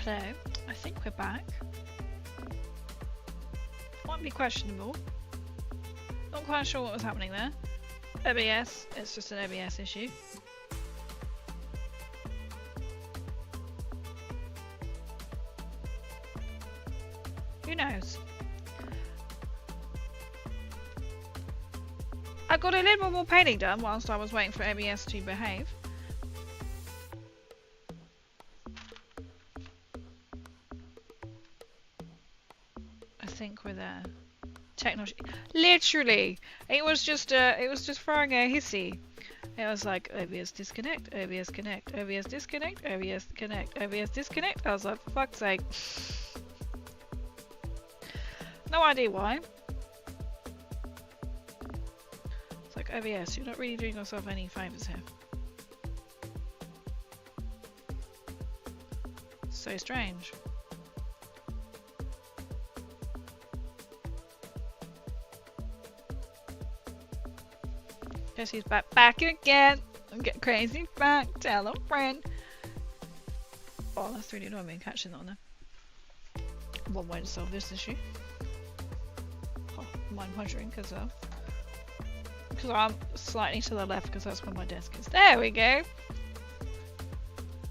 Hello. I think we're back. Might be questionable. Not quite sure what was happening there. OBS. It's just an OBS issue. Who knows? I got a little more painting done whilst I was waiting for OBS to behave. I think we're there. Technology. Literally, it was just throwing a hissy. It was like OBS disconnect, OBS connect, OBS disconnect, OBS connect, OBS disconnect. I was like, for fuck's sake. No idea why. It's like, OBS, you're not really doing yourself any favours here. So strange. Guess he's back again. I'm getting crazy back. Tell a friend. Oh, that's really annoying me catching that on there. One way to solve this issue. Oh, mind measuring because I'm slightly to the left because that's where my desk is. There we go.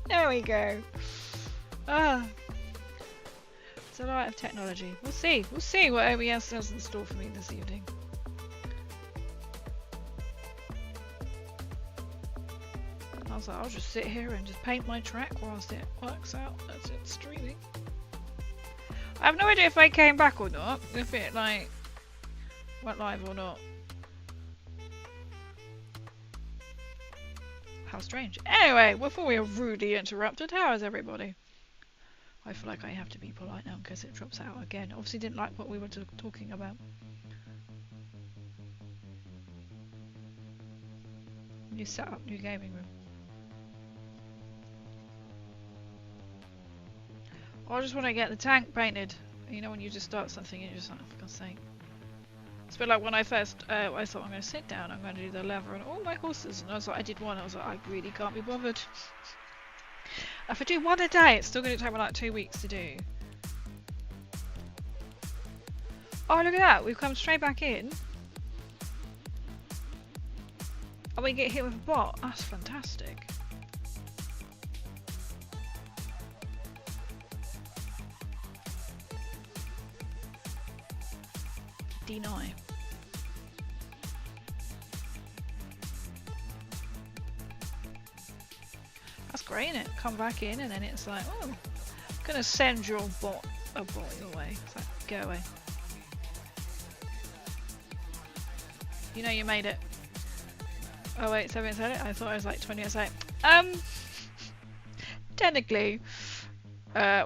There we go. Ah, it's a lot of technology. We'll see. We'll see what OBS has in store for me this evening. I was like, I'll just sit here and just paint my track whilst it works out as it's streaming. I have no idea if I came back or not, if it like went live or not. How strange. Anyway, before we are rudely interrupted, how is everybody? I feel like I have to be polite now because it drops out again. Obviously didn't like what we were talking about. New setup, new gaming room. I just want to get the tank painted. You know when you just start something and you're just like, oh, for God's sake. It's a bit like when I first, I thought I'm going to sit down, I'm going to do the leather and all my horses. And I was like, I did one, I was like, I really can't be bothered. If I do one a day, it's still going to take me like 2 weeks to do. Oh, look at that. We've come straight back in. And we get hit with a bot. That's fantastic. Deny. That's great, isn't it? Come back in and then it's like, oh, I'm gonna send your bot your way. It's like, go away. You know you made it. Oh wait, 7 minutes edit? I thought I was like 20 minutes late. Technically,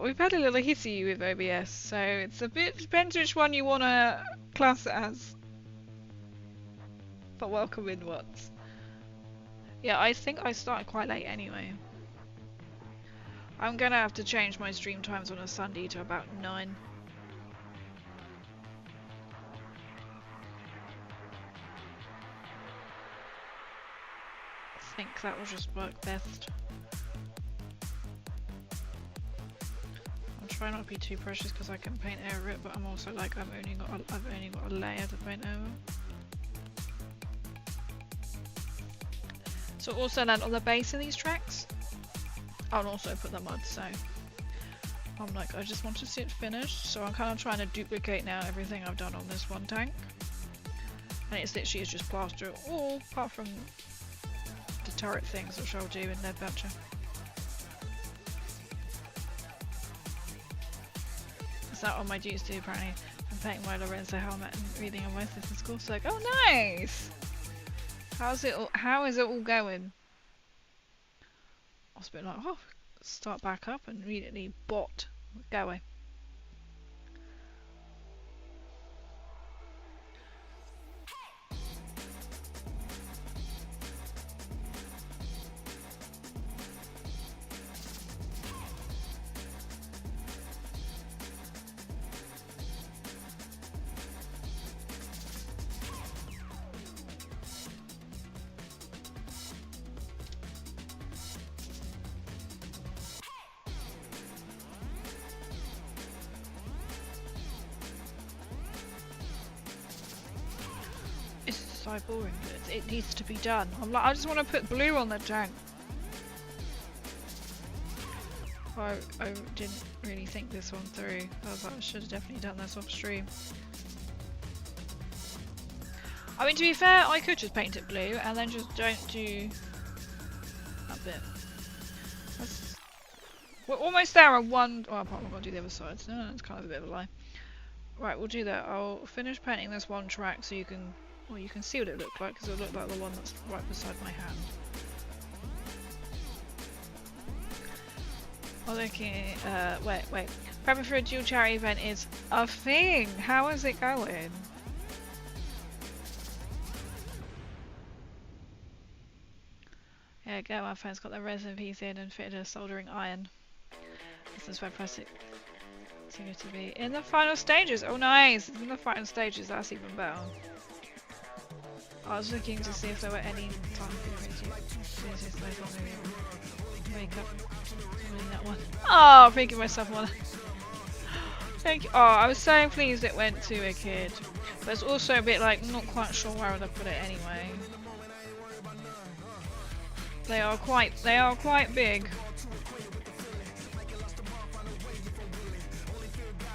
we've had a little hissy with OBS, so it's a bit, depends which one you want to class it as. But welcome in once. Yeah, I think I started quite late anyway. I'm gonna have to change my stream times on a Sunday to about 9. I think that will just work best. I'll try not to be too precious because I can paint over it, but I'm also like I've only got a layer to paint over. So also land on the base of these tracks. I'll also put the mud, so I'm like, I just want to see it finished, so I'm kind of trying to duplicate now everything I've done on this one tank. And it's literally just plaster it all, apart from the turret things, which I'll do in Lead Belcher. Is that what my dudes do apparently? I'm painting my Lorenzo helmet and reading on my sister's course, like, oh nice! How is it all going? I was a bit like, oh, start back up and immediately bot. Go away. so boring, but it needs to be done. I'm like, I just want to put blue on the tank. I didn't really think this one through. I was like, I should have definitely done this off stream. I mean, to be fair, I could just paint it blue and then just don't do that bit. We're almost there on one. Oh, apart from I've got to do the other side. No, that's kind of a bit of a lie. Right, we'll do that. I'll finish painting this one track so you can, well, you can see what it looked like, because it looked like the one that's right beside my hand. Oh, okay. Wait. Prepping for a dual charity event is a thing. How is it going? Yeah, go. My friend's got the resin piece in and fitted a soldering iron. This is where plastic seems to be in the final stages. Oh, nice! It's in the final stages. That's even better. I was looking to see if there were any time periods. Wake up. That one. Oh, I'm thinking myself one. Thank you. Oh, I was so pleased it went to a kid, but it's also a bit like not quite sure where I'd put it anyway. They are quite big.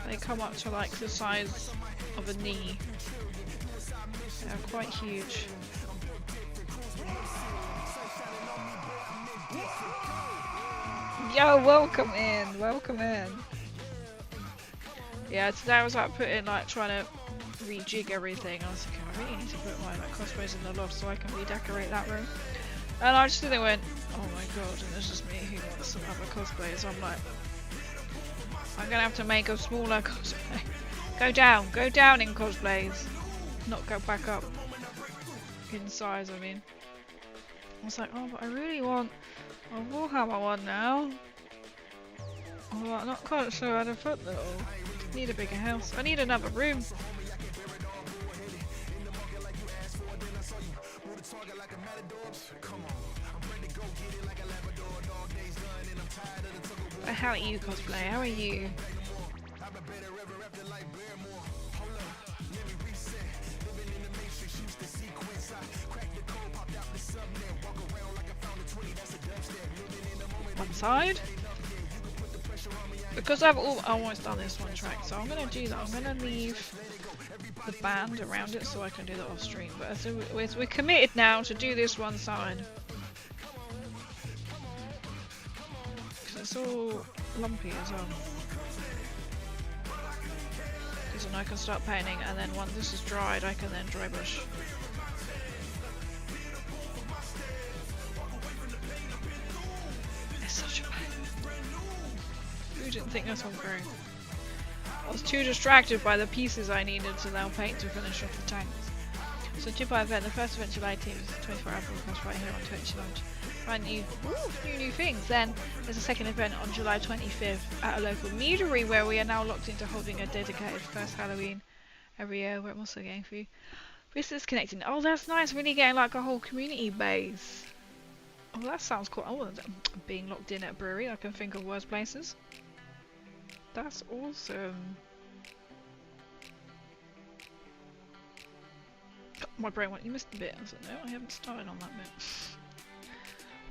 They come up to like the size of a knee. They're quite huge. Yo, welcome in, welcome in. Yeah, today I was like trying to rejig everything. I was thinking I really need to put my crossbows in the loft so I can redecorate that room. And I just suddenly went, oh my god, and there's just me who wants some other cosplays. I'm like, I'm gonna have to make a smaller cosplay. Go down in cosplays. Not go back up in size, I mean. I was like, oh, but I really want a Warhammer one now. I'm like, not quite sure how to put that all. I need a bigger house. I need another room. But how are you, cosplay? How are you? One side. Because I've almost done this one track, so I'm gonna do that. I'm gonna leave the band around it so I can do that off stream. But as we're committed now to do this one side. Because it's all lumpy as well. Because then I can start painting, and then once this is dried, I can then dry brush. It's such a pain. Who didn't think this one through? I was too distracted by the pieces I needed to now paint to finish off the tanks. So 2-5 event, the first event July team is 24-hour broadcast right here on Twitch launch. Find new things. Then there's a second event on July 25th at a local meadery where we are now locked into holding a dedicated first Halloween every year where I'm also getting through business connecting. Oh, that's nice, really getting like a whole community base. Oh, that sounds cool. Oh, being locked in at a brewery, I can think of worse places. That's awesome. My brain went, you missed a bit. I was like, no, I haven't started on that bit.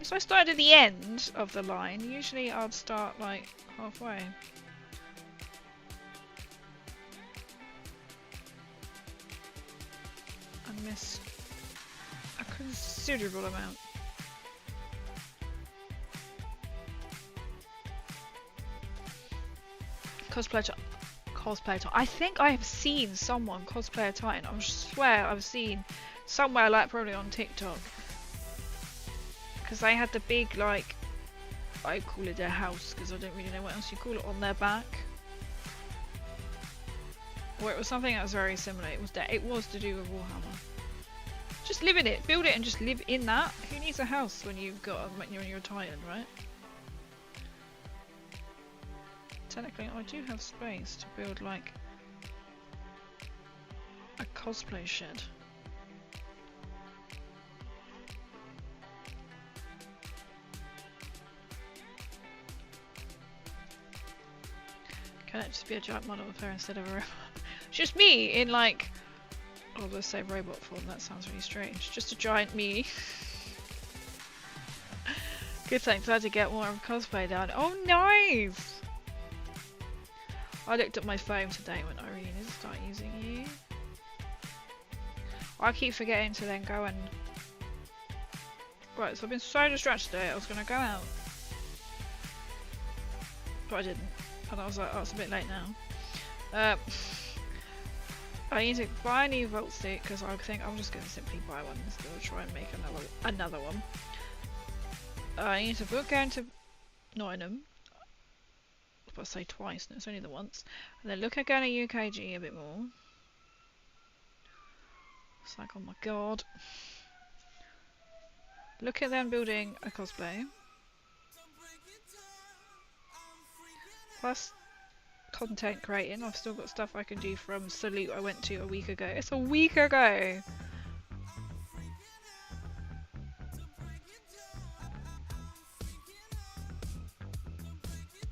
So I started at the end of the line. Usually I'd start like halfway. I missed a considerable amount. Cosplay Titan. I think I have seen someone cosplay a Titan. I swear I've seen somewhere, like probably on TikTok. Because they had the big, like, I call it a house because I don't really know what else you call it, on their back. Or it was something that was very similar. It was to do with Warhammer. Just live in it, build it, and just live in that. Who needs a house when you're a Titan, right? Technically, I do have space to build like a cosplay shed. Can it just be a giant model of her instead of a robot? Just me in like Oh, let's say robot form. That sounds really strange. Just a giant me. Good thing, glad to get more of cosplay done. Oh, nice! I looked at my phone today when I really need to start using you. I keep forgetting to then go and... Right, so I've been so distracted today, I was going to go out. But I didn't. And I was like, oh, it's a bit late now. I need to buy a new Volt suit because I think I'm just going to simply buy one instead of try and make another one. I need to book going to Nottingham. I say twice, no, it's only the once. And then look at going to UKG a bit more. It's like, oh my god. Look at them building a cosplay. Plus content creating. I've still got stuff I can do from Salute I went to a week ago. It's a week ago!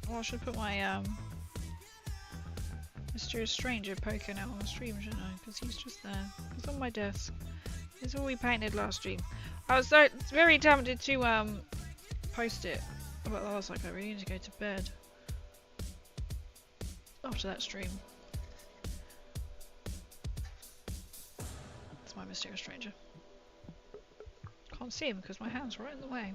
Oh, I should put my Mysterious Stranger poking out on the stream, shouldn't I? Because he's just there. He's on my desk. He's all we painted last stream. I was so very tempted to post it, but I was like, I really need to go to bed after that stream. It's my Mysterious Stranger. Can't see him because my hand's right in the way.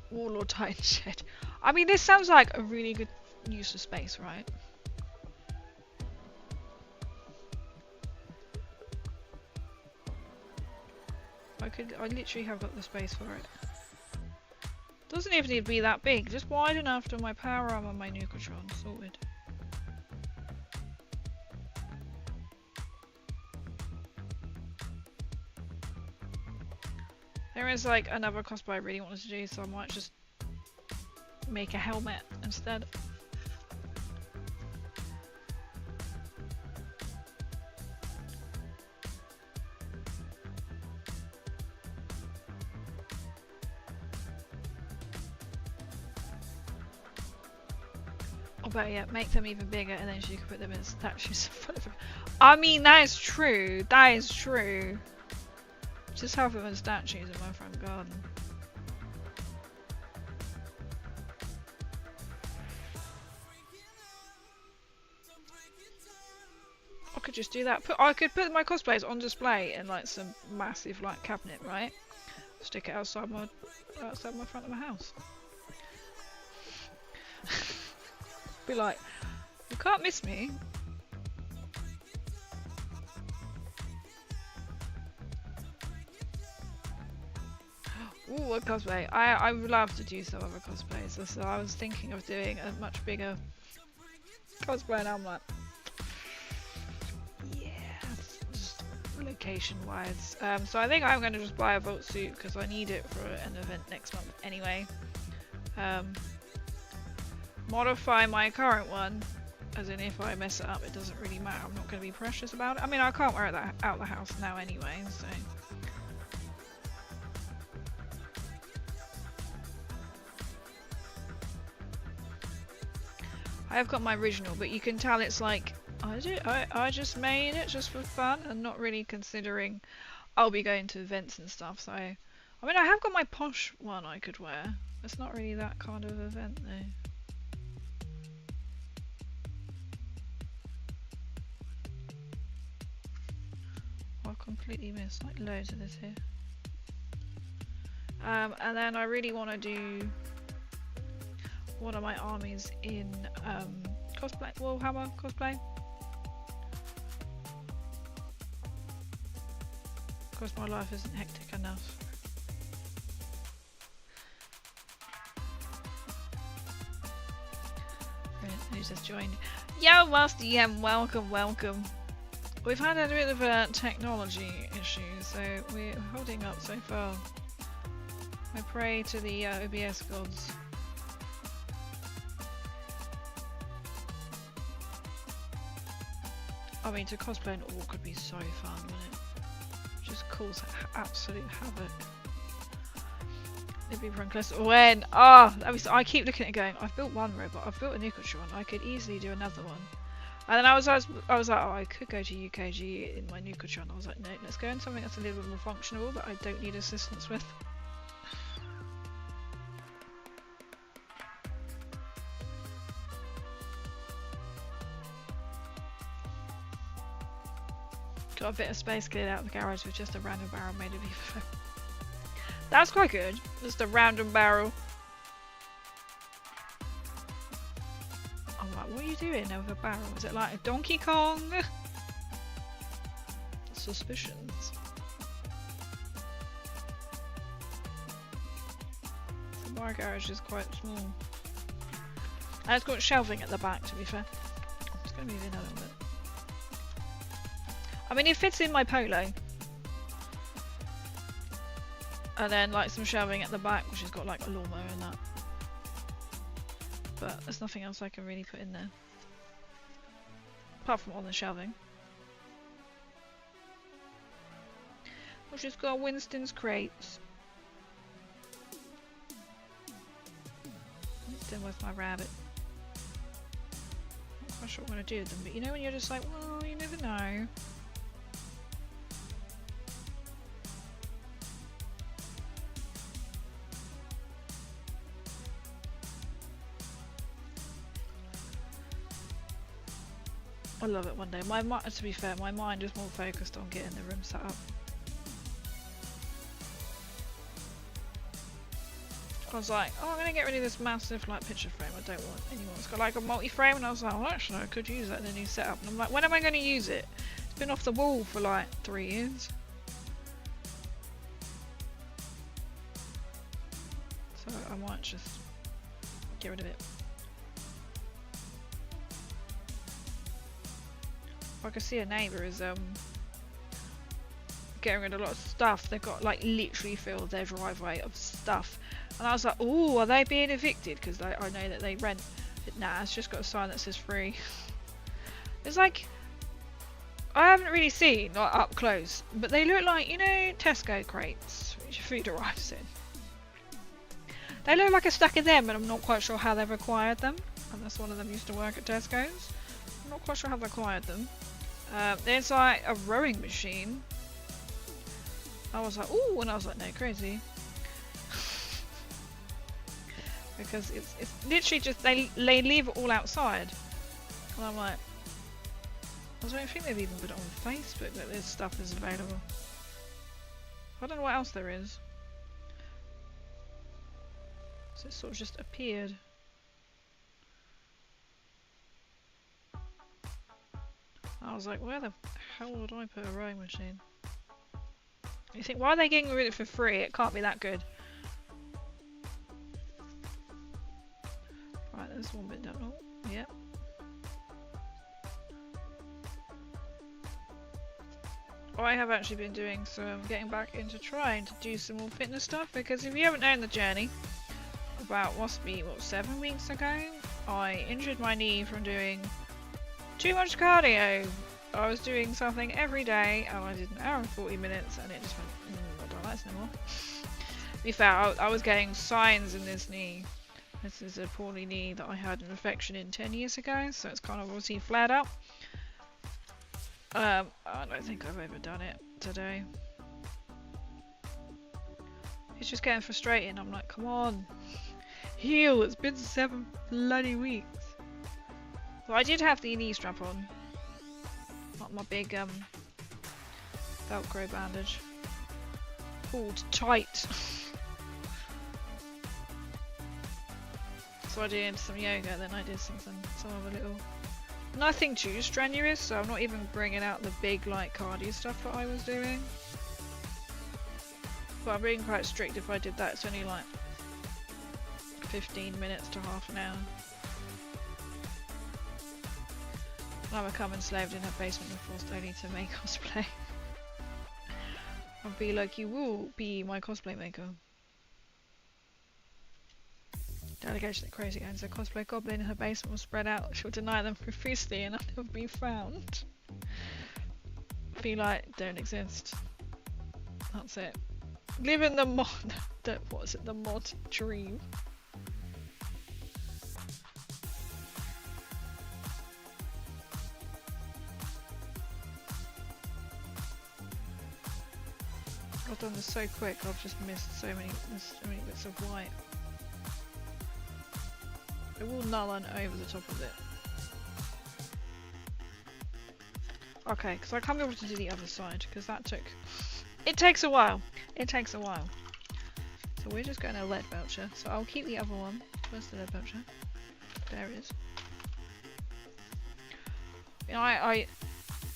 Warlord Titan Shed. I mean, this sounds like a really good use of space, right? I literally have got the space for it. Doesn't even need to be that big, just wide enough to my power armor and my Nucleotron. Sorted. There is like another cosplay I really wanted to do, so I might just make a helmet instead. Or better yet, make them even bigger and then you can put them in statues in front of them. I mean, that is true. That is true. Just have them as statues in my front garden. I could just do that. I could put my cosplays on display in like some massive like cabinet, right? Stick it outside my front of my house. Be like, you can't miss me. Ooh, a cosplay. I would love to do some other cosplays. So I was thinking of doing a much bigger cosplay and I'm like, yeah, just location wise. So I think I'm going to just buy a Volt suit because I need it for an event next month anyway. Modify my current one, as in if I mess it up it doesn't really matter, I'm not going to be precious about it. I mean, I can't wear that out the house now anyway, so... I have got my original, but you can tell it's like, I just made it just for fun and not really considering I'll be going to events and stuff, so... I mean, I have got my posh one I could wear. It's not really that kind of event though. I've completely missed like loads of this here. And then I really want to do one of my armies in cosplay, Warhammer cosplay. Because my life isn't hectic enough. Who's just joined? Yo, Master Yem, welcome, welcome. We've had a bit of a technology issue, so we're holding up so far. I pray to the OBS gods. I mean, to cosplay an orc could be so fun, wouldn't it? Just cause absolute havoc. It'd be close. When? Ah, oh, I keep looking at it going, I've built one robot, I've built a Nucleatron, I could easily do another one. And then I was like, oh, I could go to UKG in my Nucleatron. I was like, no, let's go in something that's a little bit more functional that I don't need assistance with. Got a bit of space cleared out of the garage with just a random barrel made of EVO. That's quite good. Just a random barrel. I'm like, what are you doing now with a barrel? Is it like a Donkey Kong? Suspicions. So my garage is quite small. And it's got shelving at the back, to be fair. I'm just going to move in a little bit. I mean, it fits in my Polo. And then like some shelving at the back, which has got like a lawnmower and that. But there's nothing else I can really put in there. Apart from on the shelving. Which has got Winston's crates. Winston was my rabbit. Not quite sure what I'm going to do with them, but you know when you're just like, well, you never know. I love it one day. To be fair, my mind is more focused on getting the room set up. I was like, oh, I'm going to get rid of this massive like picture frame. I don't want anyone. It's got like a multi-frame, and I was like, well, actually, I could use that in the new setup. And I'm like, when am I going to use it? It's been off the wall for like 3 years. So I might just get rid of it. I can see a neighbour is getting rid of a lot of stuff. They've got like literally filled their driveway of stuff, and I was like, oh, are they being evicted? Because I know that they rent. But nah, it's just got a sign that says free. It's like, I haven't really seen like up close, but they look like, you know, Tesco crates which your food arrives in. They look like a stack of them, and I'm not quite sure how they've acquired them. Unless one of them used to work at Tesco's. I'm not quite sure how they acquired them. There's like a rowing machine. I was like, ooh, and I was like, no, crazy. Because it's literally just, they leave it all outside. And I'm like, I don't think they've even put it on Facebook that this stuff is available. I don't know what else there is. So it sort of just appeared. I was like, where the hell would I put a rowing machine? You think, why are they getting rid of it for free? It can't be that good. Right, there's one bit done. Oh, yep. I have actually been doing some getting back into trying to do some more fitness stuff, because if you haven't known the journey, about must be what, 7 weeks ago, I injured my knee from doing too much cardio. I was doing something every day, and I did an hour and 40 minutes, and it just went, I don't like this anymore. To be fair, I was getting signs in this knee. This is a poorly knee that I had an infection in 10 years ago, so it's kind of obviously flared up. I don't think I've overdone it today. It's just getting frustrating. I'm like, come on, heal. It's been 7 bloody weeks. Well, I did have the knee strap on, not my big Velcro bandage. Pulled tight. So I did some yoga, then I did some other little, nothing too strenuous. So I'm not even bringing out the big like cardio stuff that I was doing. But I'm being quite strict. If I did that, it's only like 15 minutes to half an hour. I'm a common slave in her basement and forced only to make cosplay. I'll be like, you will be my cosplay maker. Delegation at Crazy owns a cosplay goblin in her basement was spread out. She'll deny them profusely and I'll never be found. Be like, don't exist. That's it. Living the mod, what is it, the mod dream. I've done this so quick, I've just missed so many bits of white. It will null over the top of it. Okay, because I can't be able to do the other side, because that took... It takes a while. It takes a while. So we're just going to lead voucher. So I'll keep the other one. Where's the lead voucher? There it is. You know,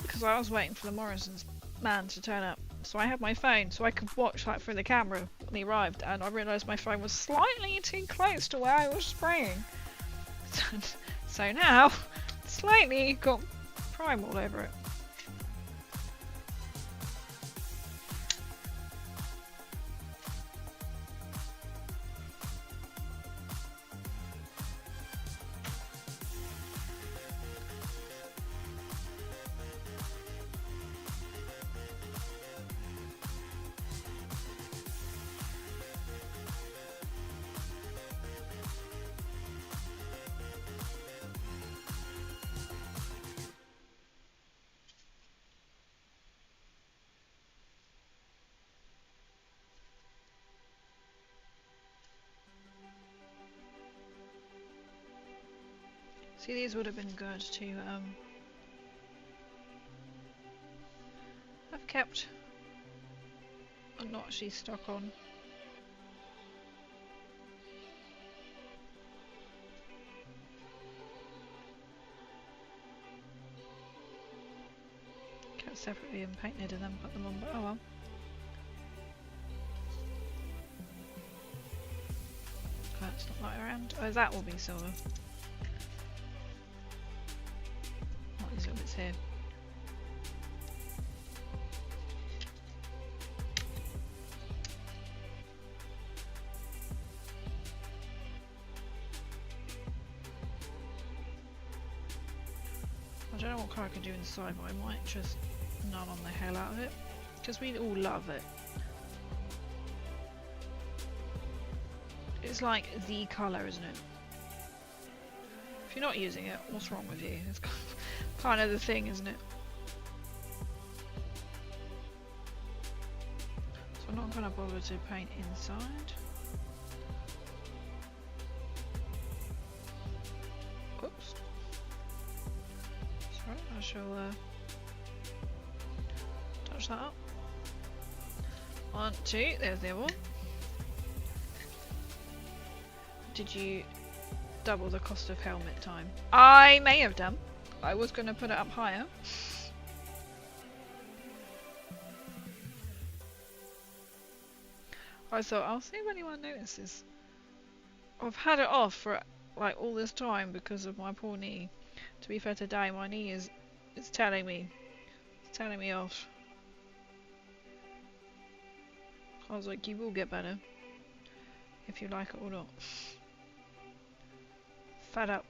because I was waiting for the Morrison's man to turn up. So I had my phone, so I could watch that through the camera when he arrived, and I realised my phone was slightly too close to where I was spraying. So now, slightly got prime all over it. See, these would have been good to have kept and not actually stuck on. Kept separately and painted and then put them on, but oh well. That's not right around. Oh, that will be silver. These little bits here. I don't know what colour I can do inside, but I might just null on the hell out of it, because we all love it. It's like the colour, isn't it? If you're not using it, what's wrong with you? It's kind of the thing, isn't it? So I'm not going to bother to paint inside. Oops. Sorry, I shall touch that up. 1, 2, there's the other one. Did you double the cost of helmet time? I may have done. I was going to put it up higher. I thought, I'll see if anyone notices. I've had it off for like all this time because of my poor knee. To be fair, today my knee is telling me. It's telling me off. I was like, you will get better. If you like it or not. Fed up.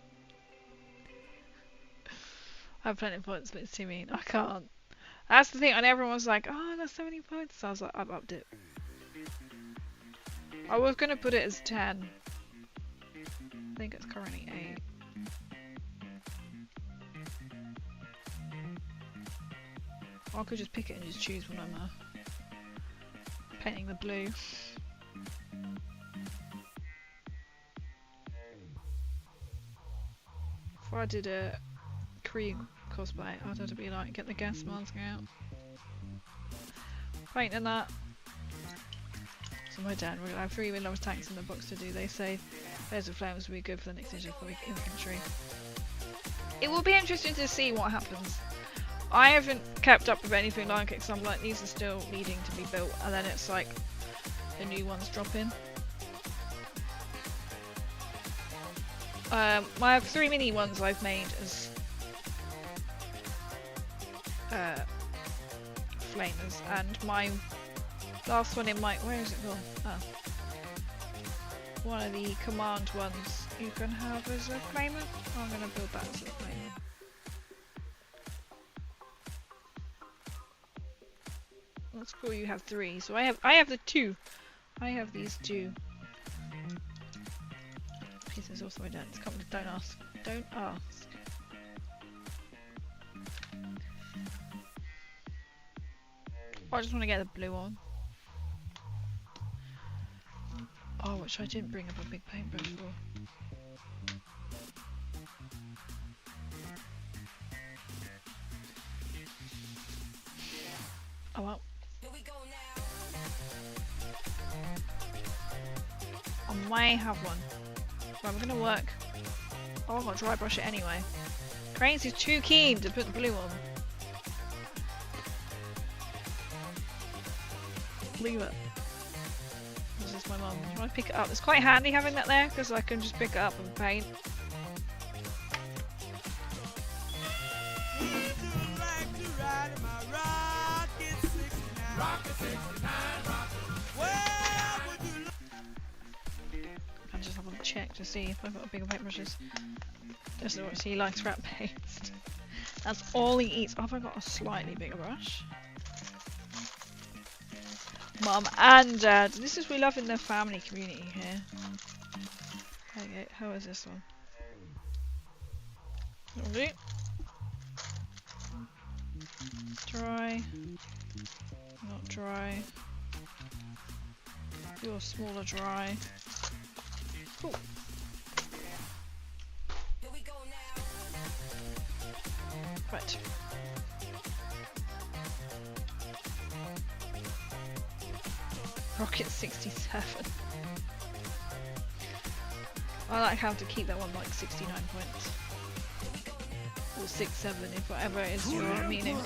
I have plenty of points, but it's too mean. I can't. That's the thing, and everyone was like, oh, I got so many points. So I was like, I've upped it. I was going to put it as 10. I think it's currently 8. Or I could just pick it and just choose when I'm painting the blue. If I did a Krieg cosplay, I'd have to be like, get the gas mask out. Painting that. So my dad, I have 3 wheelers tanks in the box to do. They say Bears of Flames will be good for the next issue for infantry. It will be interesting to see what happens. I haven't kept up with anything like it because I'm like, these are still needing to be built, and then it's like the new ones drop in. I have 3 mini ones I've made as flamers, and my last one in my, where is it gone? Oh. One of the command ones you can have as a flamer. I'm going to build that as a flamer. That's cool. You have 3, so I have the 2. I have these 2 pieces also. I don't. Come, don't ask. Don't ask. Oh, I just want to get the blue on. Oh, which I didn't bring up a big paintbrush for. Oh well. I may have one. Right, we're gonna work. Oh, I've got to dry brush it anyway. Cranes is too keen to put the blue on. Leave it. This is my mum. When I pick it up, it's quite handy having that there because I can just pick it up and paint. I just have a check to see if I've got bigger paintbrushes. Just so he likes rat paste. That's all he eats. Oh, have I got a slightly bigger brush? Mum and Dad. This is we love in the family community here. Okay, how is this one? Lovely. Dry. Not dry. Your smaller dry. Cool. Right. Rocket 67. I like how to keep that one like 69 points. Or 67 if whatever it is your meaning.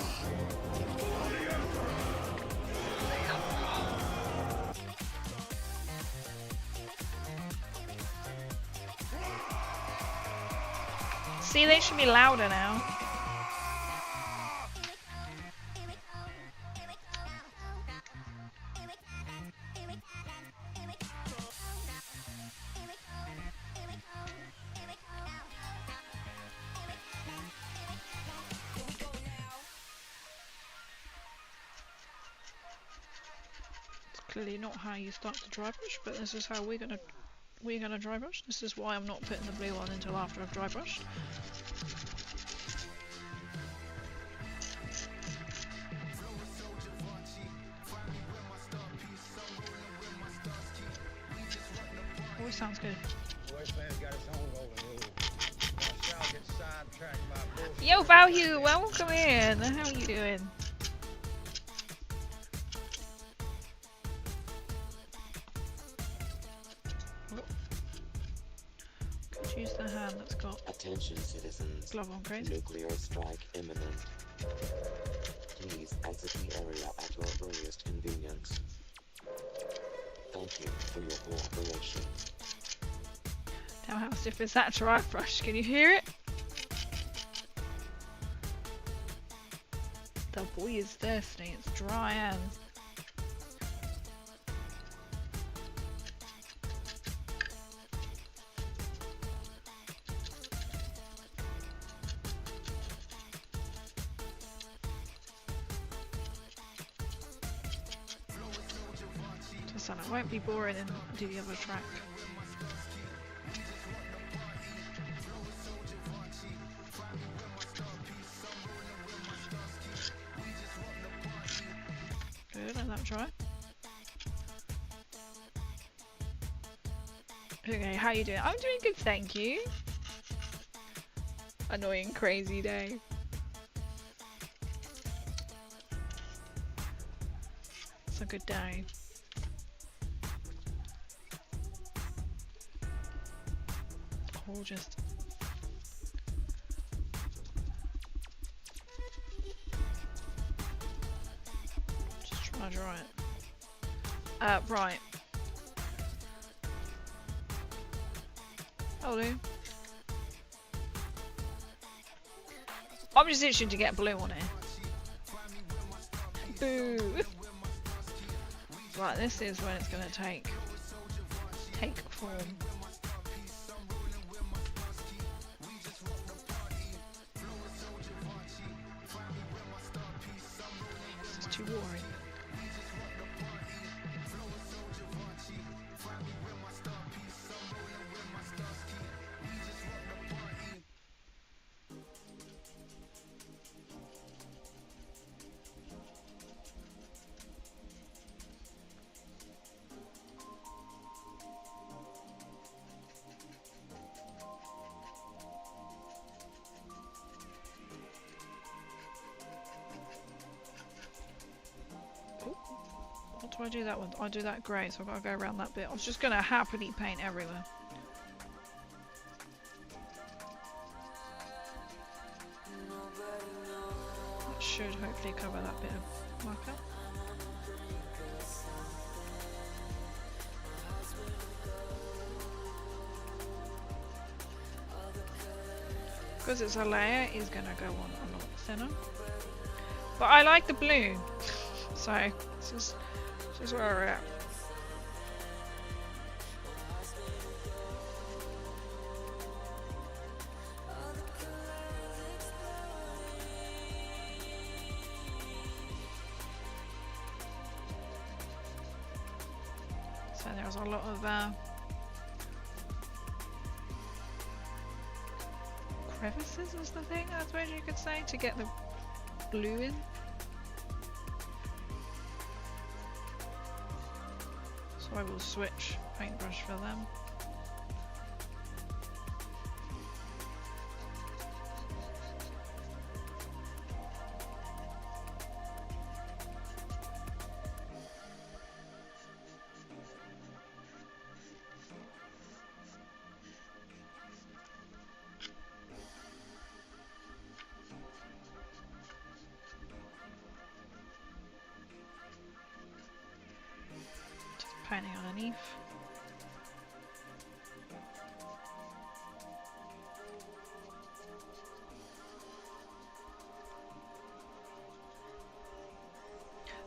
See, they should be louder now. Clearly not how you start to dry brush, but this is how we're gonna dry brush. This is why I'm not putting the blue on until after I've dry brushed. Always sounds good. Yo, Value, welcome in. How are you doing? Use the hand that's got attention citizens. Glove on, Craig. Nuclear strike imminent. Please exit the area at your earliest convenience. Thank you for your cooperation. Now how stiff is that dry brush? Can you hear it? The boy is thirsty. It's dry and son, it won't be boring and do the other track. Good, let that dry. Okay, how you doing? I'm doing good, thank you. Annoying, crazy day. It's a good day. We'll just try to draw it. Right. I'll do. I'm just itching to get blue on it. Boo! Right, this is when it's gonna take form. Too boring. Do I do that one? I do that grey, so I've got to go around that bit. I was just going to happily paint everywhere. That should hopefully cover that bit of markup. Because it's a layer, it's going to go on a lot thinner. But I like the blue, so this is where we're at. So there's a lot of crevices is the thing, I suppose you could say, to get the blue in. So I will switch paintbrush for them. Painting underneath.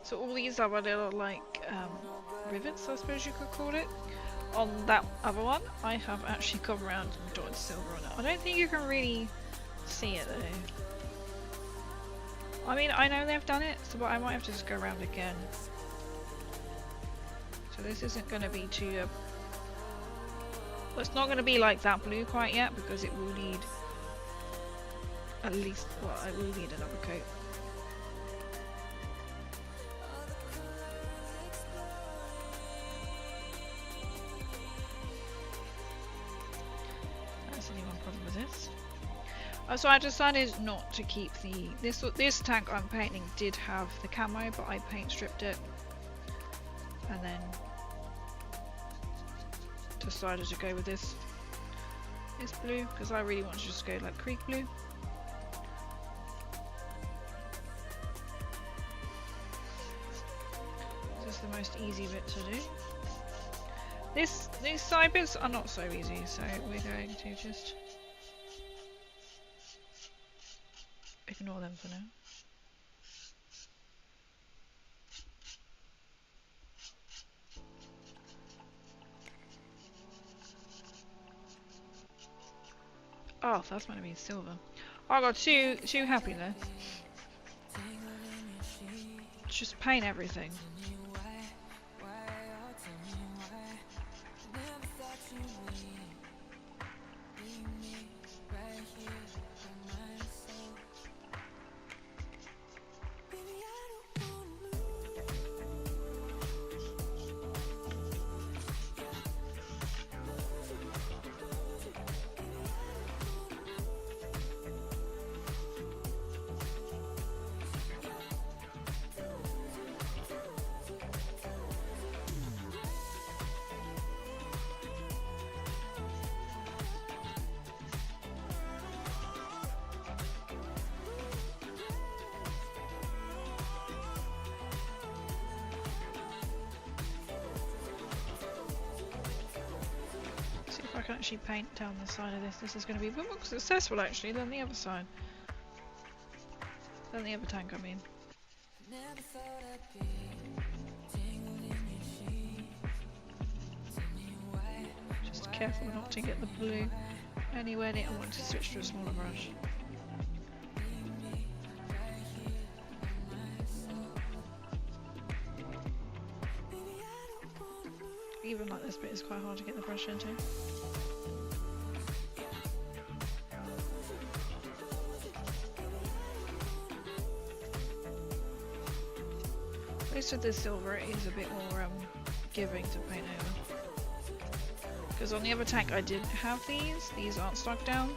So all these are little like rivets, I suppose you could call it. On that other one, I have actually come around and dotted silver on it. I don't think you can really see it though. I mean, I know they've done it, so but I might have to just go around again. So this isn't going to be too... well, it's not going to be like that blue quite yet, because it will need at least... well, I will need another coat. That's only one problem with this. So I decided not to keep the... This tank I'm painting did have the camo, but I paint stripped it. And then decided to go with this blue, because I really want to just go like Krieg blue. This is the most easy bit to do. These side bits are not so easy, so we're going to just ignore them for now. Oh, that's going to be silver. Oh, I got too happy there. Just paint everything. I can actually paint down the side of this. This is going to be a bit more successful actually than the other side. Than the other tank, I mean. Just careful not to get the blue anywhere near. I want to switch to a smaller brush. Even like this bit is quite hard to get the brush into. At least with this silver it is a bit more giving to paint over. Because on the other tank I didn't have these aren't stuck down.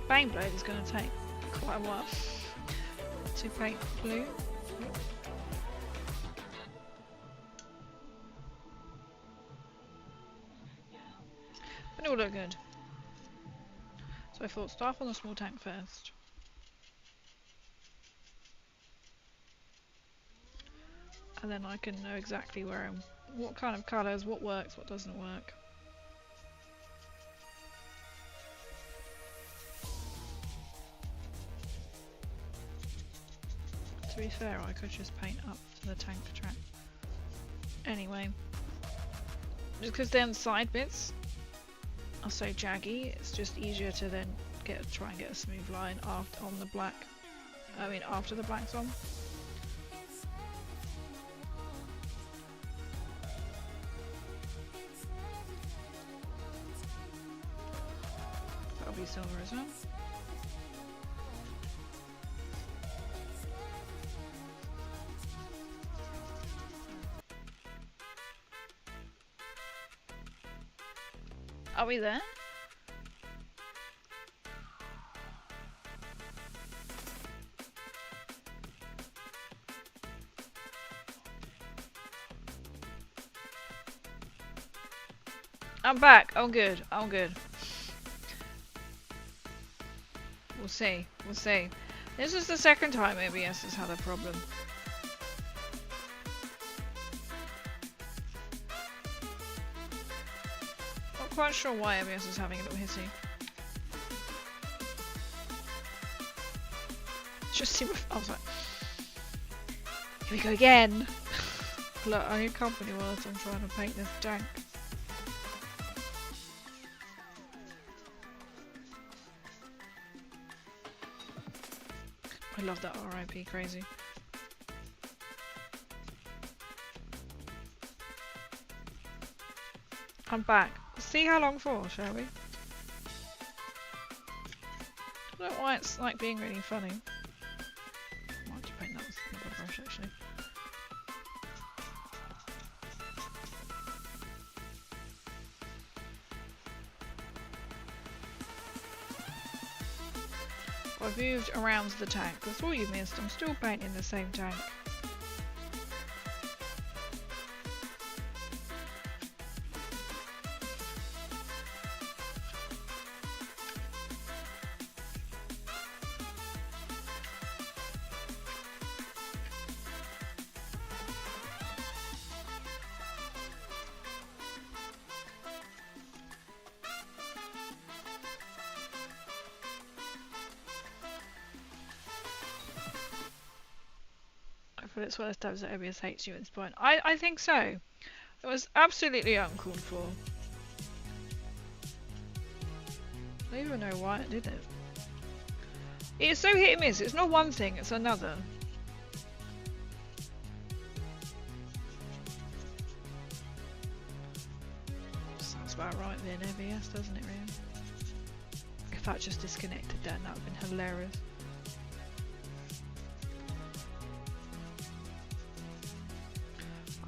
Baneblade is going to take quite a while to paint blue. But it will look good. So I thought start on the small tank first. And then I can know exactly where I'm, what kind of colours, what works, what doesn't work. To be fair, I could just paint up the tank track. Anyway, just because then side bits are so jaggy, it's just easier to then try and get a smooth line after on the black. I mean, after the black's on. That'll be silver as well. Are we there? I'm back. Oh good. Oh good. We'll see. We'll see. This is the second time OBS has had a problem. Not quite sure why OBS is having a little hissy. Just see what I was like. Here we go again. Look, I need company whilst I'm trying to paint this tank. I love that RIP crazy. I'm back. See how long for, shall we? I don't know why it's like being really funny. I might have to paint that with another brush actually. I've moved around the tank. That's all you missed. I'm still painting the same tank. But it's one of those times that OBS hates you at this point. I think so. It was absolutely uncalled for. I don't even know why it did it. It's so hit and miss. It's not one thing, it's another. Sounds about right then, OBS, doesn't it really? If that just disconnected then, that would have been hilarious.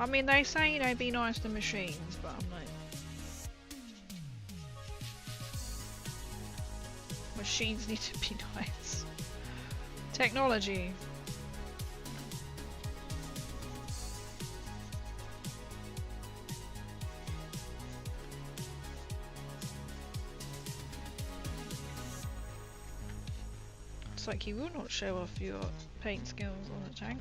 I mean, they say, you know, be nice to machines, but I'm like... Machines need to be nice. Technology. It's like you will not show off your paint skills on the tank.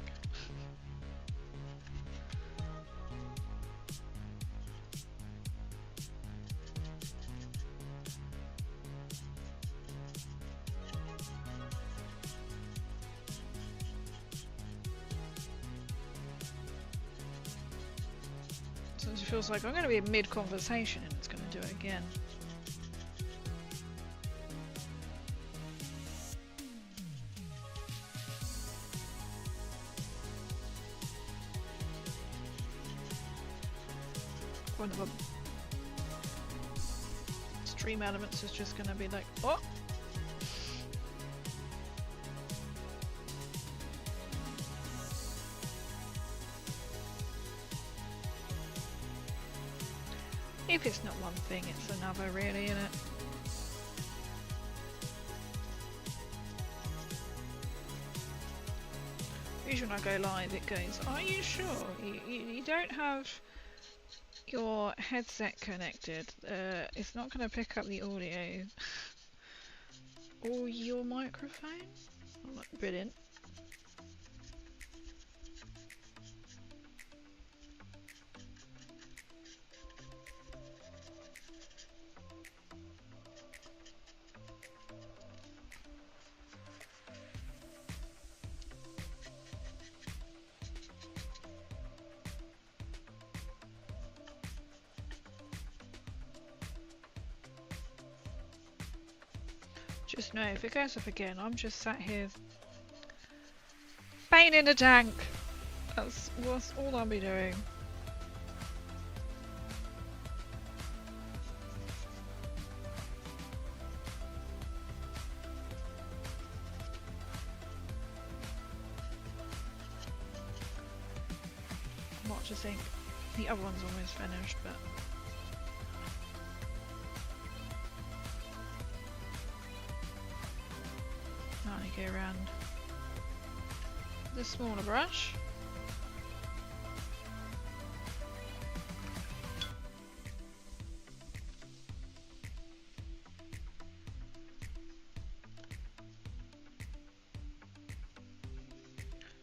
It feels like I'm going to be mid-conversation and it's going to do it again. One of the stream elements is just going to be like, oh! If it's not one thing, it's another really, isn't it? Usually when I go live it goes, are you sure? You don't have your headset connected. It's not going to pick up the audio. Or your microphone? Oh, brilliant. Just know, if it goes up again, I'm just sat here painting a tank. That's all I'll be doing. Not to think the other one's almost finished, but I need to go around the smaller brush.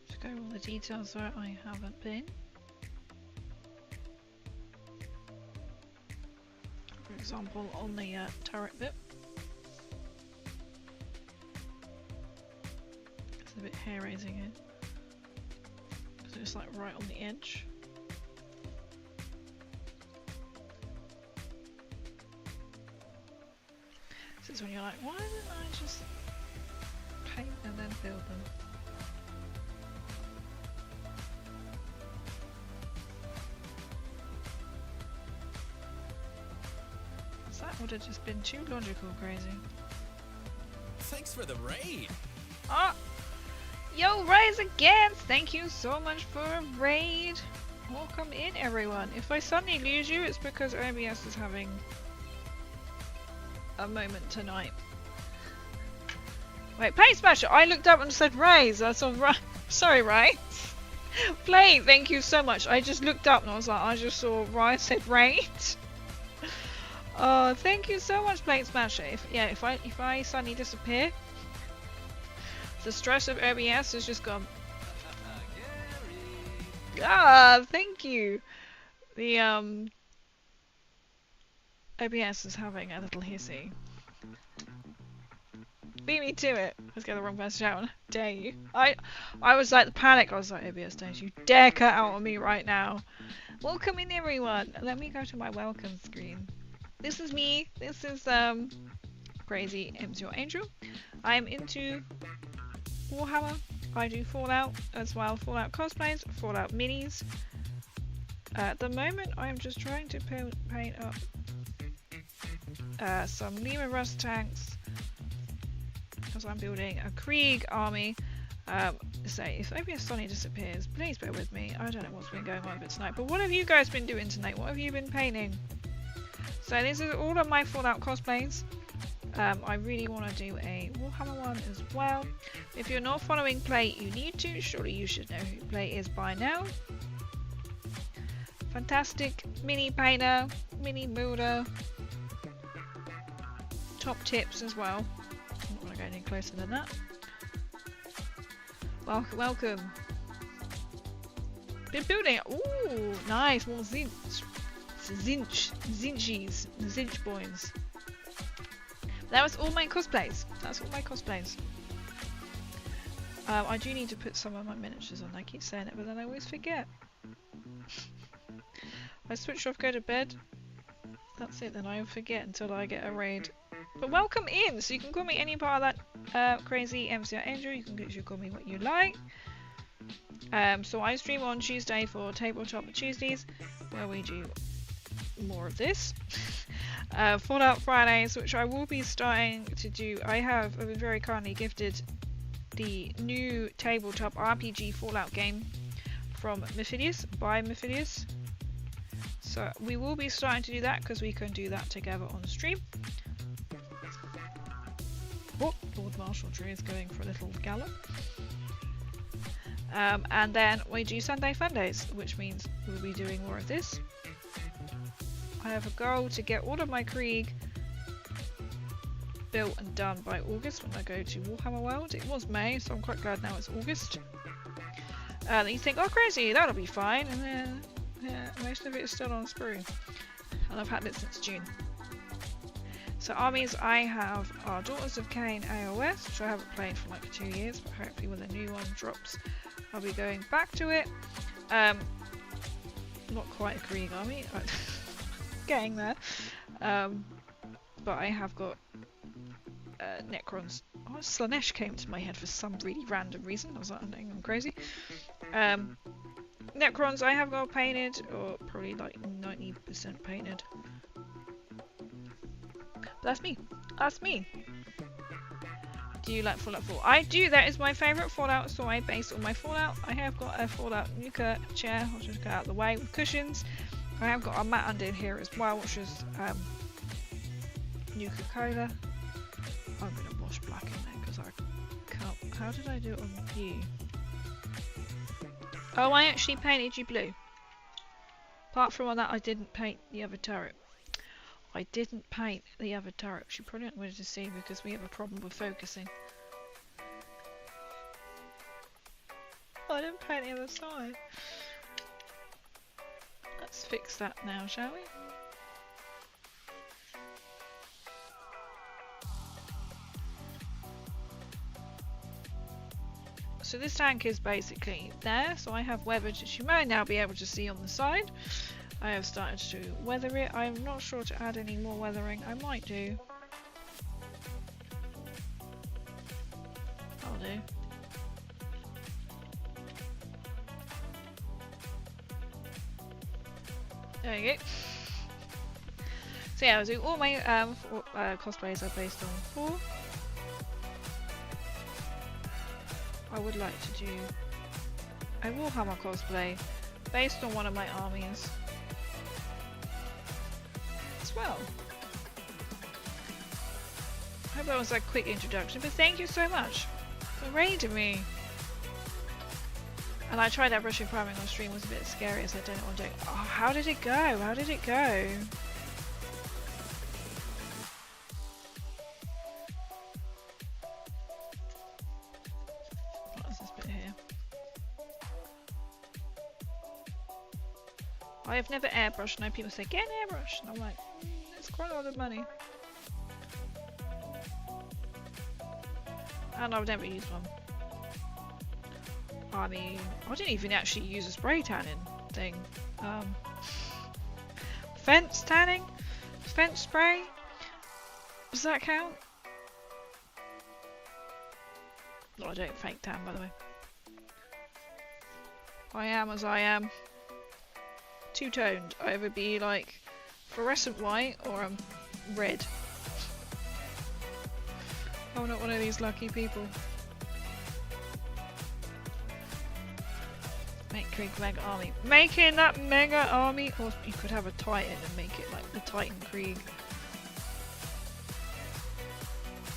Just go all the details where I haven't been. For example, on the turret bit. It's a bit hair raising here. So it's like right on the edge. This is when you're like, why didn't I just paint and then build them? That would have just been too logical, crazy. Thanks for the raid. Ah! Yo, Rise again! Thank you so much for a raid! Welcome in, everyone. If I suddenly lose you, it's because OBS is having a moment tonight. Wait, Paint Smasher! I looked up and said Rise! I saw Rise. Sorry, Rise. Play, thank you so much. I just looked up and I was like, I just saw Rise said raid. Oh, thank you so much, Plate Smasher. If I suddenly disappear, the stress of OBS has just gone. Ah, thank you. The OBS is having a little hissy. Beat me to it. Let's get the wrong person out. Dare you? I was like the panic. I was like, OBS, don't you dare cut out on me right now. Welcome in, everyone. Let me go to my welcome screen. This is me. This is Crazy MCR Angel. I'm into Warhammer. I do Fallout as well. Fallout cosplays, Fallout minis. At the moment, I'm just trying to paint up some Leman Russ tanks because I'm building a Krieg army. So if OBS suddenly disappears, please bear with me. I don't know what's been going on with it tonight. But what have you guys been doing tonight? What have you been painting? So this is all of my Fallout cosplays. I really want to do a Warhammer one as well. If you're not following Play, you need to. Surely you should know who Play is by now. Fantastic mini painter, mini builder. Top tips as well. I'm not going to go any closer than that. Welcome, welcome. Been building. Ooh, nice. More Zinchies, the Zinch boys. That was all my cosplays. That's all my cosplays. I do need to put some of my miniatures on. I keep saying it, but then I always forget. I switch off, go to bed. That's it. Then I forget until I get a raid. But welcome in. So you can call me any part of that crazy MCR Angel. You can literally call me what you like. So I stream on Tuesday for Tabletop Tuesdays, where we do more of this. Fallout Fridays, which I will be starting to do. I've been very kindly gifted the new tabletop RPG Fallout game from Mephidius, by Mephidius. So we will be starting to do that because we can do that together on stream. Oh, Lord Marshall Tree is going for a little gallop. And then we do Sunday Fun Days, which means we'll be doing more of this. I have a goal to get all of my Krieg built and done by August when I go to Warhammer World. It was May, so I'm quite glad now it's August. Then you think, oh crazy, that'll be fine, and then yeah, most of it is still on sprue. And I've had it since June. So armies, I have our Daughters of Cain AOS, which I haven't played for like 2 years, but hopefully when the new one drops, I'll be going back to it. Not quite a Krieg army, getting there. But I have got Necrons. Oh, Slanesh came to my head for some really random reason. I was like, I think I'm crazy. Necrons I have got painted, or probably like 90% painted. But that's me. That's me. Do you like Fallout 4? I do. That is my favourite Fallout, so I base all my Fallout. I have got a Fallout Nuka chair, I'll just get out of the way, with cushions. I have got a mat under here as well, which is Nuka Cola. I'm going to wash black in there because I can't. How did I do it on you? Oh, I actually painted you blue. Apart from on that, I didn't paint the other turret. I didn't paint the other turret, which you probably don't want to see because we have a problem with focusing. I didn't paint the other side. Let's fix that now, shall we? So this tank is basically there, so I have weathered, which you may now be able to see on the side. I have started to weather it. I'm not sure to add any more weathering. I might do. I'll do. There you go. So yeah, I was doing all my cosplays are based on 4. I would like to do a Warhammer cosplay based on one of my armies as well. I hope that was a quick introduction, but thank you so much for raiding me. And I tried that brushing priming on stream, was a bit scary as I don't know what I'm doing. Oh, how did it go? How did it go? What's this bit here? I have never airbrushed. I know people say, get an airbrush. And I'm like, it's quite a lot of money. And I've never used one. I mean, I didn't even actually use a spray tanning thing. Fence tanning? Fence spray? Does that count? No, I don't fake tan, by the way. I am as I am. Two-toned. I either be like fluorescent white or I'm red. I'm not one of these lucky people. Make Krieg mega army. Making that mega army, or you could have a Titan and make it like the Titan Krieg.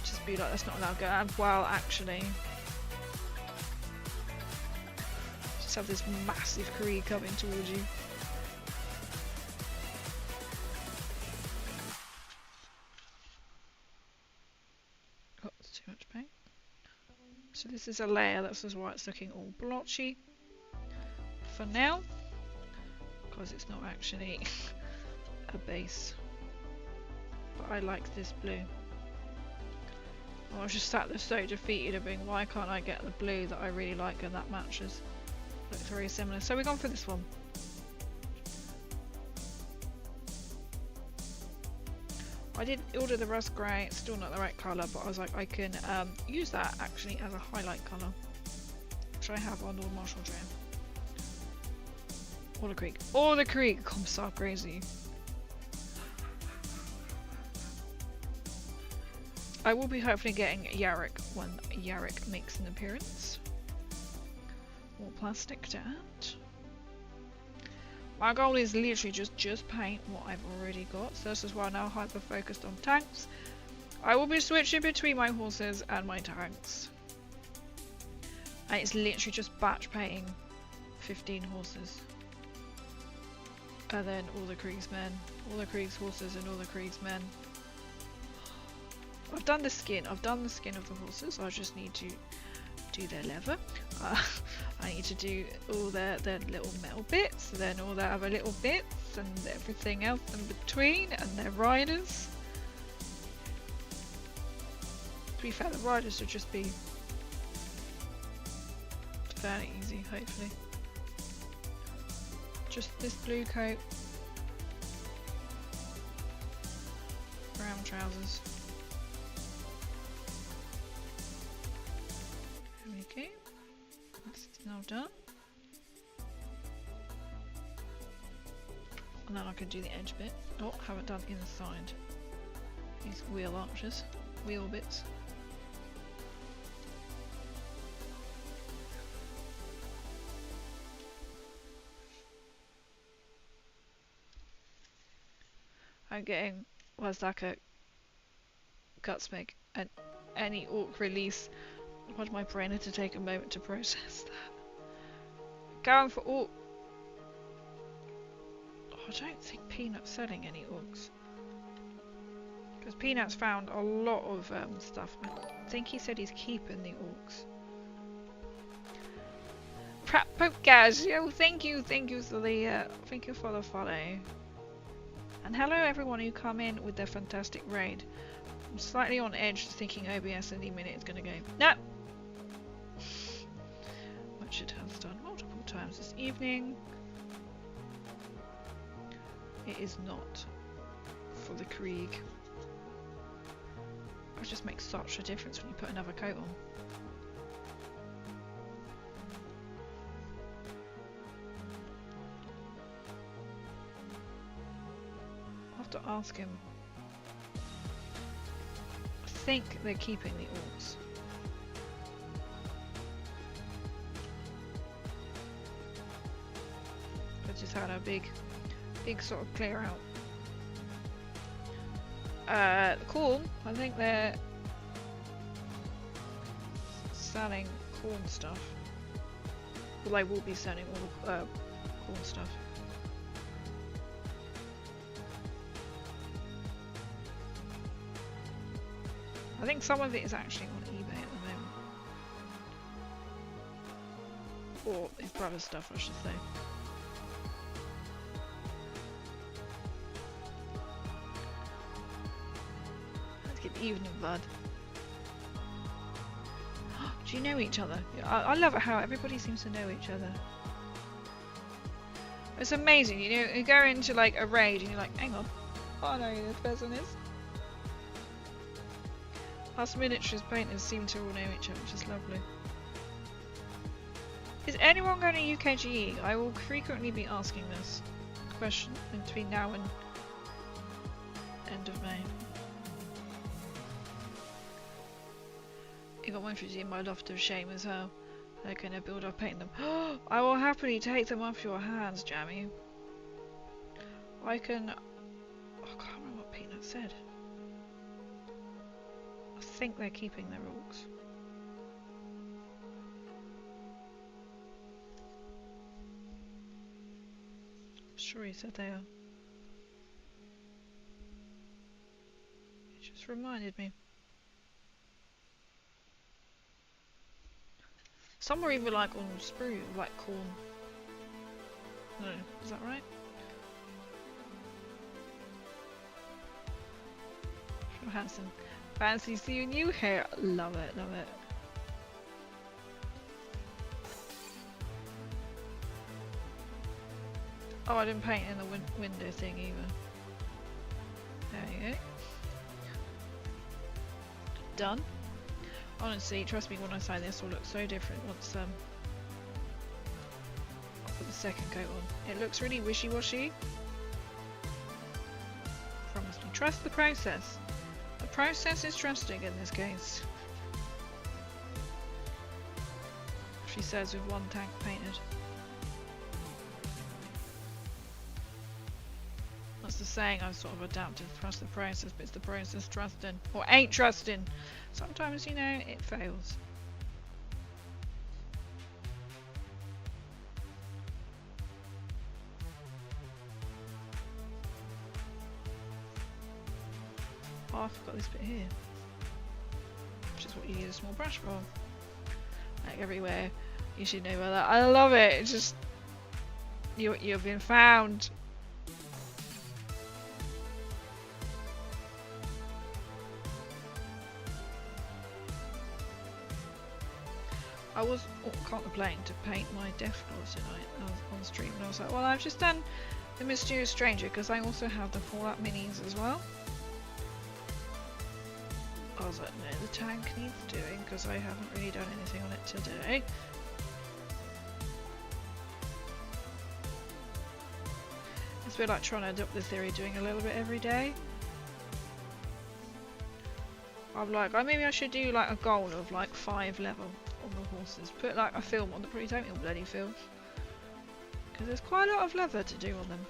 Just be like, that's not allowed to go. And well, actually, just have this massive Krieg coming towards you. Oh, it's too much paint. So this is a layer, that's just why it's looking all blotchy. For now, because it's not actually a base, but I like this blue. I was just sat there so defeated of being, why can't I get the blue that I really like and that matches? Looks very similar, so we're gone for this one. I did order the rust grey, it's still not the right colour, but I was like, I can use that actually as a highlight colour, which I have on Lord Marshall Dream. Or the Krieg. Or the Krieg! I'm so crazy. I will be hopefully getting Yarrick when Yarrick makes an appearance. More plastic to add. My goal is literally just paint what I've already got. So this is why I'm now hyper focused on tanks. I will be switching between my horses and my tanks. And it's literally just batch painting 15 horses. And then all the Krieg's men, all the Krieg's horses and all the Krieg's men. I've done the skin of the horses, I just need to do their leather. I need to do all their little metal bits, then all their other little bits and everything else in between, and their riders. To be fair, the riders would just be fairly easy, hopefully. Just this blue coat, brown trousers. There we go. That's now done. And then I can do the edge bit. Oh, haven't done inside. These wheel arches, wheel bits. I'm getting was like a Gutsmig and any orc release. I want my brain to take a moment to process that. Going for orc. Oh, I don't think Peanut's selling any orcs. Because Peanut's found a lot of stuff. I think he said he's keeping the orcs. Prep Podcast, yo, thank you for the follow. And hello everyone who come in with their fantastic raid. I'm slightly on edge thinking OBS any minute is gonna go. No! Which it has done multiple times this evening. It is not for the Krieg. It just makes such a difference when you put another coat on. To ask him. I think they're keeping the orcs. I just had a big sort of clear out. Corn. I think they're selling corn stuff. Well, they will be selling all the corn stuff. I think some of it is actually on eBay at the moment. Or his brother's stuff, I should say. Let's get evening, bud. Do you know each other? I love it how everybody seems to know each other. It's amazing, you know, you go into like a raid and you're like, hang on, I know who this person is. Us miniatures painters seem to all know each other, which is lovely. Is anyone going to UKGE? I will frequently be asking this question between now and end of May. You got one for in my loft of shame as well. They're going to build up painting them. I will happily take them off your hands, Jammy. I can... Oh, I can't remember what Peanut said. I think they're keeping their orcs. I'm sure he said they are. It just reminded me. Some are even like on sprue, like corn. No, is that right? From Hanson. Fancy seeing you here. Love it, love it. Oh, I didn't paint in the window thing either. There you go. Done. Honestly, trust me when I say this will look so different once I put the second coat on. It looks really wishy-washy. Promise me. Trust the process. The process is trusting in this case. She says with one tank painted. That's the saying I've sort of adapted. Trust the process, but it's the process trusting. Or ain't trusting. Sometimes, you know, it fails. Oh, I forgot this bit here. Which is what you need a small brush for. Like everywhere. You should know about that. I love it. It's just you've been found. I was contemplating to paint my death floors tonight. I was on stream and I was like, well, I've just done the Mysterious Stranger because I also have the Fallout minis as well. I was like, no, the tank needs doing because I haven't really done anything on it today. It's a bit like trying to adopt the theory, doing a little bit every day. I'm like, oh, maybe I should do like a goal of like 5 level on the horses. Put like a film on the pretty don't all bloody film. Because there's quite a lot of leather to do on them.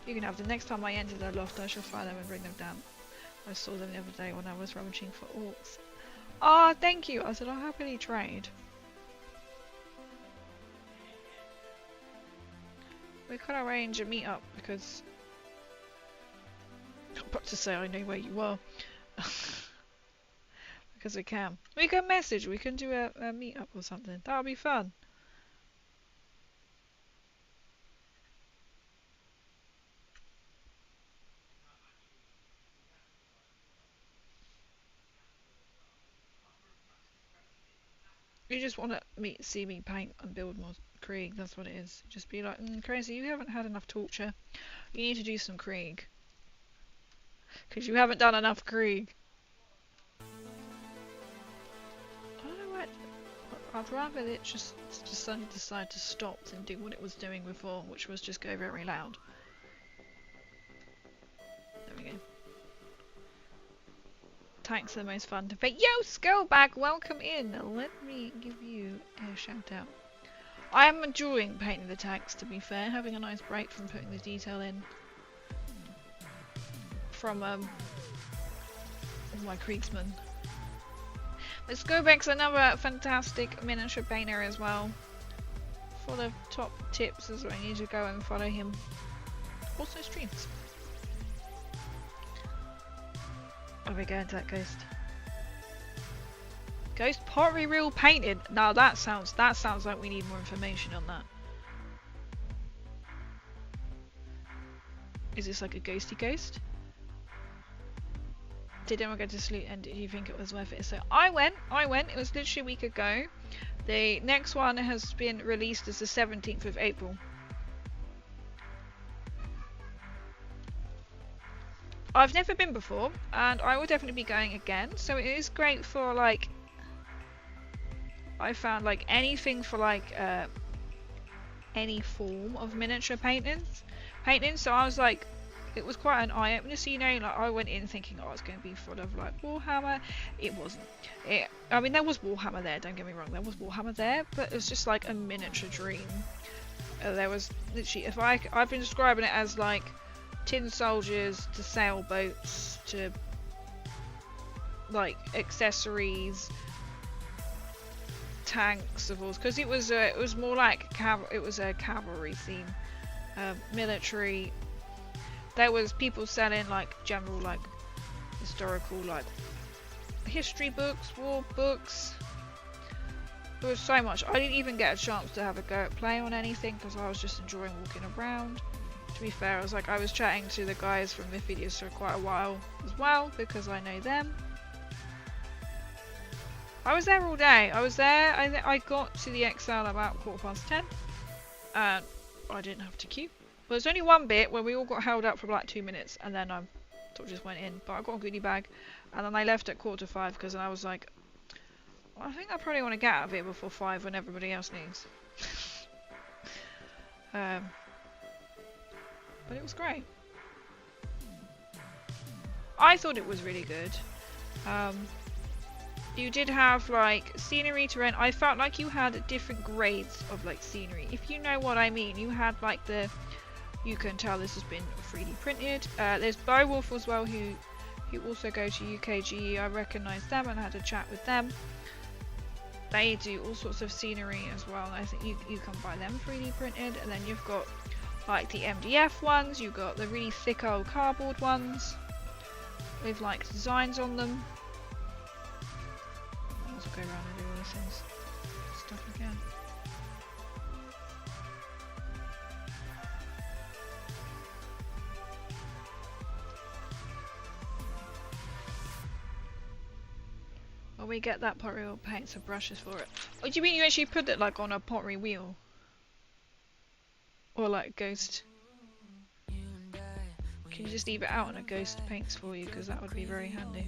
You can have them. Next time I enter their loft, I shall find them and bring them down. I saw them the other day when I was rummaging for orcs. Ah, thank you. I said, I'll happily trade. We could arrange a meet-up because I'm about to say I know where you are. Because we can. We can message. We can do a meet-up or something. That'll be fun. You just want to see me paint and build more Krieg. That's what it is. Just be like, Crazy, you haven't had enough torture. You need to do some Krieg. Because you haven't done enough Krieg. I don't know what. I'd rather it just suddenly decide to stop and do what it was doing before, which was just go very loud. There we go. Tanks are the most fun to paint. Yo, Skullback, welcome in. Let me give you a shout out. I am enjoying painting the tanks, to be fair. Having a nice break from putting the detail in. From my Kriegsman. But Skullback's another fantastic miniature painter as well. Full of top tips as well. You need to go and follow him. Also streams. Are we going to that ghost? Ghost pottery reel painted. Now that sounds like we need more information on that. Is this like a ghosty ghost? Did anyone go to sleep and did you think it was worth it? So I went. It was literally a week ago. The next one has been released as the 17th of April. I've never been before, and I will definitely be going again. So it is great for like, I found like anything for like any form of miniature painting. So I was like, it was quite an eye opener. So you know, like I went in thinking, oh, it's going to be full of like Warhammer. It wasn't. I mean, there was Warhammer there. Don't get me wrong, there was Warhammer there, but it was just like a miniature dream. There was literally, I've been describing it as like tin soldiers to sailboats to like accessories, tanks, of course, because it was more like it was a cavalry theme, military. There was people selling like general like historical like history books, war books. There was so much. I didn't even get a chance to have a go at play on anything because I was just enjoying walking around. To be fair, I was chatting to the guys from the videos for quite a while as well because I know them. I was there all day. I was there. I got to the XL about 10:15, and I didn't have to queue. But there's only one bit where we all got held up for like 2 minutes, and then I sort of just went in. But I got a goodie bag, and then I left at 4:45 because I was like, well, I think I probably want to get out of here before 5 when everybody else leaves. But it was great. I thought it was really good. You did have like scenery to rent. I felt like you had different grades of like scenery. If you know what I mean, you had like you can tell this has been 3D printed. There's Beowulf as well, who also go to UKGE. I recognised them and I had a chat with them. They do all sorts of scenery as well. I think you can buy them 3D printed, and then you've got like the MDF ones, you got the really thick old cardboard ones with like designs on them. Let's go around and do all these things. Stuff again. When we get that pottery, we'll paint some brushes for it. Oh, do you mean you actually put it like on a pottery wheel? Or like Ghost? Can you just leave it out and a Ghost paints for you? Because that would be very handy.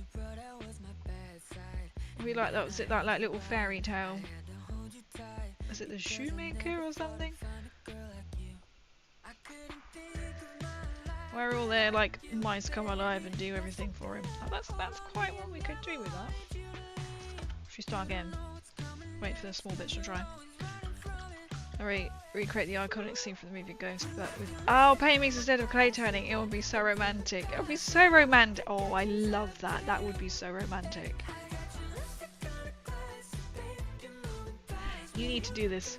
We like that. Was it that like little fairy tale? Is it the shoemaker or something? Where all their like mice come alive and do everything for him. Oh, that's quite what we could do with that. Should we start again? Wait for the small bits to dry. Recreate the iconic scene from the movie Ghost, but with paint mix instead of clay toning. It would be so romantic. It would be so romantic. Oh, I love that. That would be so romantic. You need to do this.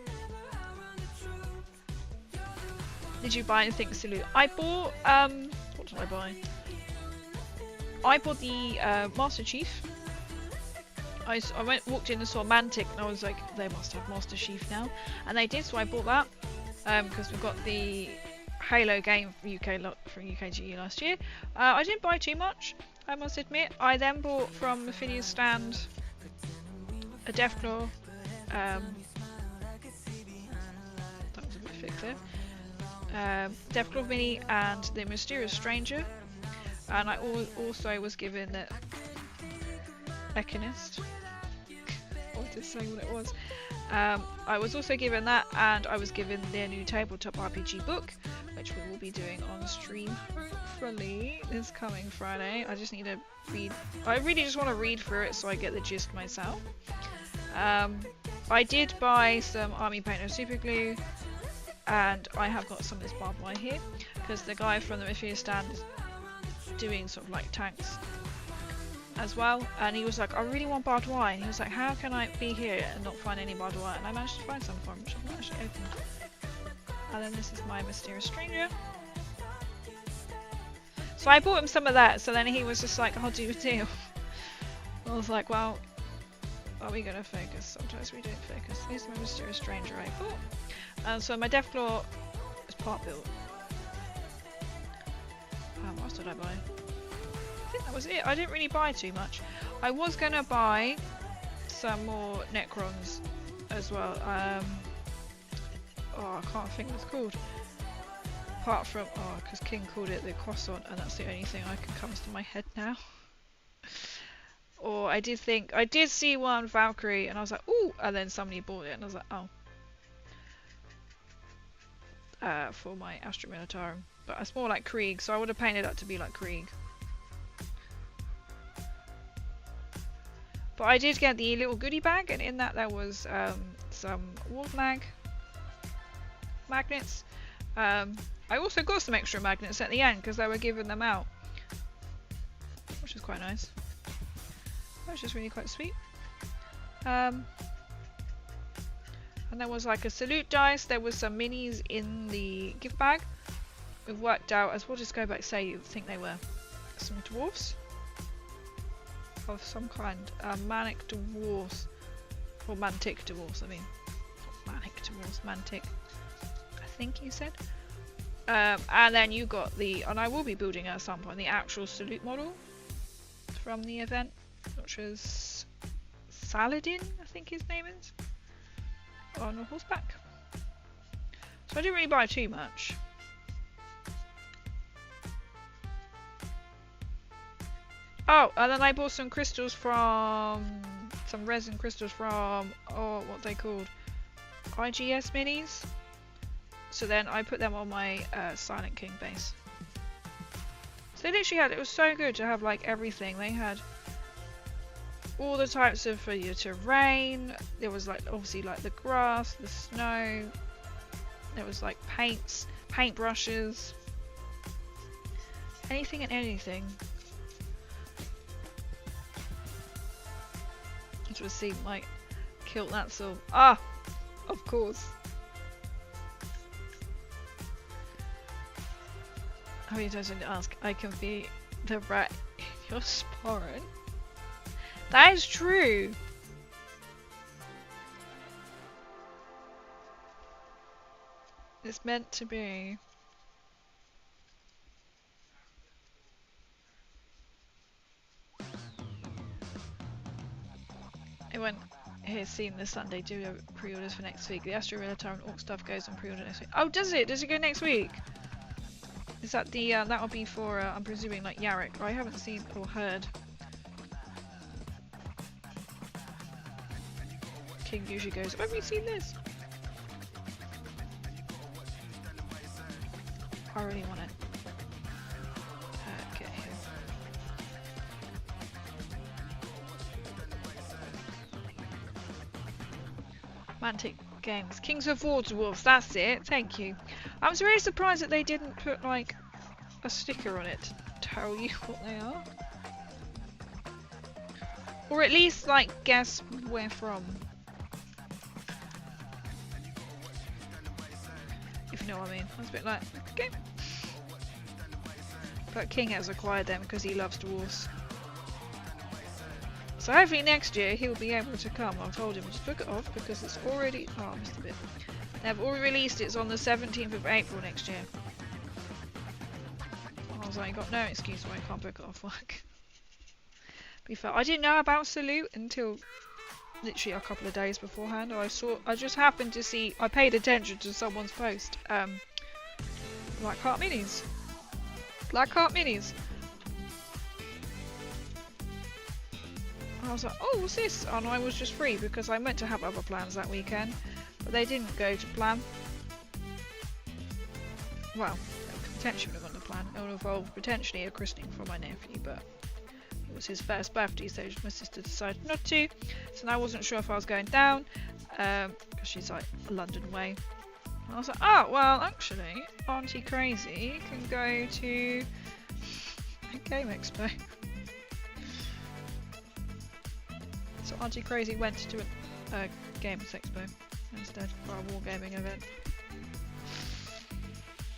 Did you buy anything, Salute? I bought what did I buy? I bought the Master Chief. I walked in and saw Mantic and I was like, they must have Master Chief now, and they did, so I bought that because we've got the Halo game from UKGE last year. I didn't buy too much, I must admit. I then bought from Mephidia's stand a Deathclaw. That was a bit thick there. Deathclaw Mini and the Mysterious Stranger, and I also was given the Echinist. I'll just say what it was. I was also given that, and I was given their new tabletop RPG book, which we will be doing on stream hopefully this coming Friday. I just need to read. I really just want to read through it so I get the gist myself. I did buy some Army Painter super glue, and I have got some of this barbed wire here because the guy from the Mephidia stand is doing sort of like tanks as well, and he was like, I really want barbed wire, and he was like, how can I be here and not find any barbed wire? And I managed to find some for him, which I've not actually opened. And then this is my Mysterious Stranger. So I bought him some of that, so then he was just like, I'll do a deal. I was like, well, are we going to focus? Sometimes we don't focus. Here's my Mysterious Stranger I bought. And so my Deathclaw is part built. What else did I buy? I think that was it. I didn't really buy too much. I was going to buy some more Necrons as well. Oh, I can't think what it's called. Apart from, because King called it the croissant, and that's the only thing I can comes to my head now. Or I did see one Valkyrie, and I was like, ooh, and then somebody bought it, and I was like, oh. For my Astra Militarum. But it's more like Krieg, so I would have painted that to be like Krieg. But I did get the little goodie bag, and in that there was some Wolf magnets. I also got some extra magnets at the end because they were giving them out, which is quite nice. That was just really quite sweet. And there was like a salute dice. There was some minis in the gift bag. We've worked out, as we'll just go back and say, you think they were some dwarfs of some kind. Manic dwarfs, or mantic dwarfs. I mean, not manic dwarfs, mantic. I think you said. And then you got the, and I will be building at some point, the actual salute model from the event, which is Saladin, I think his name is, on a horseback. So I didn't really buy too much. Oh, and then I bought some crystals from, some resin crystals from, what they called, IGS minis. So then I put them on my Silent King base. So they literally had, it was so good to have like everything. They had all the types of for your terrain. There was like obviously like the grass, the snow. There was like paints, paint brushes, anything and anything. Which would seem like kilt that sort. Ah, of course. Oh, he doesn't ask. I can be the rat in your sporran. That is true. It's meant to be. It went here seen this Sunday. Do pre-orders for next week. The Astro Relatar and Orc stuff goes on pre-order next week. Oh, does it? Does it go next week? Is that the that'll be for I'm presuming like Yarrick. I haven't seen or heard. King usually goes, have you seen this? I really want it. Okay. Mantic Games. Kings of Waterwolves, that's it. Thank you. I was very surprised that they didn't put like a sticker on it to tell you what they are. Or at least like guess where from. If you know what I mean. I was a bit like, okay. But King has acquired them because he loves dwarves. So hopefully next year he'll be able to come. I've told him to book it off because it's already... Oh, I missed a bit. They've already released it. It's on the 17th of April next year. I was like, got no excuse why I can't book it off work. Be fair, I didn't know about Salute until literally a couple of days beforehand. I just happened to see... I paid attention to someone's post. Black Heart Minis. Black Heart Minis. I was like, oh, what's this? And I was just free because I meant to have other plans that weekend, but they didn't go to plan. Well, potentially would have gone to plan. It would involve potentially a christening for my nephew, but it was his first birthday, so my sister decided not to. So I wasn't sure if I was going down, because she's like a London way. And I was like, oh, well, actually, Auntie Crazy can go to a game expo. So Auntie Crazy went to a Games Expo instead for a wargaming event.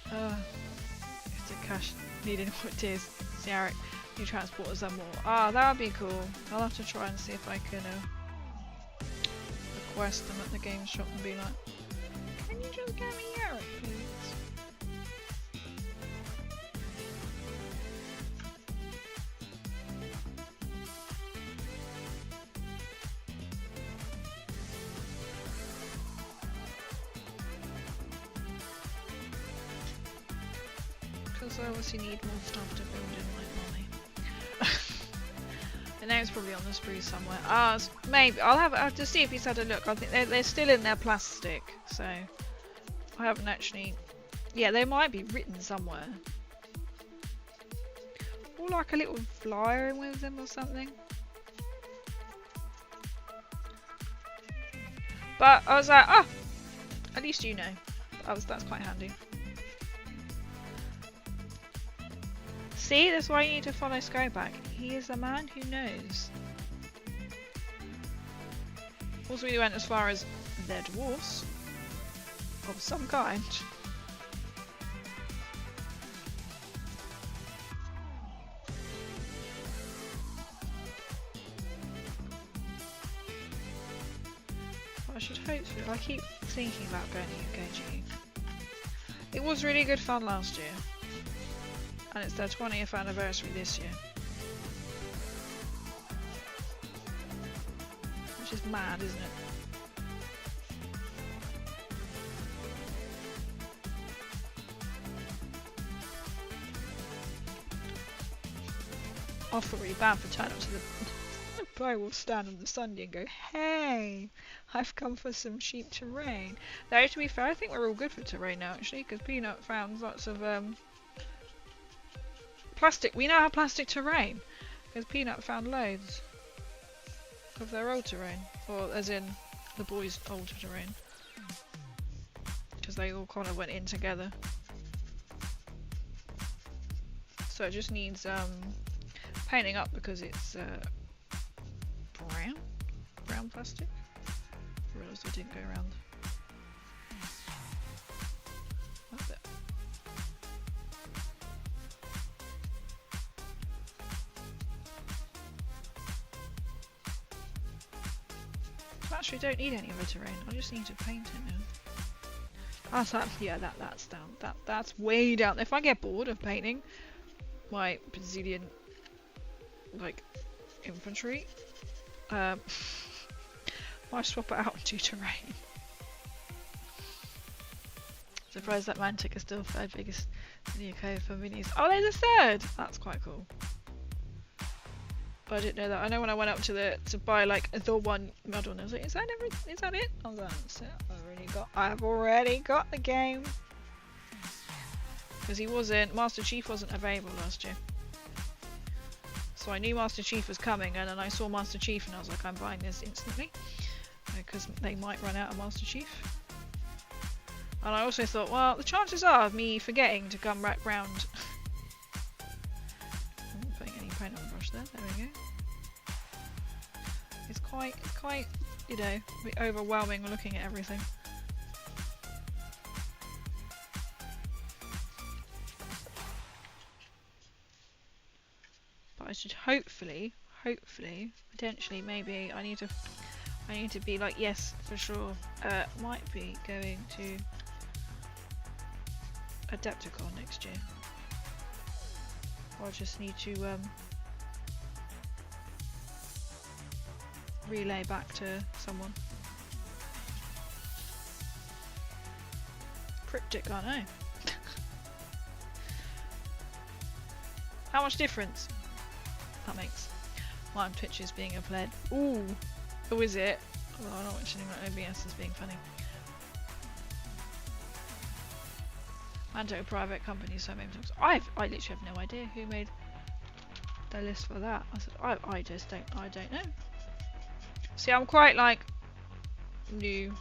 It's a cash needing what it is. Yarrick, new transporters and more. Ah, that would be cool. I'll have to try and see if I can request them at the game shop and be like, can you just get me Yarrick, please? I obviously need more stuff to build in my army. And now it's probably on the sprue somewhere. Ah, maybe I'll have to see if he's had a look. I think they're still in their plastic, so I haven't actually. Yeah, they might be written somewhere, or like a little flyer in with them or something. But I was like, oh, at least you know. That's quite handy. See, that's why you need to follow Skyback. He is a man who knows. Also, we went as far as they're dwarfs of some kind. I should hopefully. I keep thinking about going to UKG. It was really good fun last year. And it's their 20th anniversary this year. Which is mad, isn't it? I feel really bad for turning up to the Bible stand on the Sunday and go, hey, I've come for some cheap terrain. Though, to be fair, I think we're all good for terrain now, actually, because Peanut found lots of plastic. We now have plastic terrain because Peanut found loads of their old terrain, or as in the boys' old terrain, because they all kind of went in together. So it just needs painting up because it's brown plastic. I realised I didn't go around. That's it. actually don't need any other terrain. I just need to paint it now. That's down. That's way down. If I get bored of painting my bazillion like infantry, might swap it out and do terrain. Surprised that Mantic is still third biggest in the UK for minis. Oh, they're the third! That's quite cool. But I didn't know that. I know when I went up to buy like the one model, and I was like, is that it? I was like, that's it. I've already got the game. Because Master Chief wasn't available last year. So I knew Master Chief was coming, and then I saw Master Chief and I was like, I'm buying this instantly. Because they might run out of Master Chief. And I also thought, well, the chances are of me forgetting to come back round. I'm not putting any paint on the brush there. There we go. It's quite, you know, a bit overwhelming looking at everything. But I should hopefully, potentially, maybe I need to be like, yes, for sure. Might be going to Adepticon next year. Or I just need to relay back to someone. Cryptic, I know. How much difference that makes? My Twitch is being applied. Ooh, who is it? Oh, I'm not mentioning my OBS as being funny. Manto private company, so maybe I literally have no idea who made the list for that. I said I don't know. See, I'm quite like new,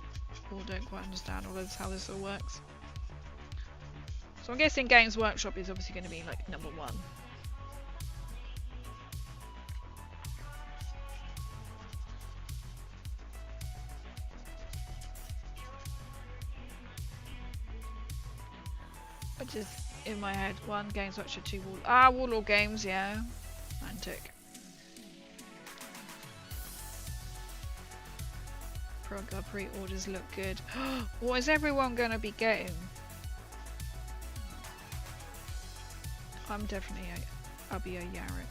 or don't quite understand all this, how this all works. So I'm guessing Games Workshop is obviously going to be like number one. Just in my head, one Games Workshop, two Warlord Games, yeah. Mantic. Prog pre-orders look good. What is everyone gonna be getting? I'm definitely I'll be a Yarrick.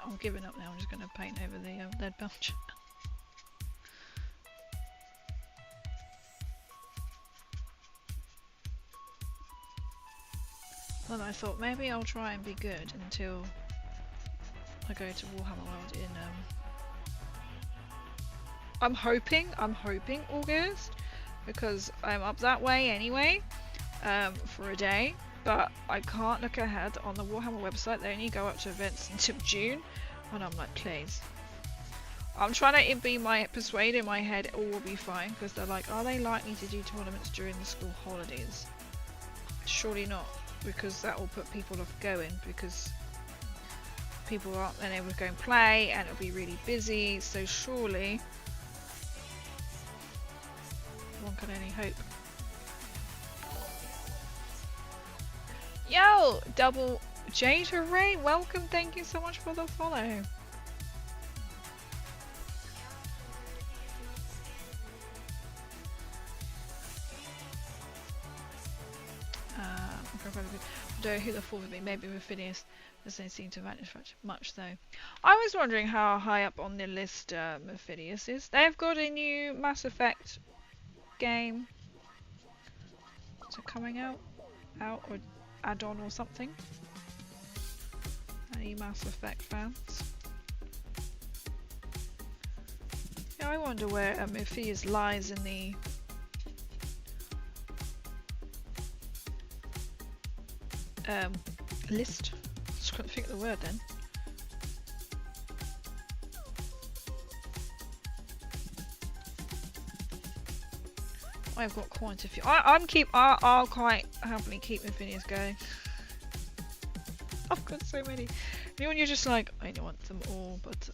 I'm giving up now. I'm just going to paint over the lead bunch. Well, I thought maybe I'll try and be good until I go to Warhammer World in I'm hoping August, because I'm up that way anyway for a day. But I can't look ahead on the Warhammer website. They only go up to events until June, and I'm like, please. I'm trying to persuade in my head all will be fine, because they're like, are they likely to do tournaments during the school holidays? Surely not, because that will put people off going, because people aren't then able to go and play, and it'll be really busy. So surely, one can only hope. Yo, Double Jade Hooray, welcome, thank you so much for the follow. I don't know who the fourth would be, maybe with Phineas. Doesn't seem to vanish much though. I was wondering how high up on the list Phineas is. They've got a new Mass Effect game. Is it coming out or add-on or something? Any Mass Effect fans? Yeah, I wonder where Phineas lies in the list. Just couldn't think of the word then. I've got quite a few. I'll quite happily keep my videos going. I've got so many. You know when you're just like, I don't want them all, but.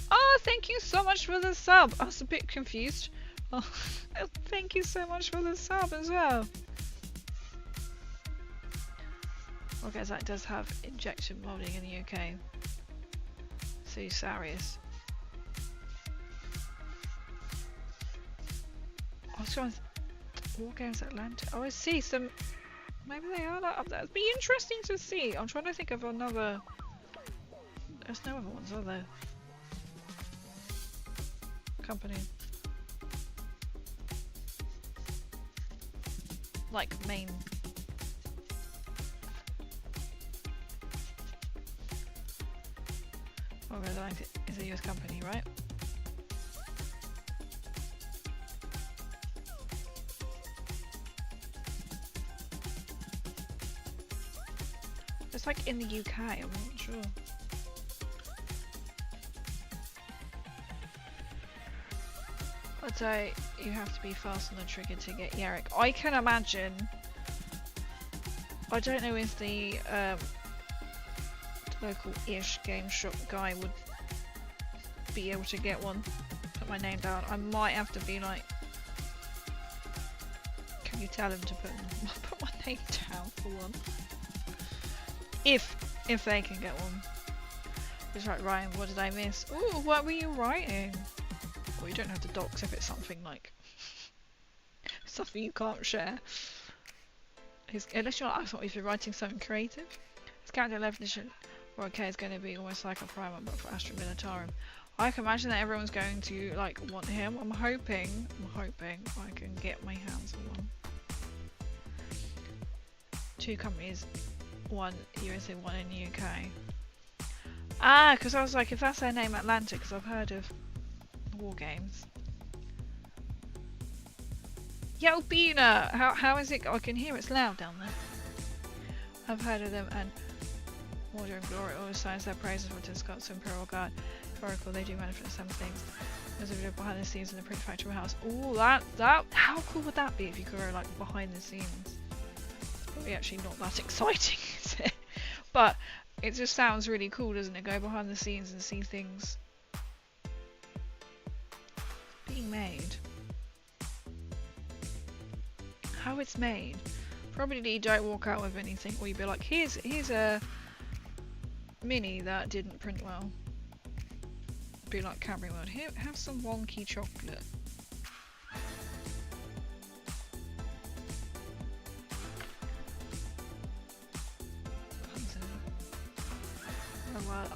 Oh, thank you so much for the sub. I was a bit confused. Oh, thank you so much for the sub as well. Well, guys, that does have injection molding in the UK. So serious. I was trying to. War Games Atlanta. Oh, I see some. Maybe they are like up there. It'd be interesting to see. I'm trying to think of another. There's no other ones, are there? Company. Like main. War Games Atlanta is a US company, right? It's like in the UK, I'm not sure. I'd say you have to be fast on the trigger to get Yarrick. I can imagine. I don't know if the local-ish game shop guy would be able to get one. Put my name down. I might have to be like, can you tell him to put my name down for one? If they can get one. Just right, Ryan, what did I miss? Ooh, what were you writing? Well, you don't have to dox if it's something like something you can't share. Unless you're, I thought if you're writing something creative. His character 11 edition or okay is going to be almost like a primer but for Astra Militarum. I can imagine that everyone's going to like want him. I'm hoping I can get my hands on one. 2 companies. 1 USA, 1 in the UK. Ah, because I was like, if that's their name, Atlanta, because I've heard of War Games. Yo, Bina! How is it? I can hear it's loud down there. I've heard of them, and Order and Glory always signs their praises for Scots Imperial Guard. Oracle, they do manifest some things. There's a video behind the scenes in the print factory house. Ooh, that, how cool would that be if you could go like behind the scenes? Probably actually not that exciting, is it? But it just sounds really cool, doesn't it? Go behind the scenes and see things being made. How it's made. Probably you don't walk out with anything, or you'd be like, here's a mini that didn't print well. Be like Cadbury World. Here, have some wonky chocolate.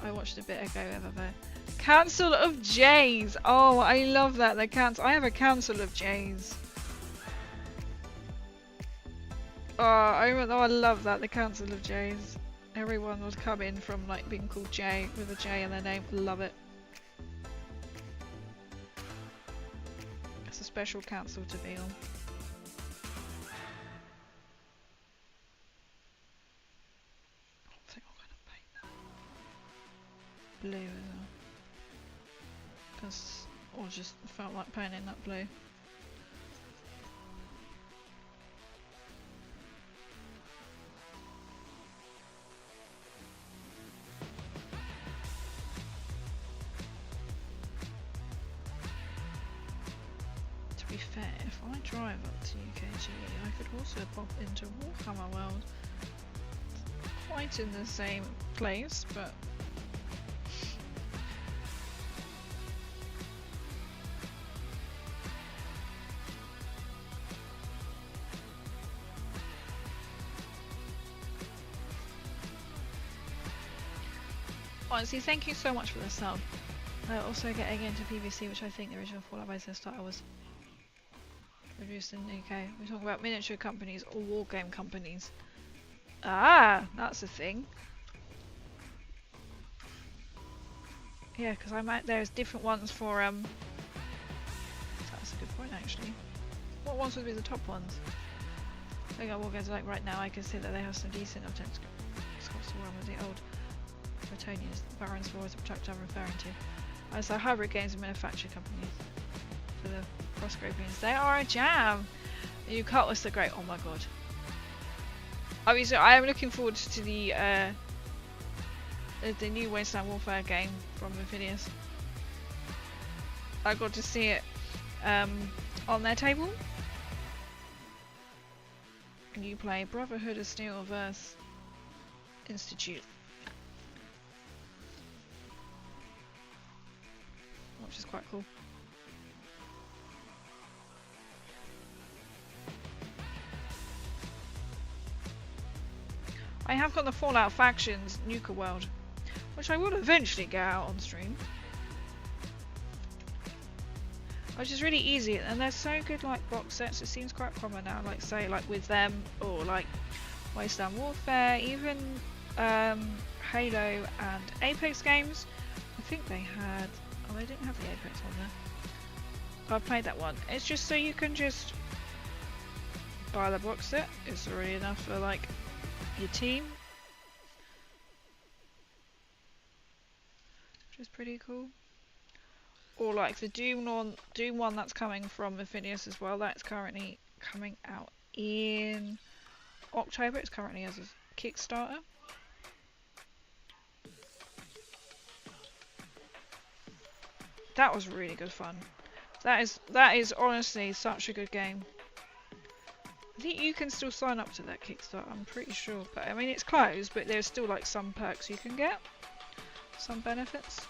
I watched a bit ago of a Council of Jays. Oh, I love that. The council. I have a Council of Jays. Oh, I love that. The Council of Jays. Everyone would come in from like being called Jay with a J in their name. Love it. It's a special council to be on. Blue as well. Because or just felt like painting that blue. To be fair, if I drive up to UKG, I could also pop into Warhammer World. Quite in the same place, but honestly, thank you so much for the sub. Also getting into PVC, which I think the original Fallout Base starter was produced in the UK. We're talking about miniature companies or war game companies. Ah, that's a thing. Yeah, because there's different ones for that's a good point actually. What ones would be the top ones? I think war games like right now. I can see that they have some decent attempts. Scots to war with the old Bretonians, Baron's War is the project I'm referring to. It's a hybrid games and manufacture companies for the cross-groupings. They are a jam. You Cutlass are great. Oh my god. I mean, so I am looking forward to the new Wasteland Warfare game from Infineous. I got to see it on their table. And you play Brotherhood of Steel vs Institute, which is quite cool. I have got the Fallout Factions Nuka World, which I will eventually get out on stream. Which is really easy, and they're so good like box sets. It seems quite common now, like say like with them or like Wasteland Warfare, even Halo and Apex games. I think they had, oh they didn't have the Apex one there. I played that one. It's just so you can just buy the box set. It's already enough for like your team, which is pretty cool. Or like the Doom one that's coming from Infineous as well. That's currently coming out in October. It's currently as a Kickstarter. That was really good fun. That is honestly such a good game. I think you can still sign up to that Kickstarter, I'm pretty sure. But I mean it's closed, but there's still like some perks you can get. Some benefits.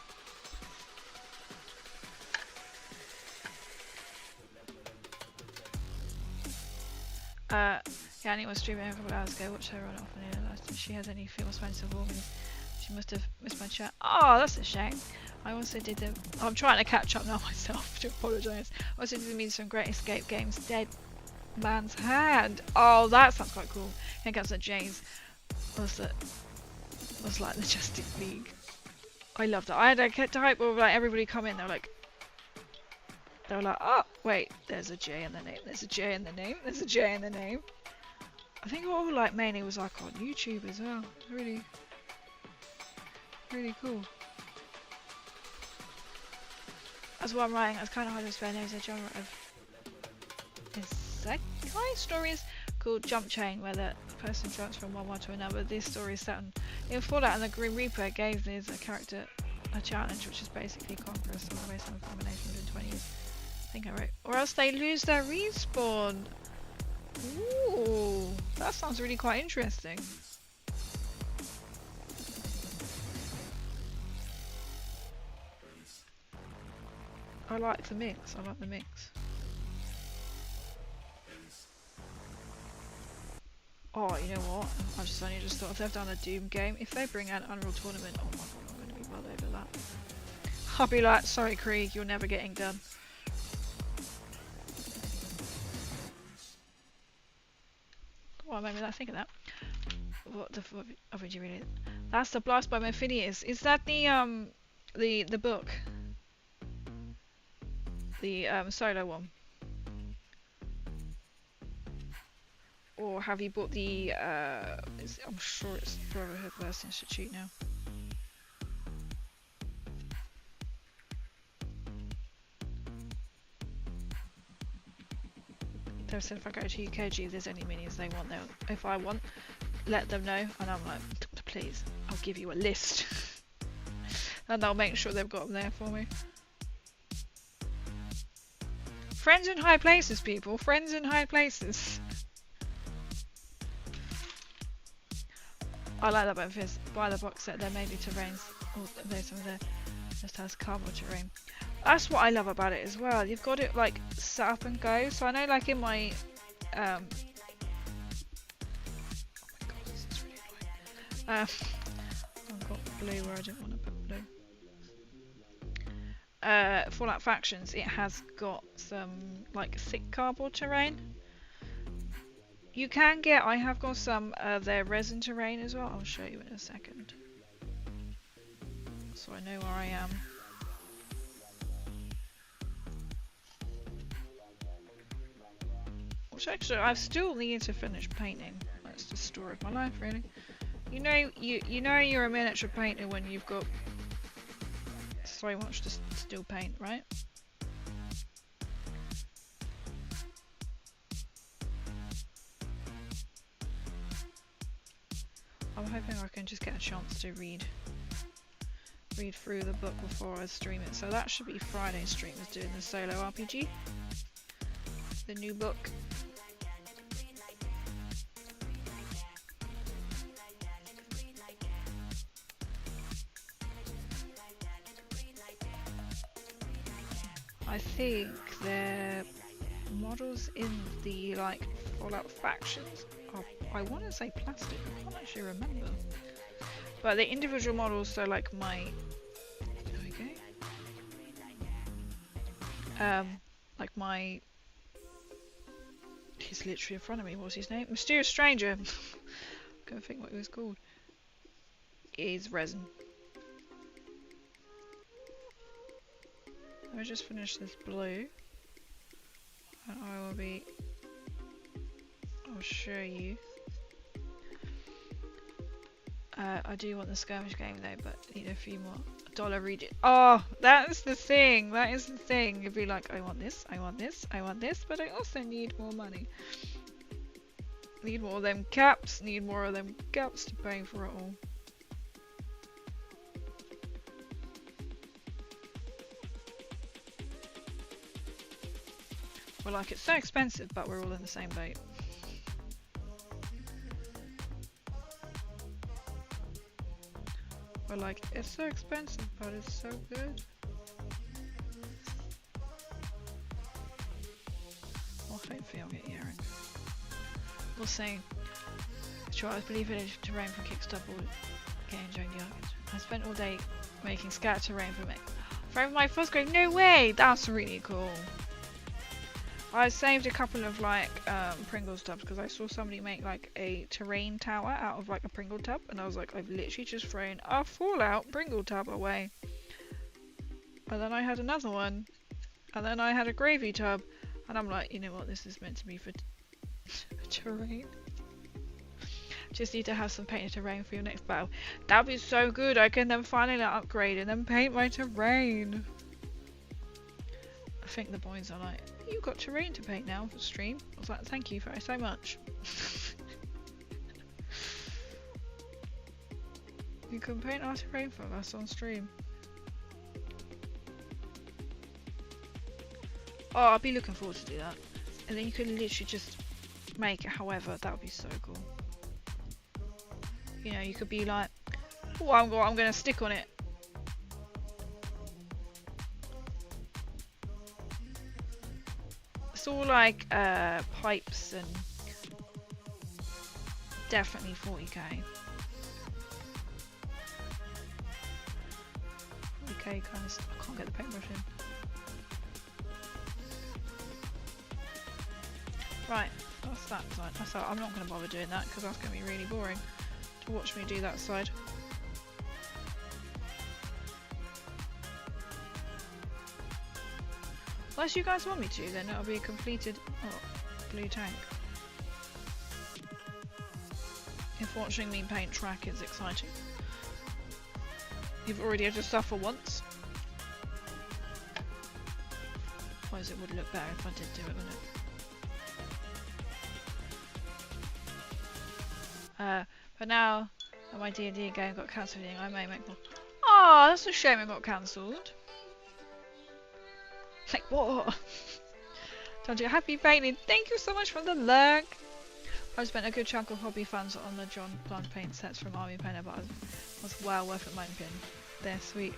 Yeah, Annie was streaming a couple of hours ago. Watched her run off and realised if she has any female Spanish warmings. She must have missed my chat. Oh, that's a shame. I also did the. I'm trying to catch up now myself. To apologise. I also did the some Great Escape games. Dead Man's Hand. Oh, that sounds quite cool. Here comes at James. Was like the Justice League. I loved it. I had a type of like everybody come in. They were like, oh wait, there's a J in the name. There's a J in the name. There's a J in the name. I think all like mainly was like on YouTube as well. Really cool. That's what I'm writing. It's kind of hard to explain. There's a genre of isekai stories called Jump Chain, where the person jumps from one world to another. This story is set in Fallout, and the Grim Reaper gave this character a challenge, which is basically conquer a summer wasteland combination within 20 years. I think I wrote. Or else they lose their respawn. Ooh, that sounds really quite interesting. I like the mix. I like the mix. Oh, you know what? I just only just thought if they've done a Doom game, if they bring out Unreal Tournament, oh my god, I'm going to be well over that. I'll be like, sorry Krieg, you're never getting done. Well, maybe I think of that. What would you read it? That's the Blast by Infineous. Is that the book? The solo one? Or have you bought the I'm sure it's Brotherhood vs Institute now. They said if I go to UKG, if there's any minis they want, if I want, let them know, and I'm like, please, I'll give you a list, and they'll make sure they've got them there for me. Friends in high places, people. Friends in high places. I like that benefits. Buy the box set. There may be terrains. Oh, there's some there. Just has cardboard terrain. That's what I love about it as well. You've got it like set up and go. So I know, like in my oh my god, this is really annoying. I've got blue where I didn't want to put blue. Fallout Factions. It has got some like thick cardboard terrain. You can get. I have got some their resin terrain as well. I'll show you in a second, so I know where I am. Which actually, I still need to finish painting. That's the story of my life, really. You know you're a miniature painter when you've got so much to still paint, right? I'm hoping I can just get a chance to read through the book before I stream it. So that should be Friday's stream, is doing the solo RPG. The new book. I think they're models in the like Fallout factions. Oh, I want to say plastic. I can't actually remember. But the individual models, so like my, there we go. Like my, he's literally in front of me. What's his name? Mysterious Stranger. I'm gonna think what he was called. Is resin. Let me just finish this blue, and I will be. I'll show you. I do want the skirmish game though, but need a few more. $1 read it. Oh, that's the thing. That is the thing. You'd be like, I want this, I want this, I want this, but I also need more money. Need more of them caps. Need more of them caps to pay for it all. We're like, it's so expensive, but we're all in the same boat. We're like, it's so expensive, but it's so good. Well, hopefully I'll get Yarrow. We'll see. Sure, I believe village terrain from Kickstarter getting enjoying the argument. I spent all day making scat terrain for my first grade. No way! That's really cool. I saved a couple of like Pringles tubs because I saw somebody make like a terrain tower out of like a Pringle tub, and I was like, I've literally just thrown a Fallout Pringle tub away. And then I had another one, and then I had a gravy tub, and I'm like, you know what, this is meant to be for terrain. Just need to have some painted terrain for your next battle. That'd be so good. I can then finally upgrade and then paint my terrain. I think the boys are like, you've got terrain to paint now for stream. I was like, thank you very so much. You can paint our terrain for us on stream. Oh, I'll be looking forward to do that. And then you could literally just make it however. That would be so cool. You know, you could be like, oh, I'm going to stick on it. It's all like pipes and definitely 40k. 40k kind of stuff. I can't get the paintbrush in. Right, that's that side. I'm not going to bother doing that because that's going to be really boring to watch me do that side. Unless you guys want me to, then it'll be a completed blue tank. If watching me paint track is exciting. You've already had to suffer once. Otherwise it would look better if I did do it, wouldn't it? But now my D&D game got cancelled, I may make more. Oh, that's a shame it got cancelled. Like what? Told you, happy painting. Thank you so much for the lurk. I spent a good chunk of hobby funds on the John Blunt paint sets from Army Painter, but it was well worth it, my opinion. They're sweet.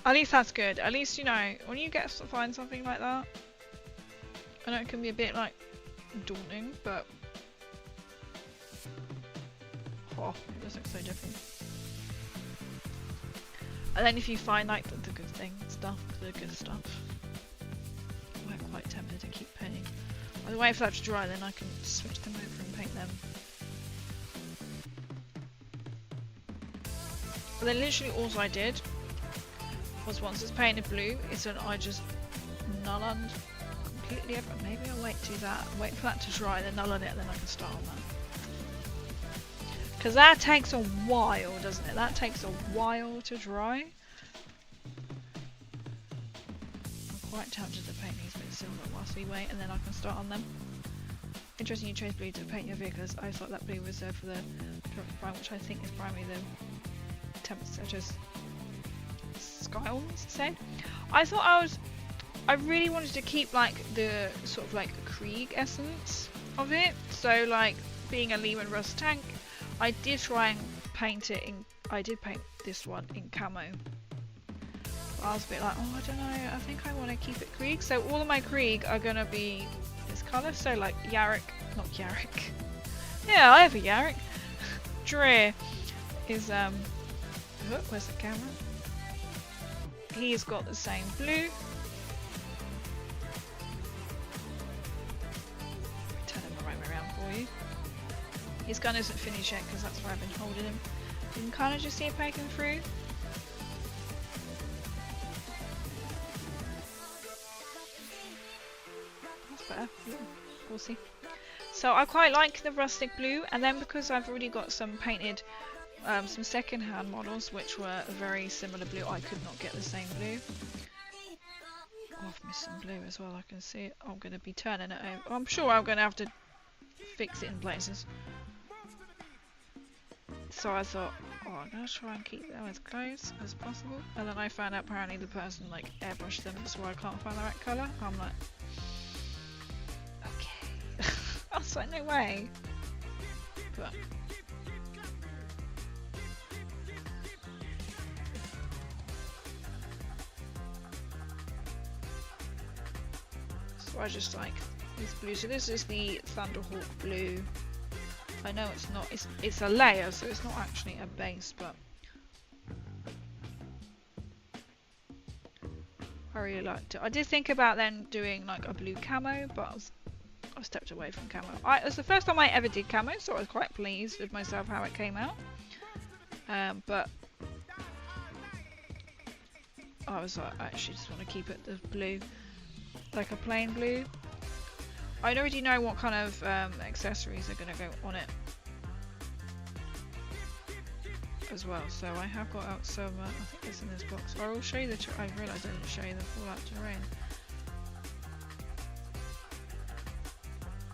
At least that's good. At least, you know, when you get to find something like that, I know it can be a bit like daunting, but oh, it does look so different. And then if you find like the good stuff, we're quite tempted to keep painting. By the way, if that's dry, then I can switch them over and paint them. But then literally all I did was once it's painted blue, is that I just nulled completely everything. Maybe I'll wait for that to dry, then null it, and then I can start on that. Because that takes a while, doesn't it? That takes a while to dry. I'm quite tempted to paint these bits silver whilst we wait, and then I can start on them. Interesting you chose blue to paint your vehicles. I thought that blue was reserved for the prime, which I think is primarily the temps such as Skylands said. I thought I really wanted to keep like the sort of like Krieg essence of it. So like being a Leman Russ tank, I did try and paint it in. I did paint this one in camo. But I was a bit like, oh, I don't know. I think I want to keep it Krieg. So all of my Krieg are gonna be this colour. So like Yarrick, not Yarrick. Yeah, I have a Yarrick. Dre is oh, where's the camera? He's got the same blue. Turn him the right way around for you. His gun isn't finished yet because that's where I've been holding him. You can kind of just see it poking through. That's better. We'll see. So I quite like the rustic blue, and then because I've already got some painted, some second-hand models which were a very similar blue, I could not get the same blue. Oh, I've missed some blue as well. I can see it. I'm going to be turning it over. I'm sure I'm going to have to fix it in places. So I thought, oh, I'm going to try and keep them as close as possible. And then I found out apparently the person like airbrushed them, so I can't find the right colour. I'm like, okay. I was like, no way. But so I just like this blue. So this is the Thunderhawk blue. I know it's not, it's a layer, so it's not actually a base, but I really liked it. I did think about then doing like a blue camo, but I stepped away from camo. It was the first time I ever did camo, so I was quite pleased with myself how it came out. But I was like, I actually just want to keep it the blue, like a plain blue. I already know what kind of accessories are going to go on it as well. So I have got out some, I think it's in this box. I will show you the, I realised I didn't show you the Fallout terrain.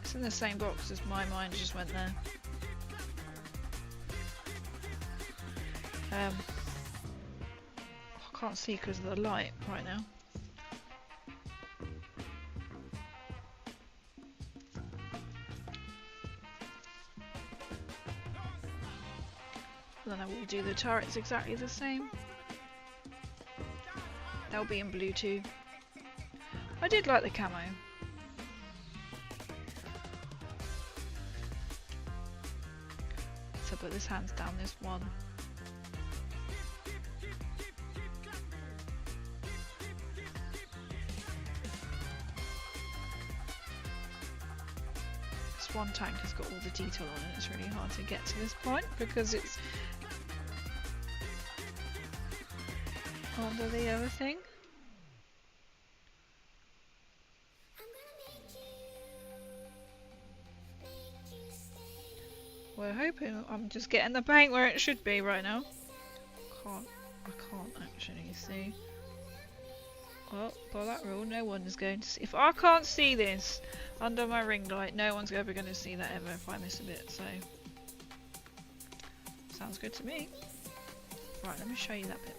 It's in the same box as my mind just went there. I can't see because of the light right now. Then I will do the turrets exactly the same. They'll be in blue too. I did like the camo. So put this hands down this one. This one tank has got all the detail on it. It's really hard to get to this point because it's under the other thing. We're hoping. I'm just getting the paint where it should be right now. I can't actually see. Well, by that rule, no one is going to see. If I can't see this under my ring light, no one's ever going to see that ever if I miss a bit. So, sounds good to me. Right, let me show you that bit.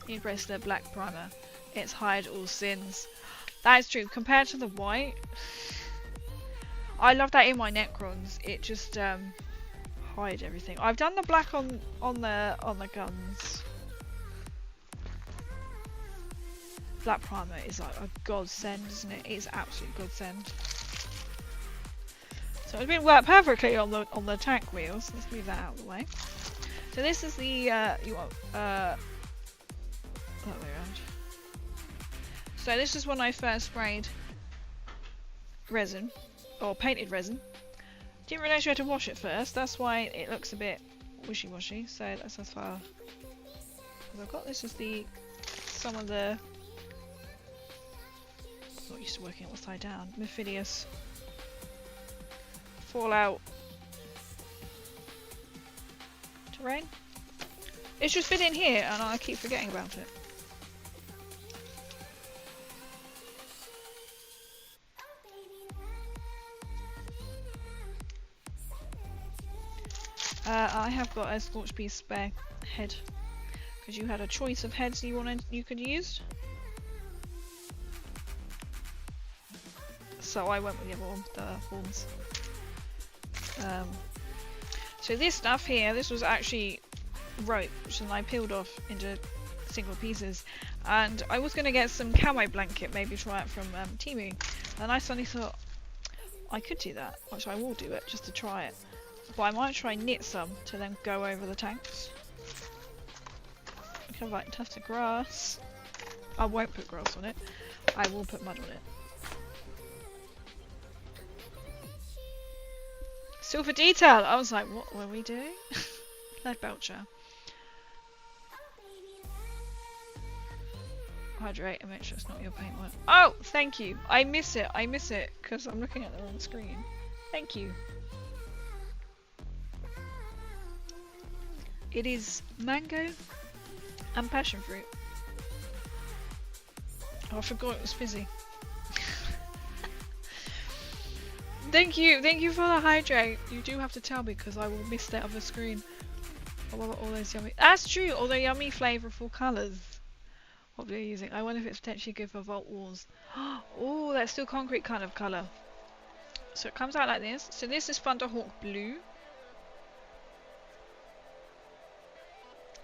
You press the black primer. It's hide all sins. That is true. Compared to the white, I love that in my Necrons. It just hide everything. I've done the black on the guns. Black primer is like a godsend, isn't it? It's absolute godsend. So it's been worked perfectly on the tank wheels. Let's move that out of the way. So this is the that way around. So this is when I first sprayed resin, or painted resin. Didn't realise you had to wash it first. That's why it looks a bit wishy-washy. So that's as far. Because I've got this as some of the. I'm not used to working upside down. Mephidius. Fallout Terrain. It should fit in here, and I keep forgetting about it. I have got a Scorch Beast spare head because you had a choice of heads you could use. So I went with the other one, the horns. So this stuff here, this was actually rope, which then I peeled off into single pieces. And I was going to get some camo blanket, maybe try it from Temu. And I suddenly thought, I could do that, which I will do it, just to try it. But I might try knit some to then go over the tanks. Kind of like tufted grass. I won't put grass on it. I will put mud on it. Silver detail! I was like, what were we doing? Lead belcher. Hydrate and make sure it's not your paint work. Oh, thank you. I miss it because I'm looking at the wrong screen. Thank you. It is mango and passion fruit. Oh, I forgot it was fizzy. Thank you for the hydrate. You do have to tell me because I will miss that other screen. I love all those yummy. That's true. All the yummy flavorful colours. What we're using. I wonder if it's potentially good for Vault Wars. Oh, that's still concrete kind of colour. So it comes out like this. So this is Thunderhawk Blue,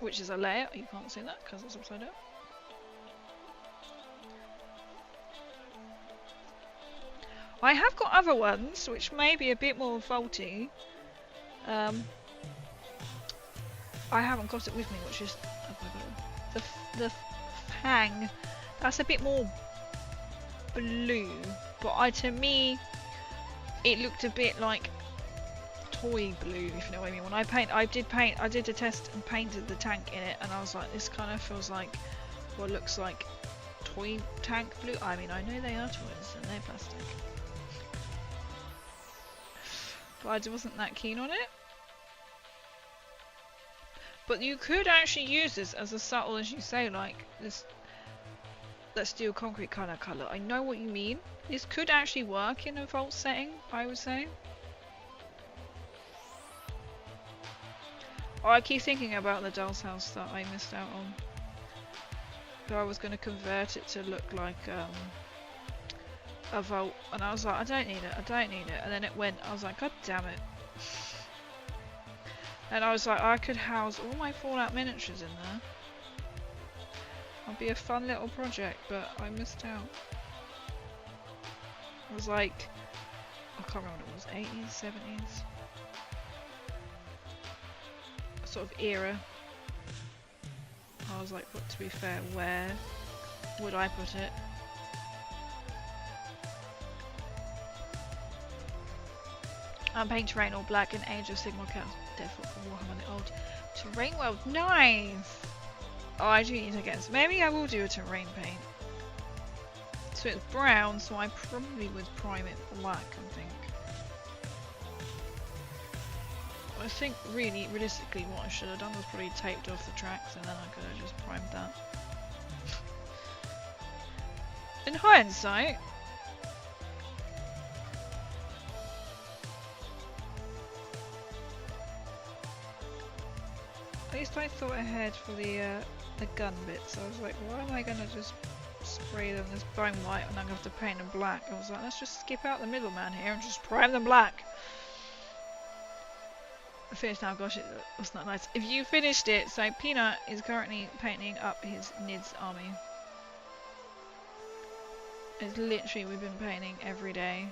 which is a layer. You can't see that because it's upside down. I have got other ones which may be a bit more vaulty. I haven't got it with me, which is the Fang. That's a bit more blue, but to me it looked a bit like toy blue, if you know what I mean. When I did a test and painted the tank in it, and I was like, this kind of feels like what looks like toy tank blue. I mean, I know they are toys and they're plastic. But I wasn't that keen on it. But you could actually use this as a subtle, as you say, like this, that steel concrete kind of colour. I know what you mean. This could actually work in a vault setting, I would say. Oh, I keep thinking about the doll's house that I missed out on. So I was going to convert it to look like a vault, and I was like, I don't need it, and then it went, I was like, god damn it. And I was like, I could house all my Fallout miniatures in there. It'd be a fun little project, but I missed out. It was like, I can't remember what it was, 80s, 70s? Sort of era. I was like, but to be fair, where would I put it? I'm painting terrain all black in Age of Sigmar Chaos. Default for Warhammer the Old Terrain World. Nice! Oh, I do need to get this. Maybe I will do a terrain paint. So it's brown, so I probably would prime it black, I think. I think really, realistically, what I should have done was probably taped off the tracks and then I could have just primed that. In hindsight, at least I thought ahead for the gun bits. I was like, why am I gonna just spray them this bone white and I'm gonna have to paint them black? I was like, let's just skip out the middleman here and just prime them black. I finished now, gosh, it was not nice. If you finished it, so Peanut is currently painting up his Nid's army. It's literally, we've been painting every day.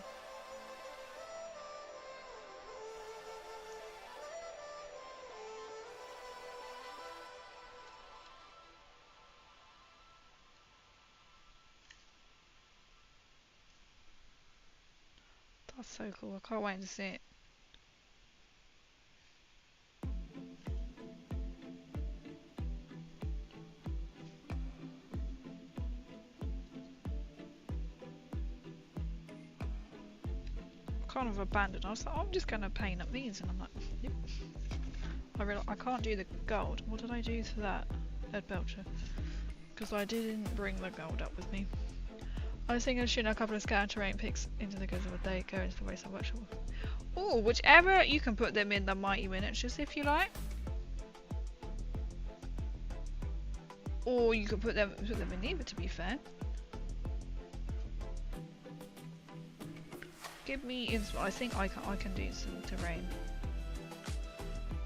That's so cool, I can't wait to see it. kind of abandoned. I was like, oh, I'm just going to paint up these, and I'm like, yep. I realized I can't do the gold. What did I do to that Ed Belcher? Because I didn't bring the gold up with me. I was thinking of shooting a couple of scatter terrain pics into the goods of they go into the wasteland workshop. Oh, whichever, you can put them in the mighty miniatures if you like. Or you could put them in either, to be fair. Give me I think I can do some terrain.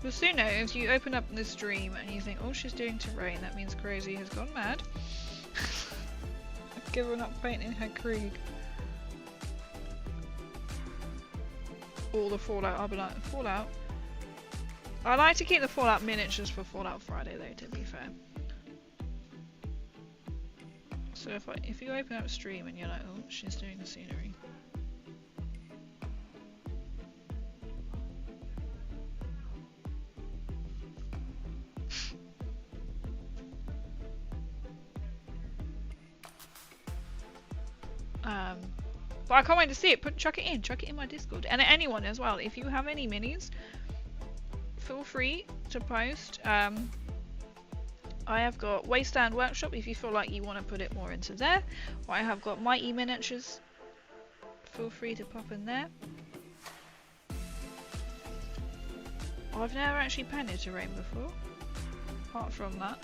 Well, soon now, if you open up the stream and you think, oh, she's doing terrain, that means Crazy has gone mad. I've given up painting her Krieg. All the Fallout, I'll be like, Fallout. I like to keep the Fallout miniatures for Fallout Friday though, to be fair. So if you open up stream and you're like, oh, she's doing the scenery. But I can't wait to see it. Chuck it in my Discord. And anyone as well, if you have any minis, feel free to post. I have got Wasteland Workshop if you feel like you want to put it more into there. Or I have got Mighty Miniatures. Feel free to pop in there. I've never actually painted terrain before. Apart from that.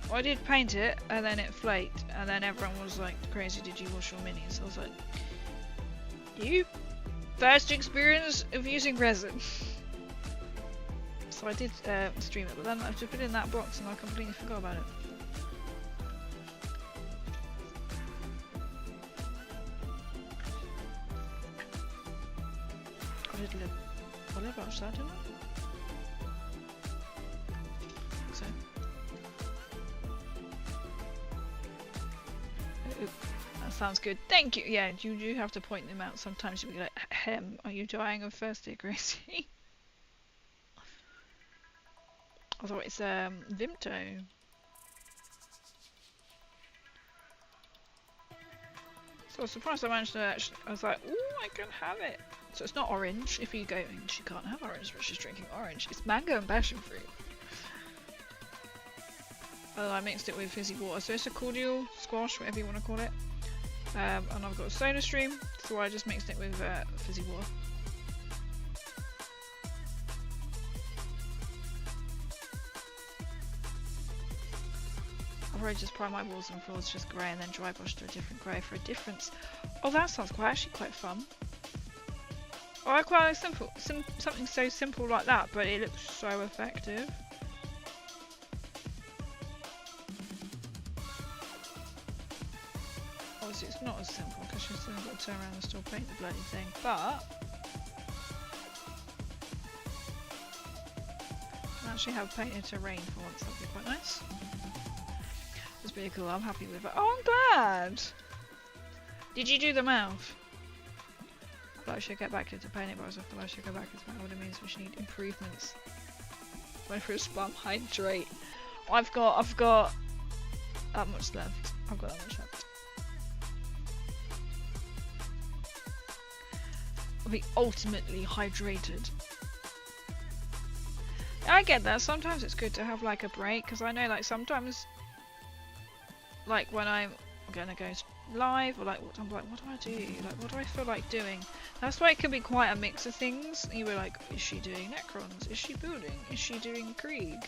I did paint it and then it flaked and then everyone was like, Crazy, did you wash your minis? I was like, you first experience of using resin. So I did stream it, but then I just put it in that box and I completely forgot about it. I did watch that, didn't I? So. That sounds good. Thank you. Yeah, you do have to point them out. Sometimes you'll be like, are you dying of thirst, Gracie? I thought it's Vimto. So I was surprised I managed to actually, I was like, ooh, I can have it. So it's not orange. If you go, she can't have orange, but she's drinking orange. It's mango and passion fruit. And I mixed it with fizzy water. So it's a cordial, squash, whatever you want to call it. And I've got a soda stream, so I just mixed it with fizzy water. I've already just primed my walls and floors just grey and then dry brushed to a different grey for a difference. Oh, that sounds actually quite fun. Oh, I quite like something so simple like that, but it looks so effective. Obviously it's not as simple because she's still got to turn around and still paint the bloody thing, but I actually have painted terrain for once, that'd be quite nice. It's pretty cool, I'm happy with it. Oh, I'm glad! Did you do the mouth? I should get back into painting, but I feel I should go back into my order means we should need improvements. Went for a spam hydrate. I've got that much left. I've got that much left. I'll be ultimately hydrated. I get that. Sometimes it's good to have like a break because I know like sometimes, like when I'm gonna go live or like I'm like, what do I do? Like, what do I feel like doing? That's why it can be quite a mix of things. You were like, is she doing Necrons? Is she building? Is she doing Krieg?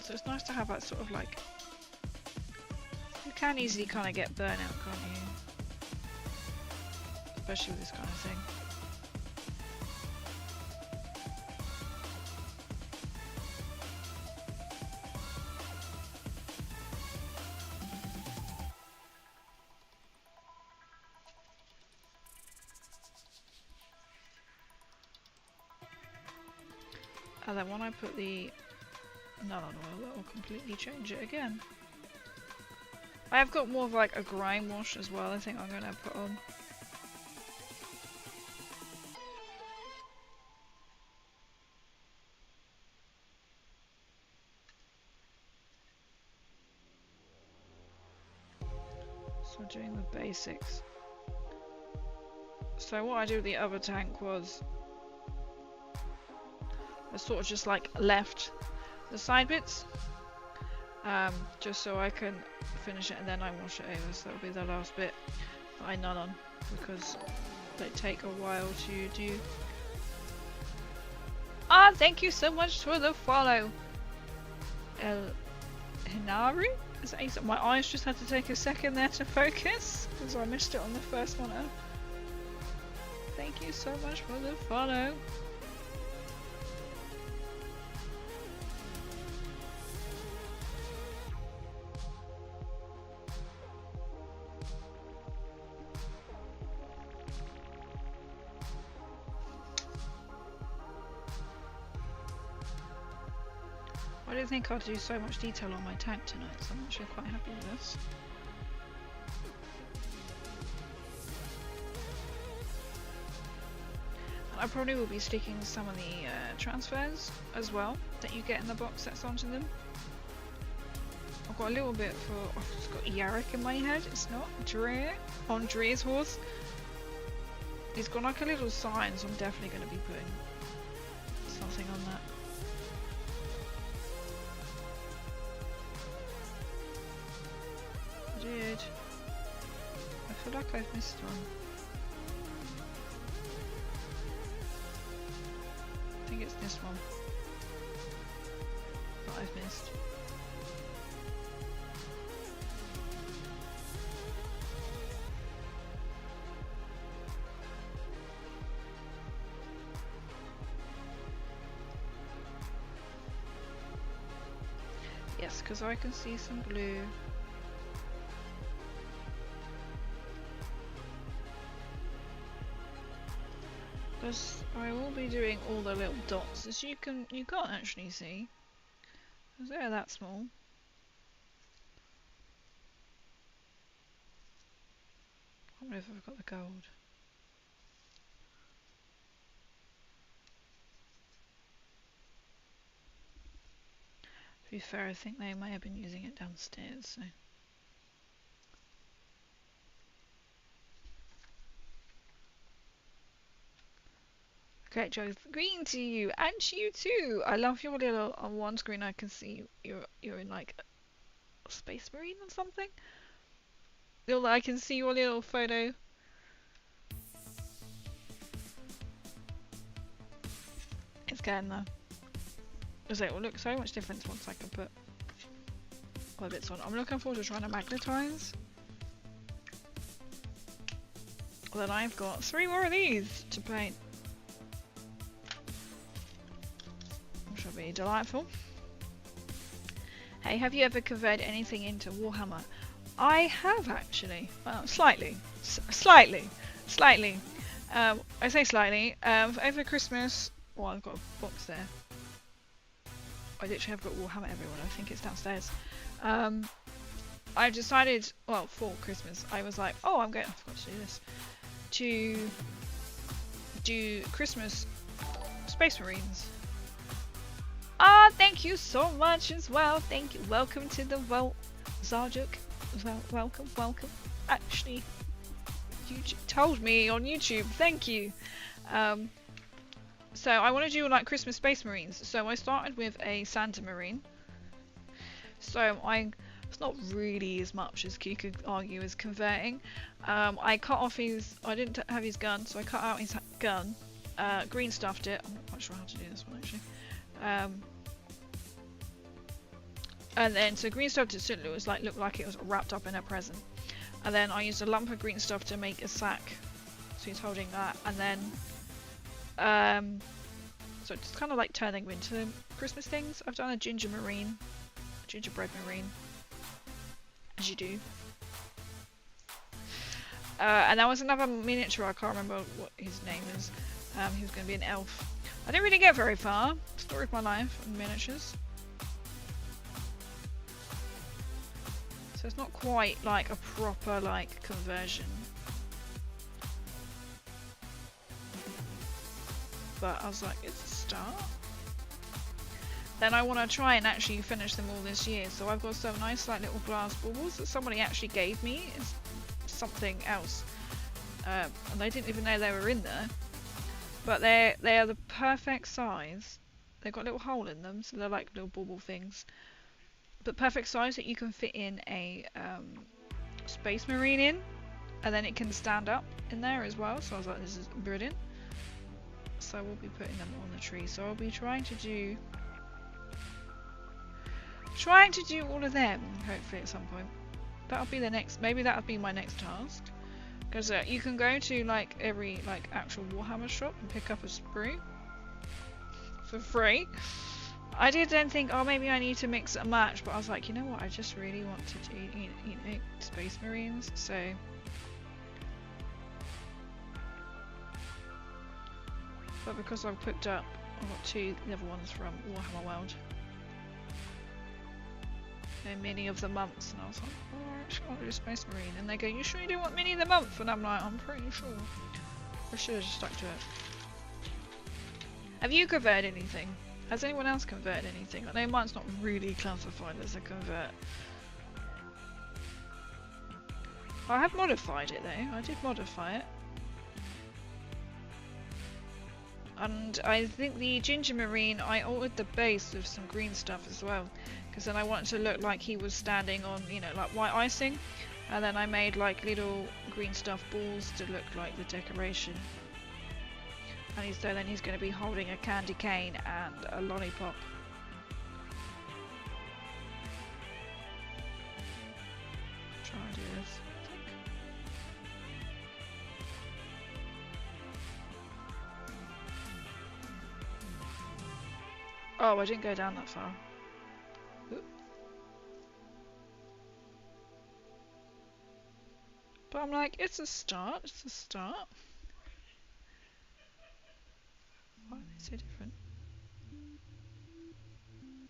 So it's nice to have that sort of like. You can easily kind of get burnout, can't you? Especially with this kind of thing. And then when I put the nuln oil, that will completely change it again. I have got more of like a grime wash as well, I think I'm going to put on. So doing the basics. So what I did with the other tank was I sort of just like left the side bits, just so I can finish it and then I wash it over. So that'll be the last bit that I none on because they take a while to do. Ah, thank you so much for the follow. El Hinari? Is that easy? My eyes just had to take a second there to focus because I missed it on the first one. Thank you so much for the follow. I don't think I'll do so much detail on my tank tonight, so I'm actually quite happy with this. I probably will be sticking some of the transfers as well that you get in the box sets onto them. I've got a little bit for, I've just got Yarrick in my head, it's not Dreer, on Dreer's horse. He's got like a little sign, so I'm definitely going to be putting something on that. I did. I feel like I've missed one. I think it's this one that I've missed. Yes, because I can see some blue. Because I will be doing all the little dots, as you can't actually see, because they're that small. I wonder if I've got the gold. To be fair, I think they may have been using it downstairs, so. Okay, Joe, green to you, and you too! I love your little, on one screen I can see you're in like a space marine or something. I can see your little photo. It's getting there. It will look so much different once I can put other bits on. I'm looking forward to trying to magnetize. Then I've got 3 more of these to paint. Which will be delightful. Hey, have you ever converted anything into Warhammer? I have actually. Well, slightly. Slightly. I say slightly. Over Christmas. Well, I've got a box there. I literally have got Warhammer everywhere. I think it's downstairs. I decided, well, for Christmas, I was like, oh, I forgot to do this. To do Christmas Space Marines. Ah, thank you so much as well. Thank you. Welcome to the Zarjuk. Welcome. Actually, you told me on YouTube. Thank you. So I want to do like Christmas Space Marines. So I started with a Santa Marine. So it's not really as much as you could argue as converting. I cut off I didn't have his gun, so I cut out his gun. Green stuffed it. I'm not quite sure how to do this one actually. And then so green stuff to look like it was wrapped up in a present. And then I used a lump of green stuff to make a sack. So he's holding that, and then so it's kind of like turning them into Christmas things. I've done a gingerbread marine, as you do. And there was another miniature, I can't remember what his name is. He was going to be an elf. I didn't really get very far. Story of my life in miniatures. So it's not quite like a proper like conversion. But I was like, it's a start. Then I want to try and actually finish them all this year. So I've got some nice like little glass balls that somebody actually gave me. It's something else. and I didn't even know they were in there. But they are the perfect size. They've got a little hole in them, so they're like little bauble things. But perfect size that you can fit in a Space Marine in, and then it can stand up in there as well. So I was like, this is brilliant. So we'll be putting them on the tree. So I'll be trying to do all of them, hopefully at some point. That'll be the next, maybe that'll be my next task. Because you can go to like every like actual Warhammer shop and pick up a sprue for free. I did then think, oh, maybe I need to mix and match, but I was like, you know what, I just really want to do, you know, Space Marines, so. But because I've picked up, I've got 2 level ones from Warhammer World. And Mini of the Month, and I was like, oh, I actually want to do Space Marine. And they go, you sure you don't want Mini of the Month? And I'm like, I'm pretty sure. I should have just stuck to it. Have you converted anything? Has anyone else converted anything? I know mine's not really classified as a convert. I have modified it though, I did modify it. And I think the Ginger Marine, I altered the base with some green stuff as well. Because then I wanted to look like he was standing on, you know, like white icing. And then I made like little green stuff balls to look like the decoration. And then he's going to be holding a candy cane and a lollipop. Try and do this. Oh, I didn't go down that far. Oop. But I'm like, it's a start, it's a start. Why are they so different?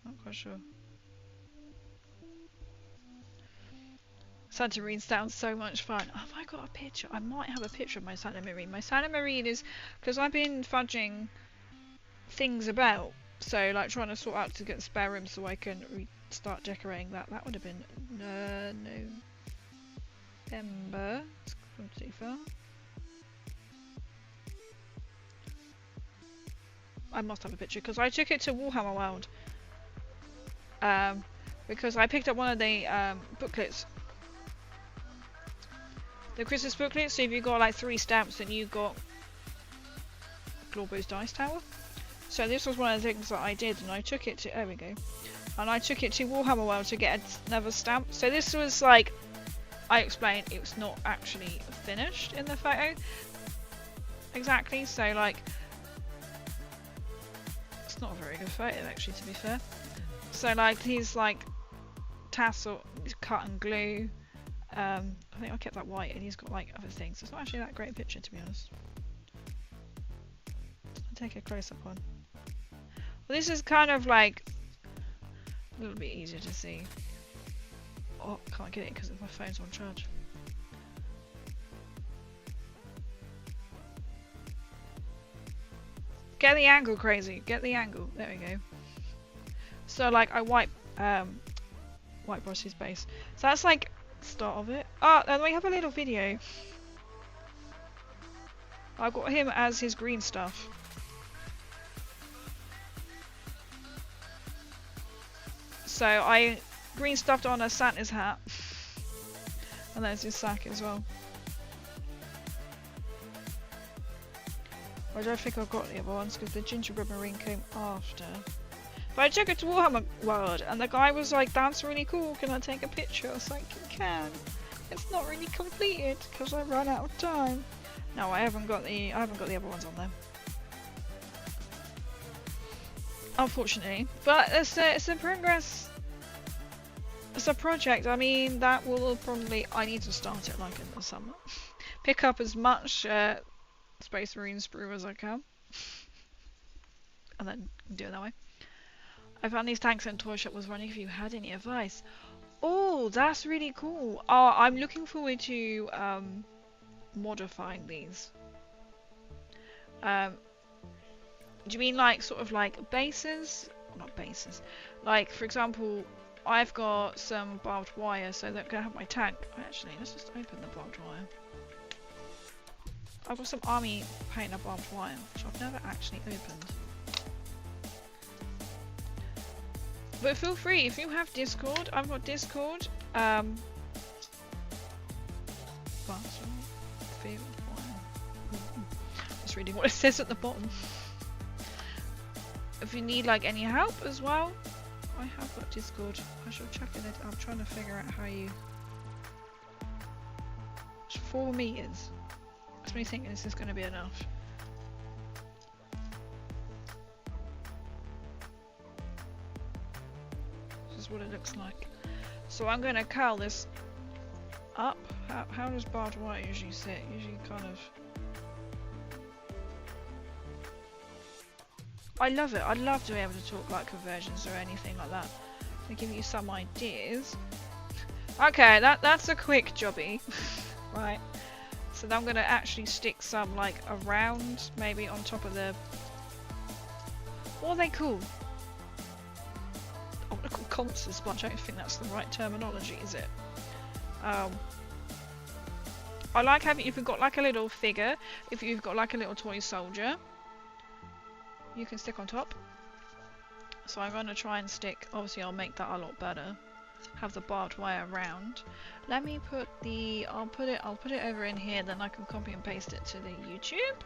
Not quite sure. Santa Marine sounds so much fun. Have I got a picture? I might have a picture of my Santa Marine. My Santa Marine is, because I've been fudging things about, so like trying to sort out to get spare room so I can start decorating that. That would have been November. It's gone too far. I must have a picture because I took it to Warhammer World. Because I picked up one of the booklets. The Christmas booklet, so if you got like 3 stamps then you got Glorbo's Dice Tower. So this was one of the things that I did and I took it to, there we go. And I took it to Warhammer World to get another stamp. So this was like, I explained, it was not actually finished in the photo. Exactly, so like, it's not a very good photo actually, to be fair. So like, he's like tassel, cut and glue. I think I kept that white and he's got like other things. It's not actually that great a picture, to be honest. I'll take a close-up one. Well, this is kind of like a little bit easier to see. Oh, can't get it because my phone's on charge. Get the angle, crazy. Get the angle. There we go. So like I whitewash his base. So that's like start of it. Ah, and we have a little video. I got him as his green stuff. So I green stuffed on a Santa's hat. And there's his sack as well. I don't think I've got the other ones because the gingerbread marine came after. But I took it to Warhammer World and the guy was like, that's really cool, can I take a picture? I was like, you can. It's not really completed because I ran out of time. No, I haven't got the other ones on there. Unfortunately. But it's a progress. It's a project. I mean, that will probably, I need to start it like in the summer. Pick up as much Space Marine sprue as I can. And then do it that way. I found these tanks in Toy Shop, was wondering if you had any advice. Oh, that's really cool. Oh, I'm looking forward to modifying these. Do you mean like sort of like bases? Well, not bases. Like for example, I've got some barbed wire, so that can have my tank. Actually, let's just open the barbed wire. I've got some army paint up barbed wire, which I've never actually opened. But feel free, if you have Discord, I've got Discord. Just reading what it says at the bottom. If you need like any help as well, I have got Discord. I shall check it. I'm trying to figure out how you. It's 4 meters. That's me thinking this is going to be enough. This is what it looks like. So I'm going to curl this up. How does barbed wire usually sit? Usually kind of. I love it. I'd love to be able to talk like conversions or anything like that. To give you some ideas. Okay, that's a quick jobby. Right. So then I'm going to actually stick some like around, maybe on top of the... What are they called? I want to call concerts, but I don't think that's the right terminology, is it? I like having, if you've got like a little figure, if you've got like a little toy soldier, you can stick on top. So I'm going to try and stick, obviously I'll make that a lot better. Have the barbed wire around. Let me put the, I'll put it over in here, then I can copy and paste it to the YouTube.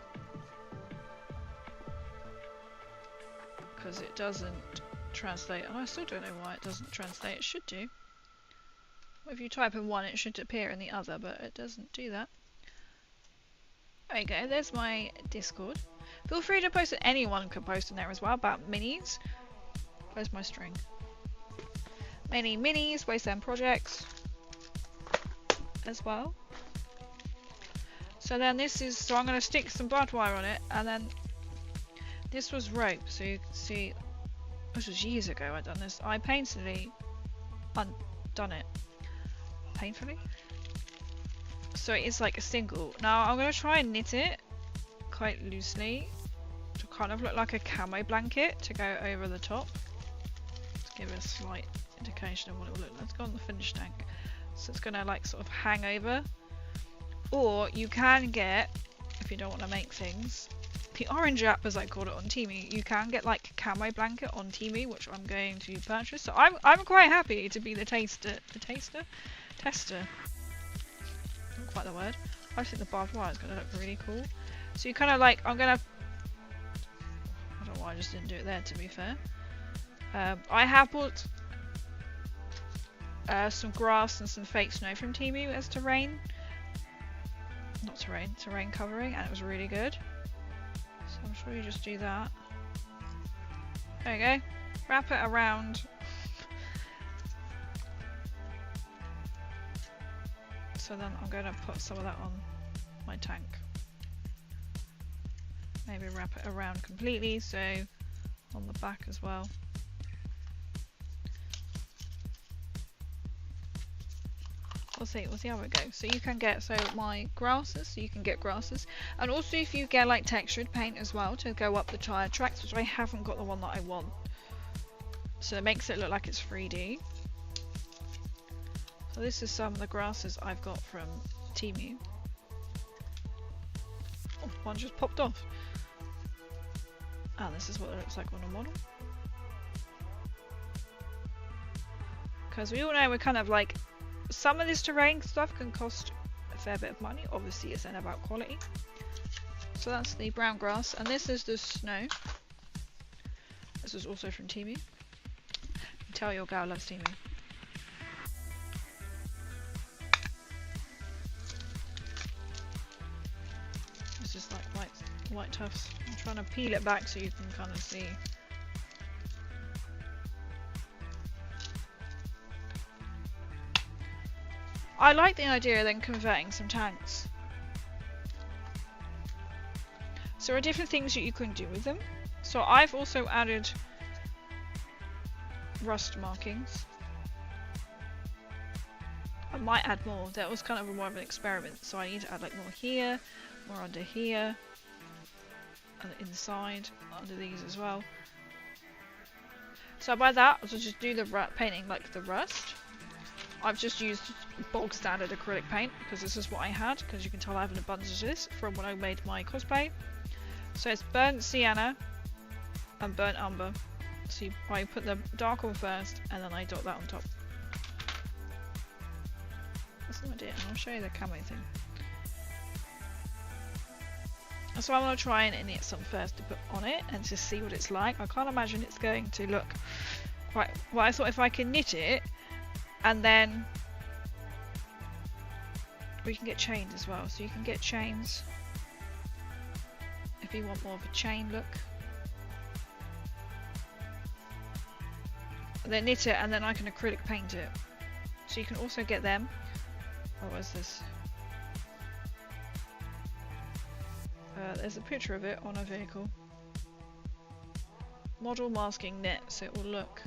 Because it doesn't translate, and I still don't know why it doesn't translate. It should do. If you type in one, it should appear in the other, but it doesn't do that. There you go, there's my Discord. Feel free to post it, anyone can post in there as well, about minis. Where's my string? Many minis, wasteland projects as well. So then this is, so I'm going to stick some barbed wire on it, and then this was rope, so you can see, this was years ago I'd done this. I painfully undone it. Painfully? So it's like a single. Now I'm going to try and knit it quite loosely to kind of look like a camo blanket to go over the top. To give it a slight indication of what it will look like. Let's go on the finished tank. So it's going to like sort of hang over. Or you can get, if you don't want to make things, the orange app as I call it on Temu, you can get like a camo blanket on Temu, which I'm going to purchase. So I'm quite happy to be the tester. Not quite the word. I think the barbed wire is going to look really cool. So you kind of like, I don't know why I just didn't do it there, to be fair. I have bought some grass and some fake snow from Temu as terrain covering, and it was really good. So I'm sure you just do that. There you go. Wrap it around. So then I'm going to put some of that on my tank. Maybe wrap it around completely, so on the back as well. We'll see how it goes. So you can get, so my grasses, so you can get grasses, and also if you get like textured paint as well to go up the tire tracks, which I haven't got the one that I want, so it makes it look like it's 3D. So this is some of the grasses I've got from Temu. Oh, one just popped off. And this is what it looks like on a model. Because we all know we're kind of like, some of this terrain stuff can cost a fair bit of money. Obviously it's then about quality. So that's the brown grass, and this is the snow. This is also from Temu. You can tell your gal loves Temu. It's just like white tufts. I'm trying to peel it back so you can kind of see. I like the idea of then converting some tanks. So there are different things that you can do with them. So I've also added rust markings. I might add more. That was kind of more of an experiment. So I need to add like more here, more under here, and inside, under these as well. So by that, I'll just do the painting like the rust. I've just used bog standard acrylic paint because this is what I had, because you can tell I have an abundance of this from when I made my cosplay. So it's burnt sienna and burnt umber. So I put the dark one first and then I dot that on top. That's what I did. I'll show you the camo thing. So I'm going to try and knit some first to put on it and just see what it's like. I can't imagine it's going to look quite... Well, I thought if I can knit it and then we can get chains as well. So you can get chains if you want more of a chain look. And then knit it and then I can acrylic paint it. So you can also get them. Oh, what is this? There's a picture of it on a vehicle. Model masking knit, so it will look.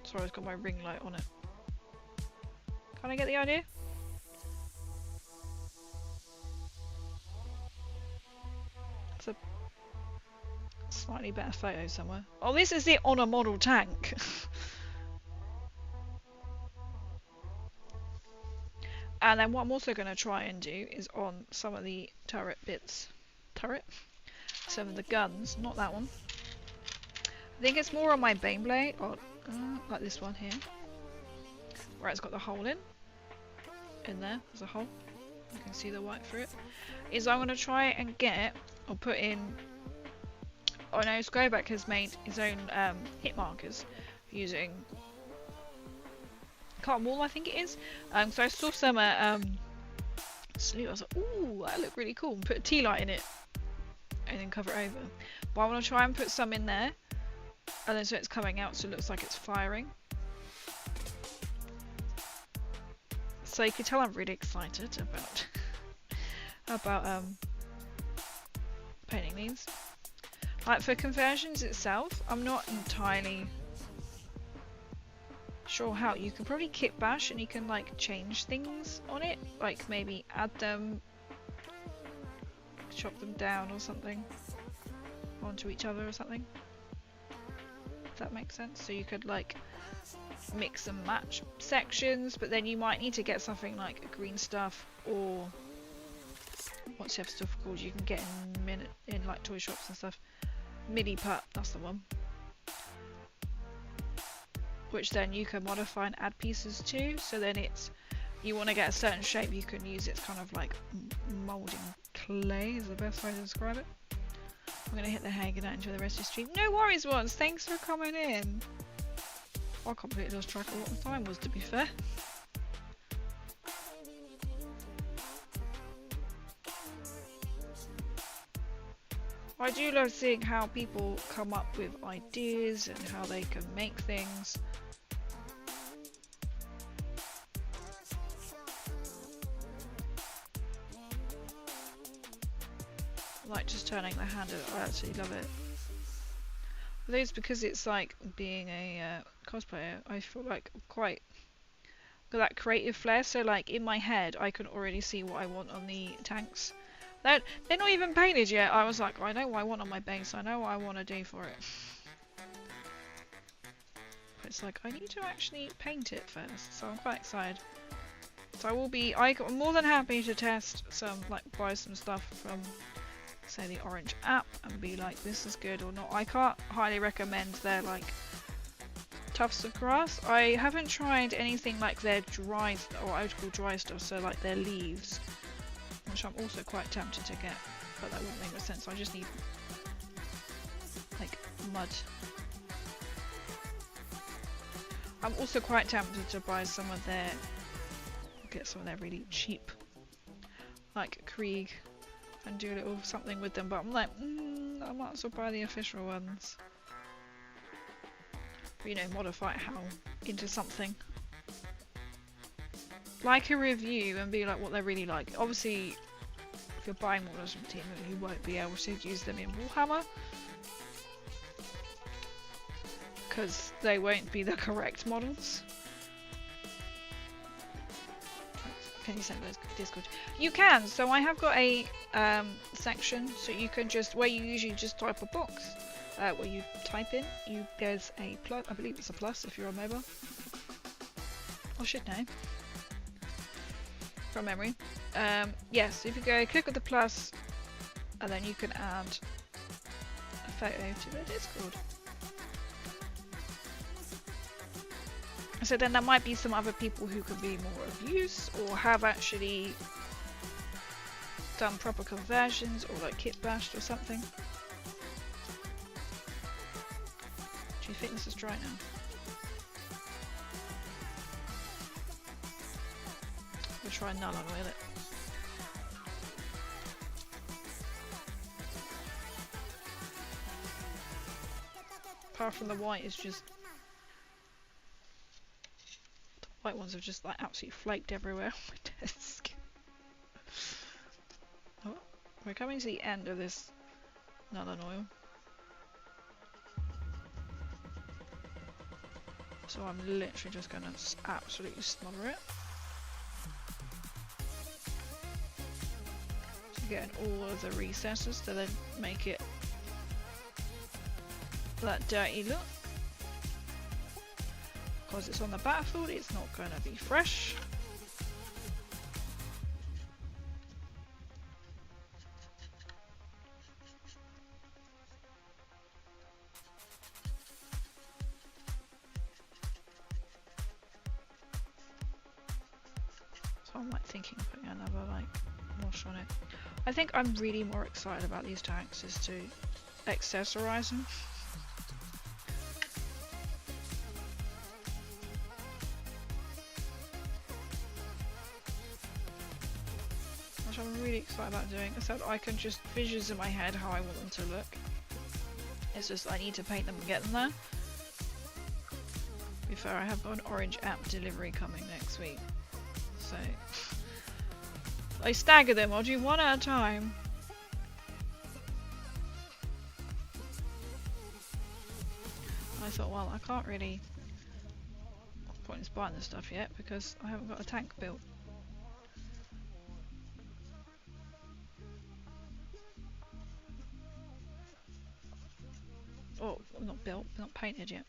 Sorry, it's got my ring light on it. Can I get the idea? It's a slightly better photo somewhere. Oh, this is it on a model tank. And then what I'm also going to try and do is on some of the turret bits. Some of the guns, not that one. I think it's more on my Bane blade, or like this one here, where it's got the hole in there, there's a hole, you can see the white through it, is I'm going to try and get, or put in, I know Squareback has made his own hit markers using cotton wool, I think it is. So I saw some Salute. I was like, ooh, that looked really cool. And put a tea light in it, and then cover it over. But I want to try and put some in there, and then so it's coming out, so it looks like it's firing. So you can tell I'm really excited about painting these. Like for conversions itself, I'm not entirely sure how. You can probably kit bash and you can like change things on it, like maybe add them, chop them down or something onto each other or something, if that makes sense. So you could like mix and match sections, but then you might need to get something like green stuff, or what's the other stuff called you can get in like toy shops and stuff. Midi putt, that's the one. Which then you can modify and add pieces to, so then it's, you want to get a certain shape, you can use it's kind of like moulding clay is the best way to describe it. I'm going to hit the hang and enjoy the rest of the stream. No worries ones, thanks for coming in. I completely lost track of what the time was, to be fair. I do love seeing how people come up with ideas and how they can make things. Like just turning the handle, I absolutely love it. But it's because it's like being a cosplayer, I feel like quite got that creative flair, so like in my head I can already see what I want on the tanks. They're not even painted yet. I was like, I know what I want on my base, I know what I want to do for it. But it's like, I need to actually paint it first, so I'm quite excited. So I will be, I'm more than happy to test some, like buy some stuff from, say, the Orange app and be like, this is good or not. I can't highly recommend their like tufts of grass. I haven't tried anything like their dry, or I would call dry stuff, so like their leaves, which I'm also quite tempted to get, but that wouldn't make much sense. I just need like mud. I'm also quite tempted to buy some of their, get some of their really cheap, like Krieg, and do a little something with them, but I'm like, I might as well buy the official ones. But, you know, modify it how into something. Like a review and be like what they're really like. Obviously, if you're buying models from Team, you won't be able to use them in Warhammer, because they won't be the correct models. Can you send those Discord? You can. So I have got a section, so you can just, where you usually just type a box, where you type in, there's a plus, I believe it's a plus if you're on mobile. I should know. From memory. Yes, if you go click on the plus, and then you can add a photo to the Discord. So then there might be some other people who could be more of use, or have actually done proper conversions, or like kit bashed or something. Do you think this is dry now? We'll try null and oil it. Apart from the white is just... The white ones have just like absolutely flaked everywhere on my desk. Oh, we're coming to the end of this null and oil. So I'm literally just gonna absolutely smother it. So getting all of the recesses to then make it that dirty look. Because it's on the battlefield, it's not gonna be fresh. So I'm like thinking of putting another like wash on it. I think I'm really more excited about these tanks is to accessorize them. Which I'm really excited about doing, so I can just visions in my head how I want them to look. It's just I need to paint them and get them there. To be fair, I have got an orange app delivery coming next week. So I stagger them, I'll do one at a time. I thought, well, I can't really point in buying this stuff yet because I haven't got a tank built. Oh, not built, not painted yet.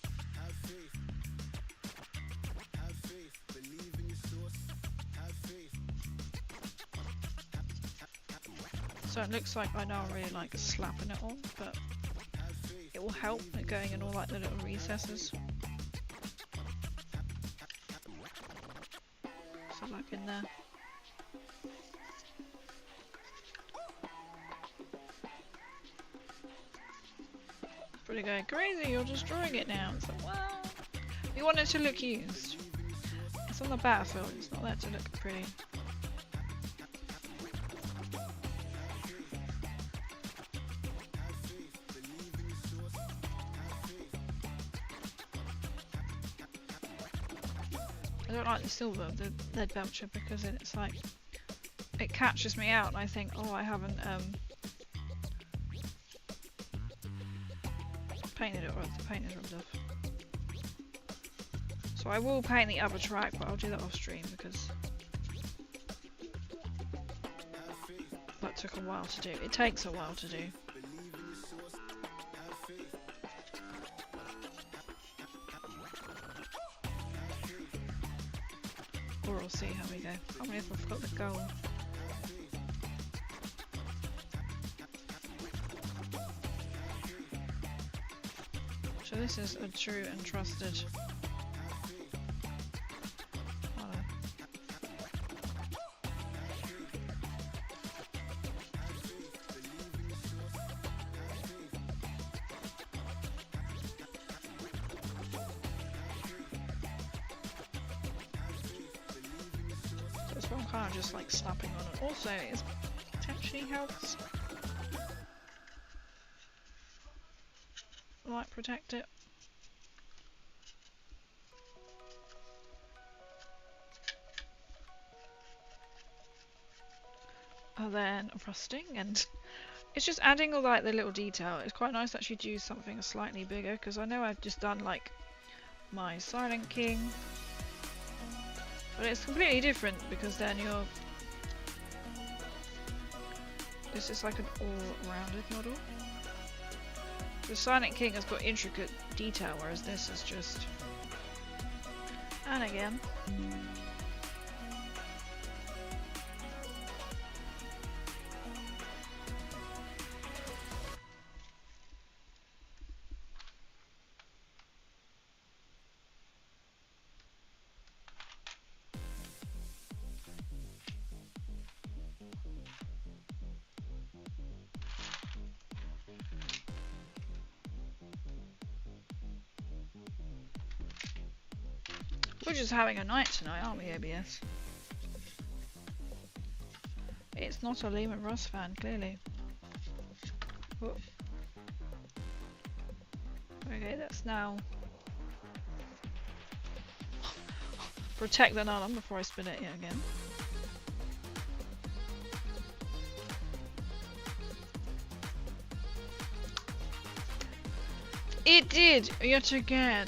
Have faith. Have faith. Believe in your source. Have faith. So it looks like I now really like slapping it on, but it will help it going in all like the little recesses. So like in there. Pretty going crazy, you're destroying it now. It's like, well, we want it to look used. It's on the battlefield, it's not there to look pretty. I don't like the silver, the lead belcher, because it's like, it catches me out and I think, oh, I haven't painted it, or the paint is rubbed off. So I will paint the other track, but I'll do that off stream because that took a while to do. It takes a while to do. Or we'll see how we go. How many if I've got the gold? So this is a true and trusted. So it's one kind of just like slapping on it. Also, it potentially helps light protect it. And then rusting, and it's just adding all like the little detail. It's quite nice to actually do something slightly bigger, because I know I've just done like my Silent King, but it's completely different because then This is like an all-rounded model. The Silent King has got intricate detail, whereas this is just... And again. We're just having a night tonight, aren't we, ABS? It's not a Leman Russ fan, clearly. Oh. Okay, that's now... Protect the nylon before I spin it yet again. It did! Yet again!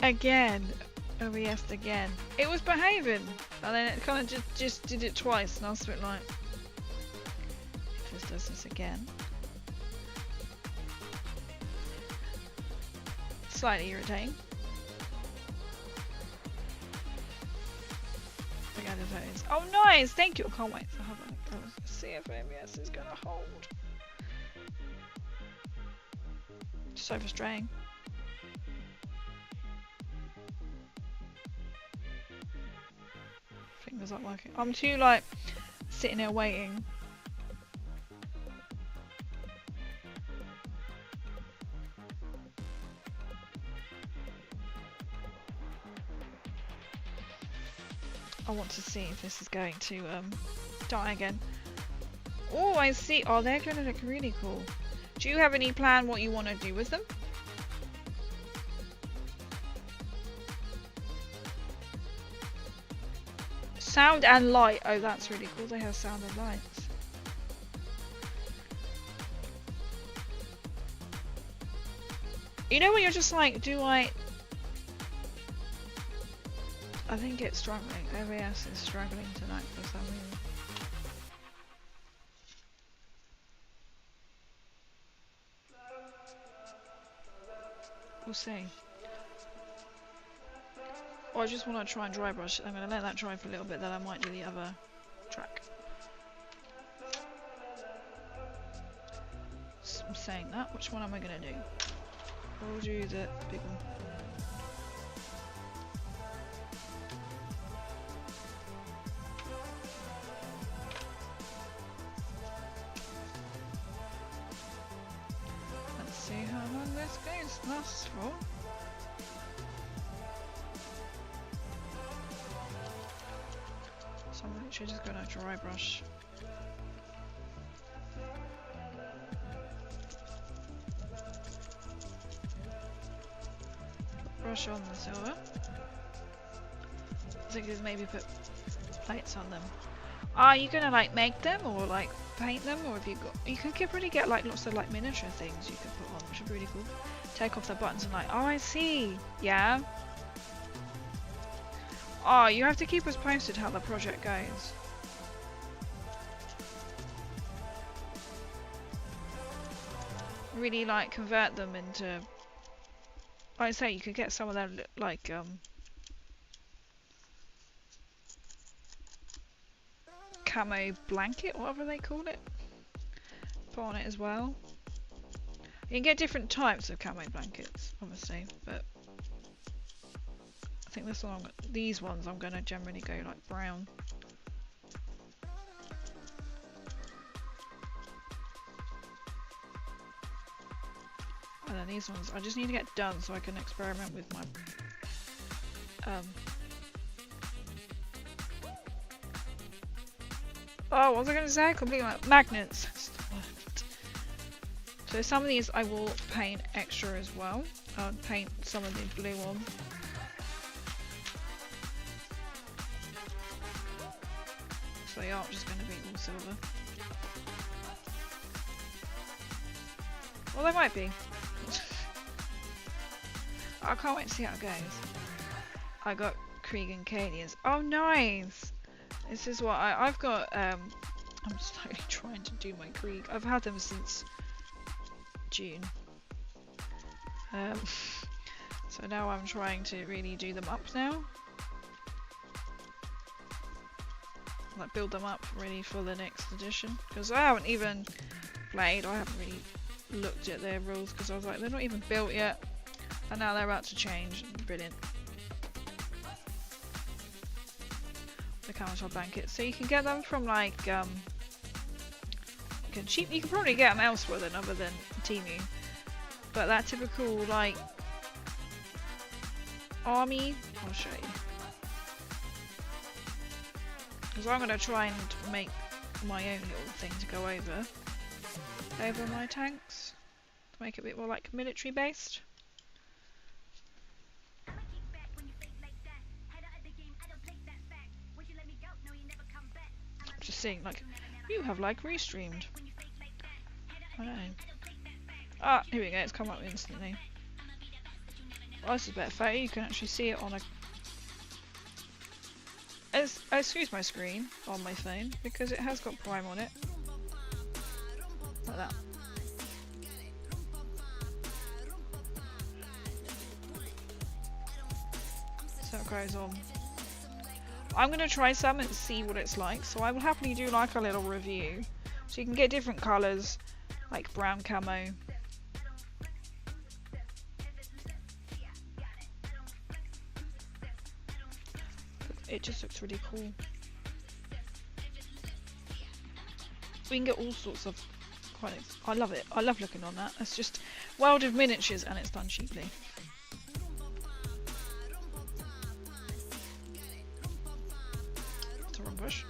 Again! OBS again. It was behaving! And then it kind of just did it twice, and I was a bit like... If this does this again... Slightly irritating. Again, it is. Oh nice! Thank you! I can't wait to have a see if OBS is gonna hold. So frustrating. Fingers aren't working. I'm too like sitting there waiting. I want to see if this is going to die again. Oh, I see. Oh, they're going to look really cool. Do you have any plan what you want to do with them? Sound and light. Oh, that's really cool. They have sound and lights. You know when you're just like, do I think it's struggling. OBS is struggling tonight for some reason. We'll see. Oh, I just want to try and dry brush. I'm going to let that dry for a little bit, then I might do the other track. So I'm saying that. Which one am I going to do? We'll do the big one. Let's see how long this goes lasts for. So I'm literally just going to dry brush. Brush on the silver. I think is maybe put plates on them. Are you gonna like make them or like paint them, or have you got? You can really get like lots of like miniature things you can put on, which would be really cool. Take off the buttons and like, oh I see, yeah. Oh, you have to keep us posted how the project goes. Really like convert them into. Like I say, you could get some of them like camo blanket, whatever they call it. Put on it as well. You can get different types of camo blankets, obviously, but I think this one, these ones, I'm gonna generally go like brown. And then these ones, I just need to get done so I can experiment with my oh, what was I going to say? Completely like magnets. So some of these I will paint extra as well. I'll paint some of the blue on. So they aren't just going to be all silver. Well, they might be. I can't wait to see how it goes. I got Krieg and Canians. Oh, nice! This is what I've got I'm slowly trying to do my Krieg. I've had them since June. So now I'm trying to really do them up now. Like build them up ready for the next edition. Because I haven't even played, I haven't really looked at their rules because I was like, they're not even built yet. And now they're about to change. Brilliant. The counter blankets. So you can get them from like, you can probably get them elsewhere than other than Temu. But that typical like army, I'll show you. Because I'm going to try and make my own little thing to go over my tanks to make it a bit more like military based. I'm just seeing like you have like restreamed. I don't know. Ah, here we go, it's come up instantly. Oh, this is a better photo, you can actually see it on a... Excuse my screen on my phone, because it has got Prime on it. Like that. So it goes on. I'm going to try some and see what it's like, so I will happily do like a little review. So you can get different colours, like brown camo. It just looks really cool. We can get all sorts of I love it. I love looking on that. It's just World of Miniatures and it's done cheaply. It's a wrong bush.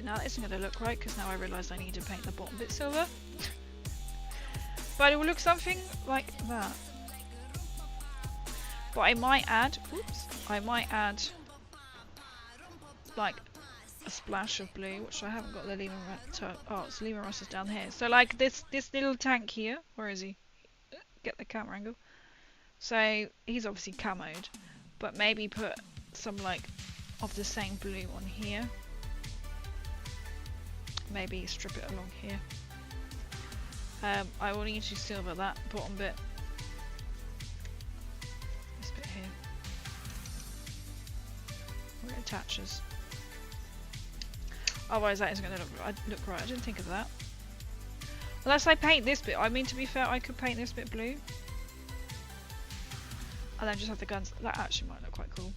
Now that isn't going to look right because now I realise I need to paint the bottom bit silver. But it will look something like that. But I might add, like a splash of blue, which I haven't got the Leman Russ. Oh, it's Leman Russ is down here. So like this little tank here, where is he? Get the camera angle. So he's obviously camoed, but maybe put some like of the same blue on here. Maybe strip it along here. I will need to silver that bottom bit. This bit here. Where it attaches. Otherwise that isn't going to look right. I didn't think of that. Unless I paint this bit. I mean, to be fair, I could paint this bit blue. And then just have the guns. That actually might look quite cool.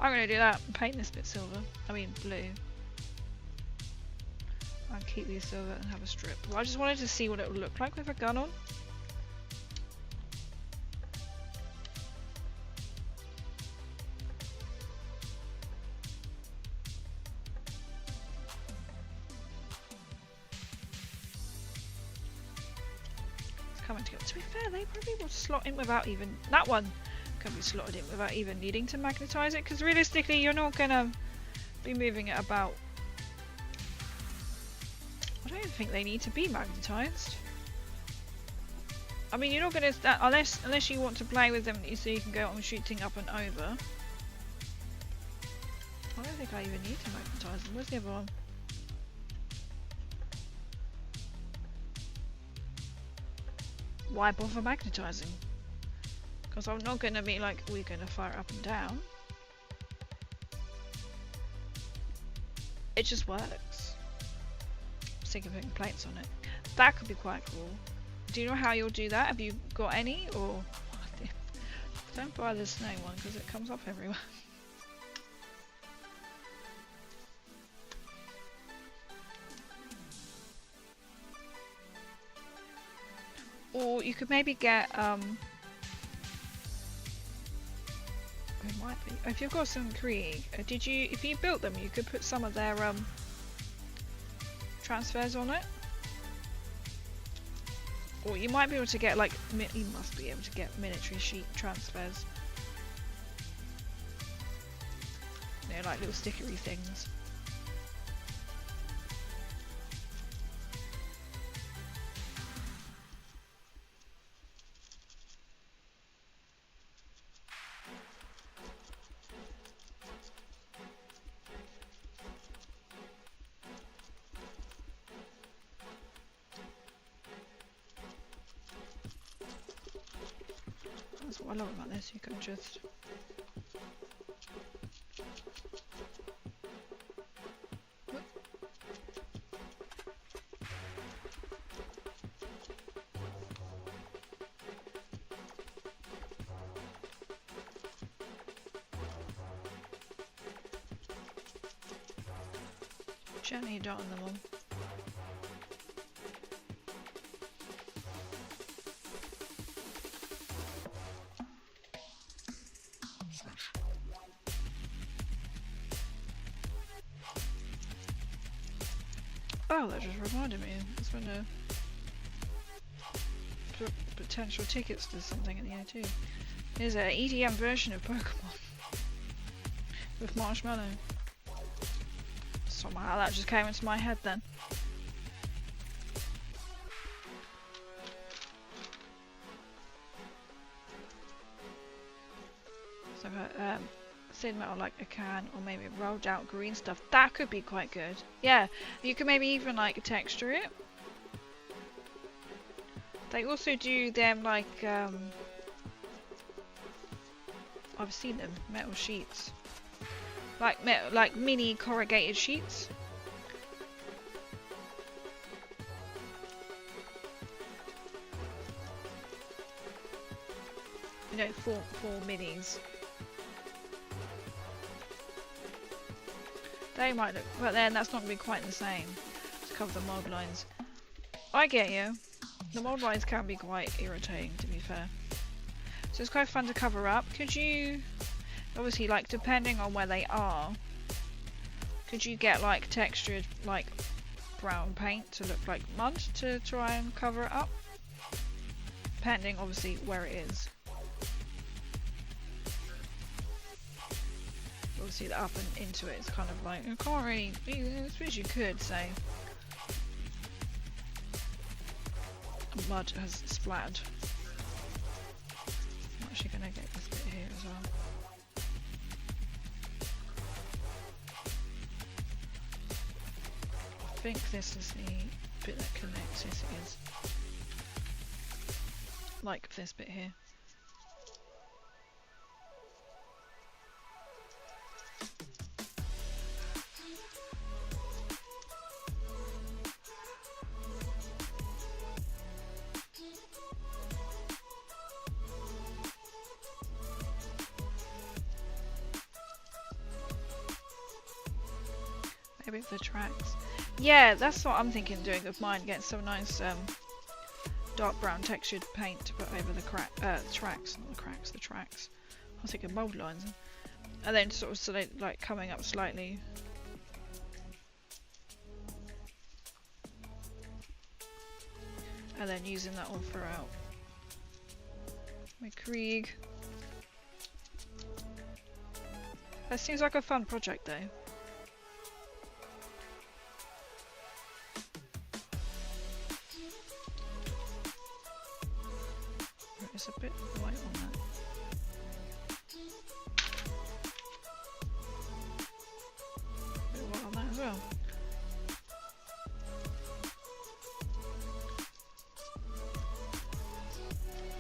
I'm going to do that and paint this bit silver. I mean blue. And keep these silver and have a strip. Well, I just wanted to see what it would look like with a gun on. It's coming together. To be fair, they probably will slot in without even... That one can be slotted in without even needing to magnetize it, because realistically you're not going to be moving it about. I don't even think they need to be magnetized. I mean, you're not going to, unless you want to play with them so you can go on shooting up and over. I don't think I even need to magnetize them. Where's the other one? Why bother magnetizing? Because I'm not going to be like, we're going to fire up and down. It just works. Sick of putting plates on it. That could be quite cool. Do you know how you'll do that? Have you got any? Or don't buy the snow one because it comes up everywhere. Or you could maybe get it might be. If you've got some Krieg, if you built them, you could put some of their transfers on it. Or you might be able to get like, you must be able to get military sheet transfers. You know, like little stickery things. That's what I love about this, you can just... Gently dotting them on. Oh, that just reminded me. There's been a potential tickets to something in the O2. There's an EDM version of Pokemon with Marshmallow. Somehow that just came into my head then. So thin metal like a can, or maybe rolled out green stuff. That could be quite good. Yeah, you could maybe even like texture it. They also do them like I've seen them, metal sheets. Like mini corrugated sheets. You know, four minis. They might look, but then that's not going to be quite the same to cover the mold lines. I get you. The mold lines can be quite irritating, to be fair. So it's quite fun to cover up. Could you, obviously, like depending on where they are, could you get like textured like brown paint to look like mud to try and cover it up? Depending, obviously, where it is. Obviously, the up and into it is kind of like, I can't really, I suppose you could say mud has splattered. I'm actually going to get this bit here as well. I think this is the bit that connects, yes it is. Like this bit here. Maybe the tracks. Yeah, that's what I'm thinking doing of mine. Get some nice dark brown textured paint to put over the tracks, not the cracks, the tracks. I was thinking mold lines. And then sort of like coming up slightly. And then using that all throughout. My Krieg. That seems like a fun project though. It's a bit white on that. A bit white on that as well.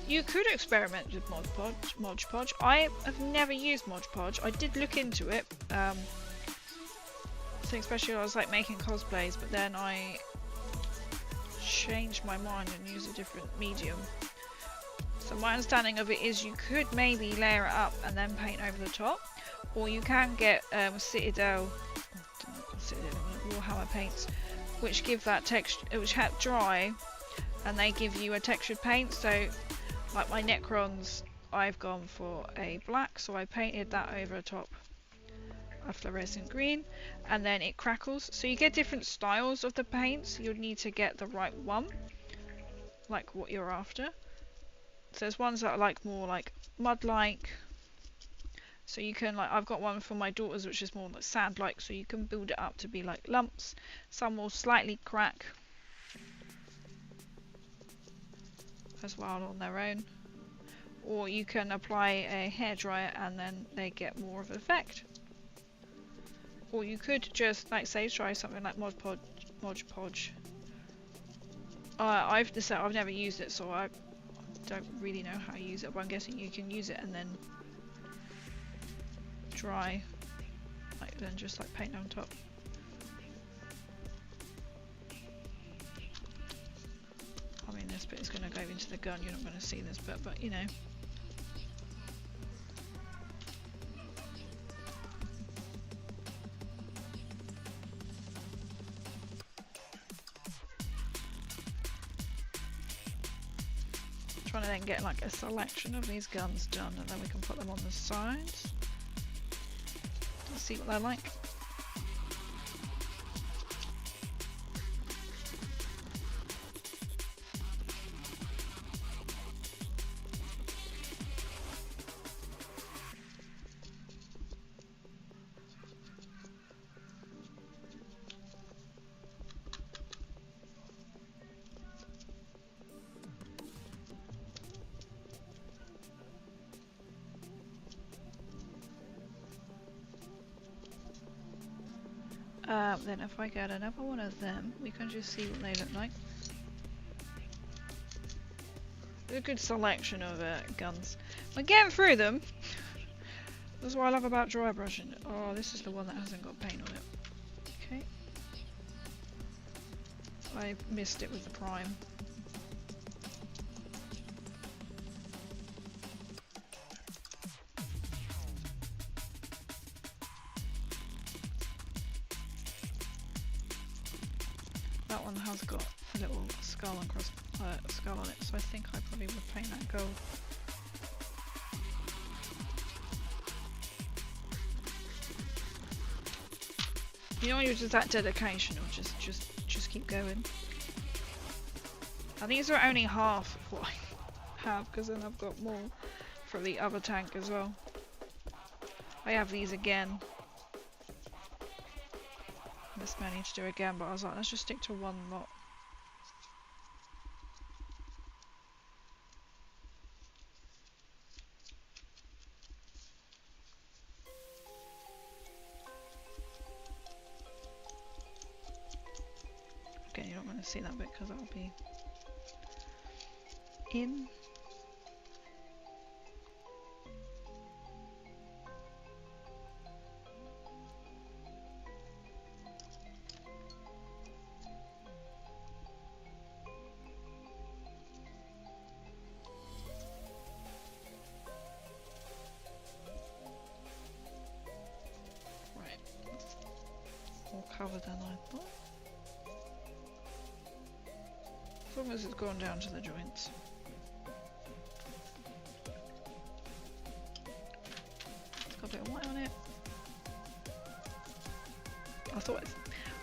You could experiment with Mod Podge. I have never used Mod Podge. I did look into it. I think especially when I was like making cosplays, but then I changed my mind and used a different medium. So my understanding of it is you could maybe layer it up and then paint over the top, or you can get Citadel, Warhammer paints, which give that texture, which have dry, and they give you a textured paint. So, like my Necrons, I've gone for a black, so I painted that over the top, a fluorescent green, and then it crackles. So you get different styles of the paints. You'll need to get the right one, like what you're after. So there's ones that are like more like mud-like. So you can like, I've got one for my daughters which is more like sand-like, so you can build it up to be like lumps. Some will slightly crack as well on their own. Or you can apply a hairdryer and then they get more of an effect. Or you could just, like say, try something like Mod Podge. I've never used it, so don't really know how to use it, but I'm guessing you can use it and then dry, like then just like paint on top. I mean, this bit is going to go into the gun, you're not going to see this bit, but you know. Trying to then get like a selection of these guns done, and then we can put them on the sides. Let's see what they're like. Then if I get another one of them, we can just see what they look like. There's a good selection of guns. We're getting through them. That's what I love about dry brushing. Oh, this is the one that hasn't got paint on it. Okay. I missed it with the prime. That one has got a little skull and skull on it, so I think I probably would paint that gold. You know, you're just that dedication, or just keep going. And these are only half of what I have, because then I've got more for the other tank as well. I have these again. This may need to do again, but I was like, let's just stick to one lot. Again, you're not going to see that bit because that will be in. Covered than I thought. As long as it's gone down to the joints. It's got a bit of white on it.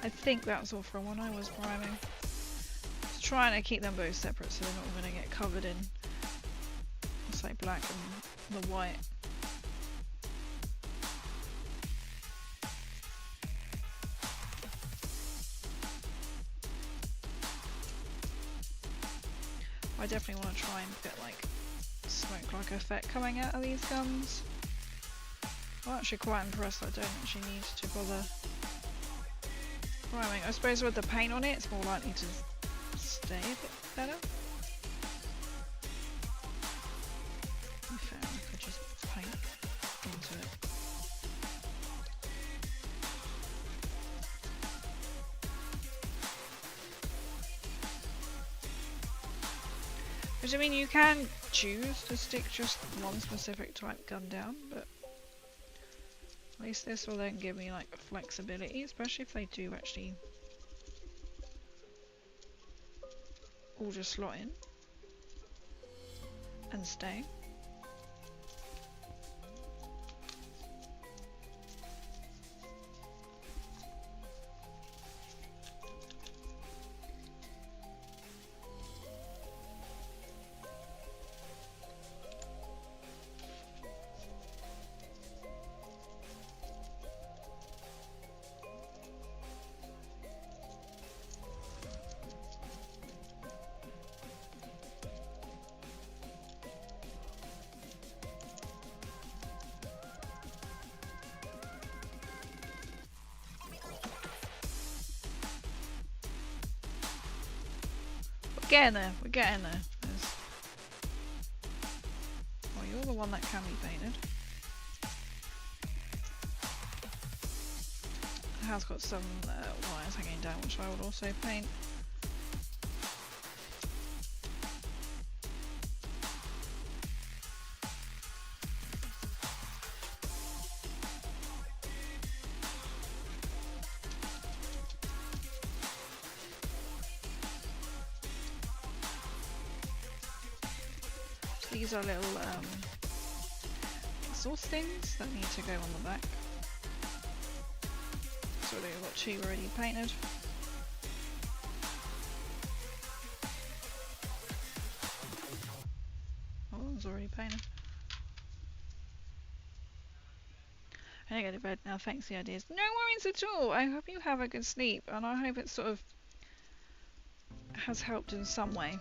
I think that's all from when I was priming. Just trying to keep them both separate so they're not going to get covered in, let's say, black and the white. I definitely want to try and get like smoke-like effect coming out of these guns. I'm actually quite impressed that I don't actually need to bother priming. I suppose with the paint on it, it's more likely to stay a bit better. To be fair, I could just paint into it. Which, I mean, you can choose to stick just one specific type gun down, but at least this will then give me like flexibility, especially if they do actually all just slot in and stay. We're getting there, we're getting there. one that can be painted. It has got some wires hanging down, which I would also paint. These are little exhaust things that need to go on the back. So we've got two already painted. That one's already painted. I need to go to bed now, thanks for the ideas. No worries at all! I hope you have a good sleep, and I hope it sort of has helped in some way.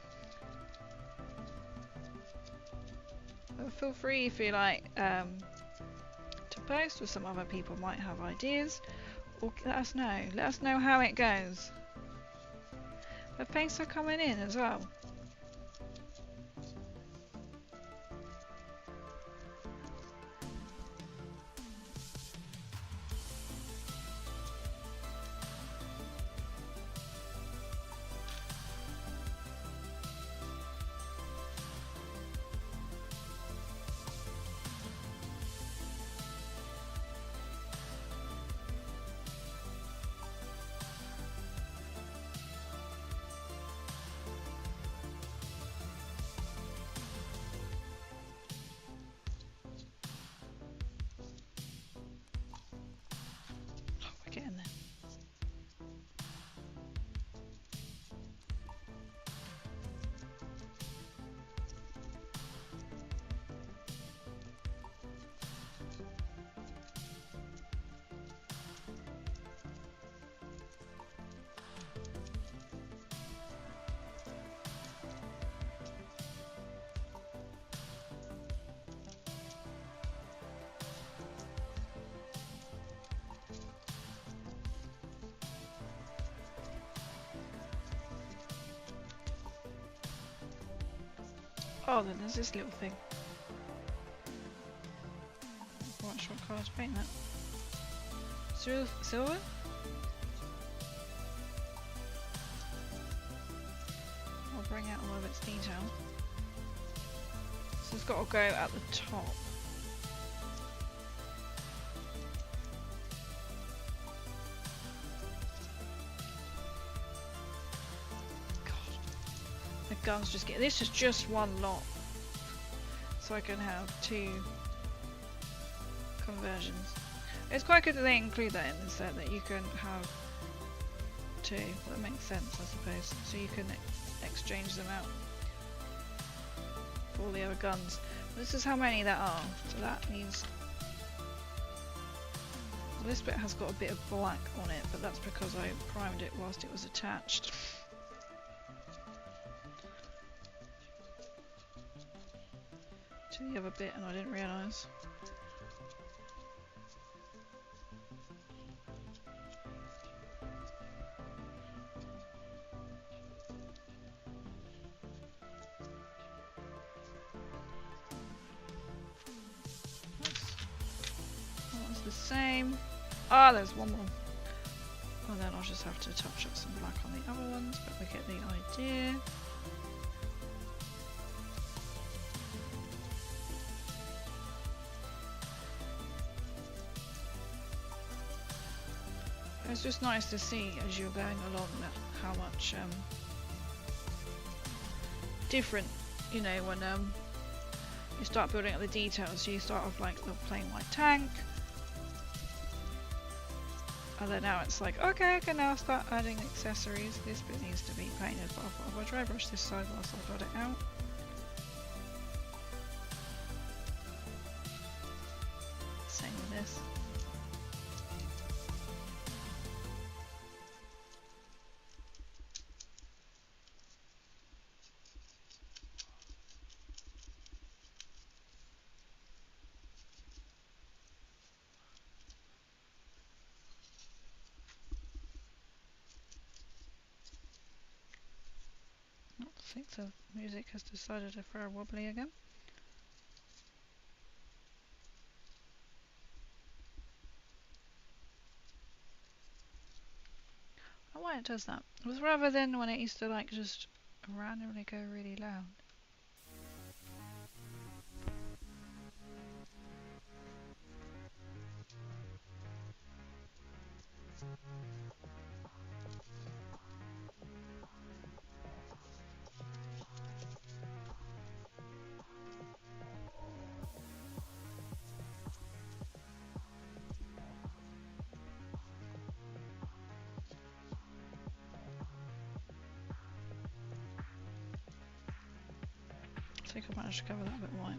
Feel free if you like to post, or some other people might have ideas, or let us know. Let us know how it goes. But thanks for coming in as well. Getting there. Oh, then there's this little thing. I'm not sure what colour to paint that. Silver? I'll bring out all of its detail. So it's got to go at the top. The guns just get, this is just one lot, so I can have two conversions. It's quite good that they include that in the set, that you can have two. That makes sense, I suppose, so you can exchange them out for all the other guns. This is how many there are, so that means this bit has got a bit of black on it, but that's because I primed it whilst it was attached. The other bit, and I didn't realise. That's the same. Ah, there's one more. And then I'll just have to touch up some black on the other ones, but we get the idea. It's just nice to see as you're going along that how much different, you know, when you start building up the details. So you start off like the plain white tank, and then now it's like, okay, I can now start adding accessories. This bit needs to be painted, but I'll dry brush this side whilst I've got it out. Same with this. I think the music has decided to throw a wobbly again. Oh, why it does that? It was rather than when it used to like just randomly go really loud. I think I managed to cover that bit white.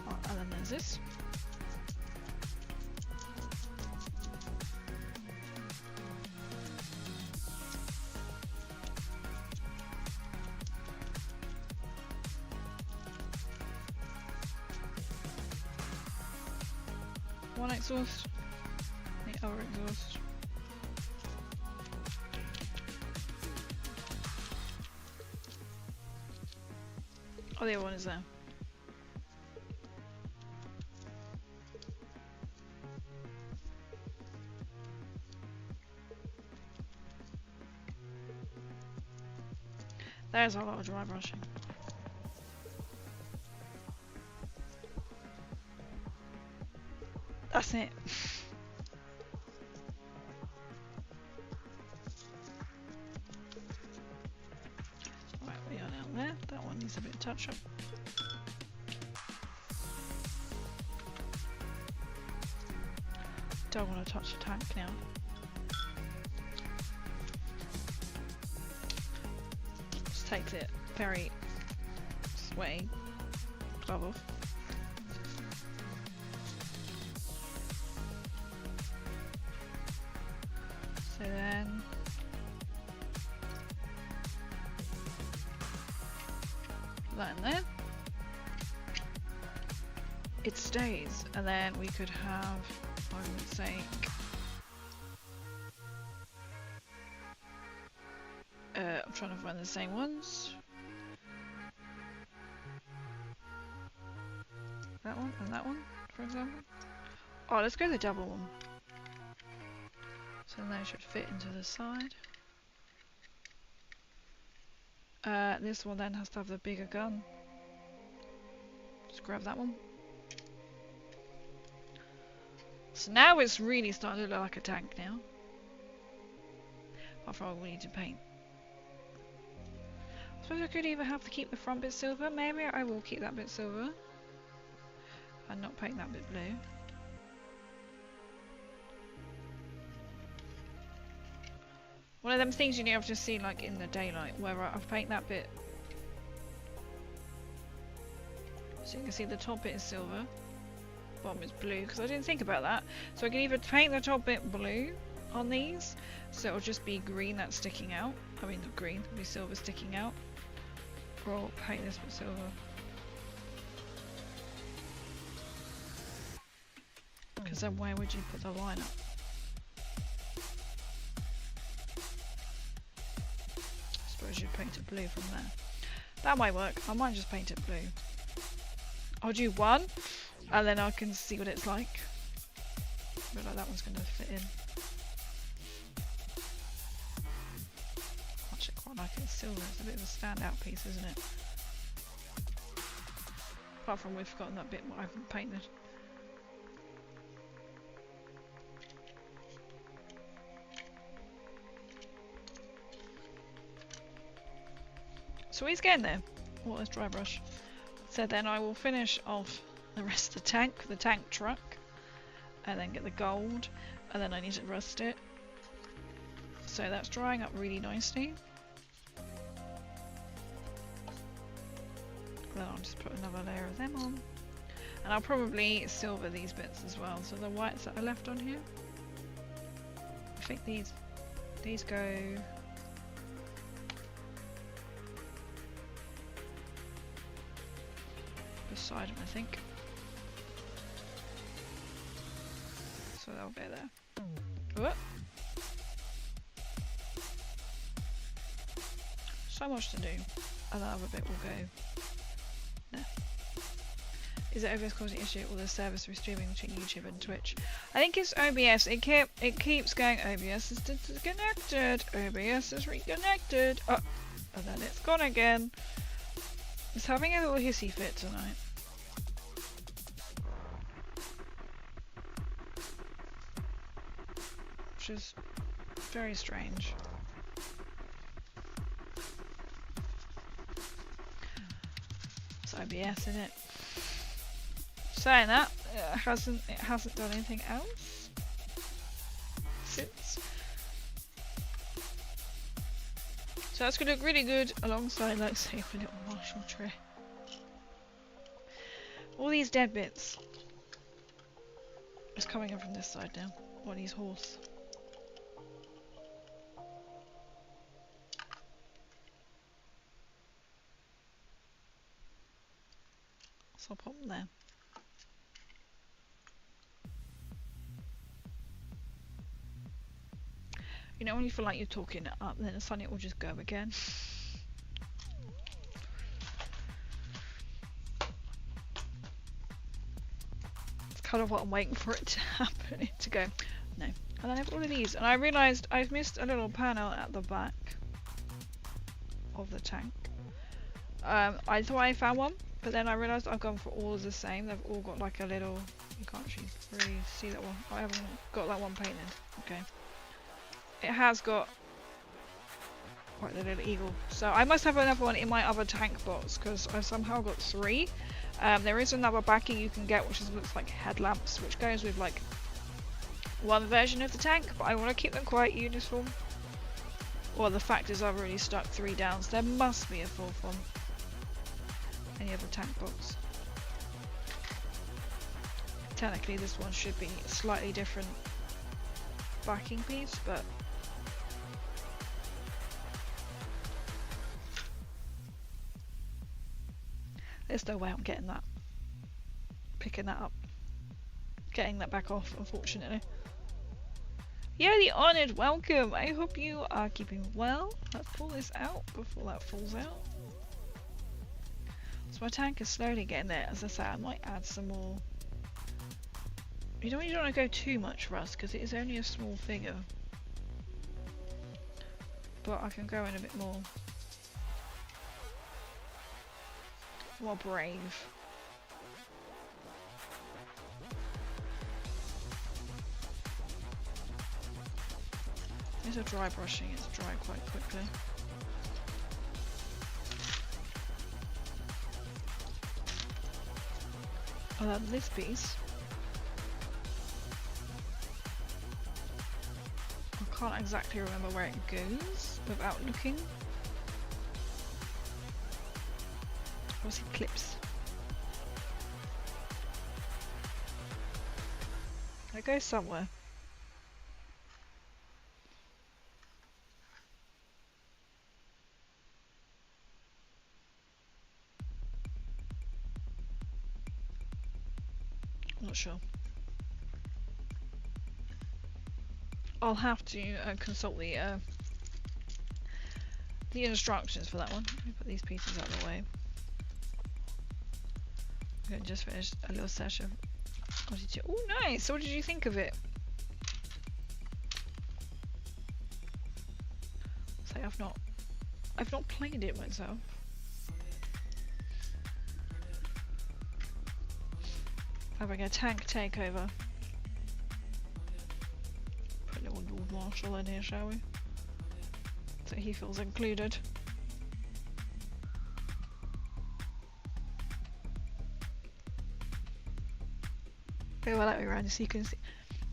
Oh, and then there's this. One exhaust, the other exhaust. Oh, the other one is there. There's a lot of dry brushing. That's it. Right, we are down there. That one needs a bit of touch up. Don't want to touch the tank now. Just takes it very sweaty. Glove off. So then put that in there. It stays, and then we could have, for argument's sake, I'm trying to find the same ones. That one and that one, for example. Oh, let's go the double one. So they should fit into the side. This one then has to have the bigger gun. Just grab that one. So now it's really starting to look like a tank now. After all, we need to paint. I suppose I could either have to keep the front bit silver. Maybe I will keep that bit silver. And not paint that bit blue. One of them things you know I've just seen like in the daylight where I've paint that bit. So you can see the top bit is silver. Bottom is blue because I didn't think about that. So I can either paint the top bit blue on these. So it'll just be green that's sticking out. I mean the green will be silver sticking out. Or I'll paint this with silver. Because then where would you put the line up? I suppose you'd paint it blue from there. That might work. I might just paint it blue. I'll do one and then I can see what it's like. But like that one's going to fit in. Actually quite like it silver. It's a bit of a standout piece, isn't it? Apart from we've forgotten that bit what I haven't painted. So he's getting there. Oh, let's dry brush. So then I will finish off the rest of the tank truck, and then get the gold, and then I need to rust it. So that's drying up really nicely. Then I'll just put another layer of them on, and I'll probably silver these bits as well. So the whites that are left on here, I think these go. Beside them, I think. So they'll go there. Whoop. so much to do. And the other bit will go. No. Is it OBS causing issue or the service for streaming between YouTube and Twitch? I think it's OBS. It keeps going. OBS is disconnected. OBS is reconnected. Oh, and then it's gone again. It's having a little hissy fit tonight. Which is very strange. It's OBS, isn't it? Saying that, it hasn't done anything else since. So that's gonna look really good alongside, like, say, a little Marshall tray. All these dead bits. It's coming in from this side now. What his horse. So I'll pop them there. You know when you feel like you're talking it up, then suddenly it will just go again. It's kind of what I'm waiting for it to happen, to go. No. And then I have all of these, and I realised I've missed a little panel at the back of the tank. I thought I found one, but then I realised I've gone for all the same. They've all got like a little. You can't actually really see that one. I haven't got that one painted. Okay. It has got quite a little eagle. So I must have another one in my other tank box because I've somehow got 3. There is another backing you can get which looks like headlamps, which goes with like one version of the tank, but I want to keep them quite uniform. Well, the fact is I've already stuck 3 down, so there must be a 4th one. Any other tank box. Technically this one should be a slightly different backing piece, but there's no way I'm getting that. Picking that up. Getting that back off, unfortunately. Yeah, the honoured, welcome! I hope you are keeping well. Let's pull this out before that falls out. So my tank is slowly getting there. As I say, I might add some more. You don't want to go too much rust because it is only a small figure. But I can go in a bit more brave. These are dry brushing, it's dry quite quickly. This piece. I can't exactly remember where it goes without looking. What's it? Clips. It goes somewhere. Not sure. I'll have to consult the instructions for that one. Let me put these pieces out of the way. I'm going to just finish a little session. Oh, nice! What did you think of it? Say I've not played it myself. Having a tank takeover. Put little Lord Marshall in here, shall we? So he feels included. Go well that way around so you can see.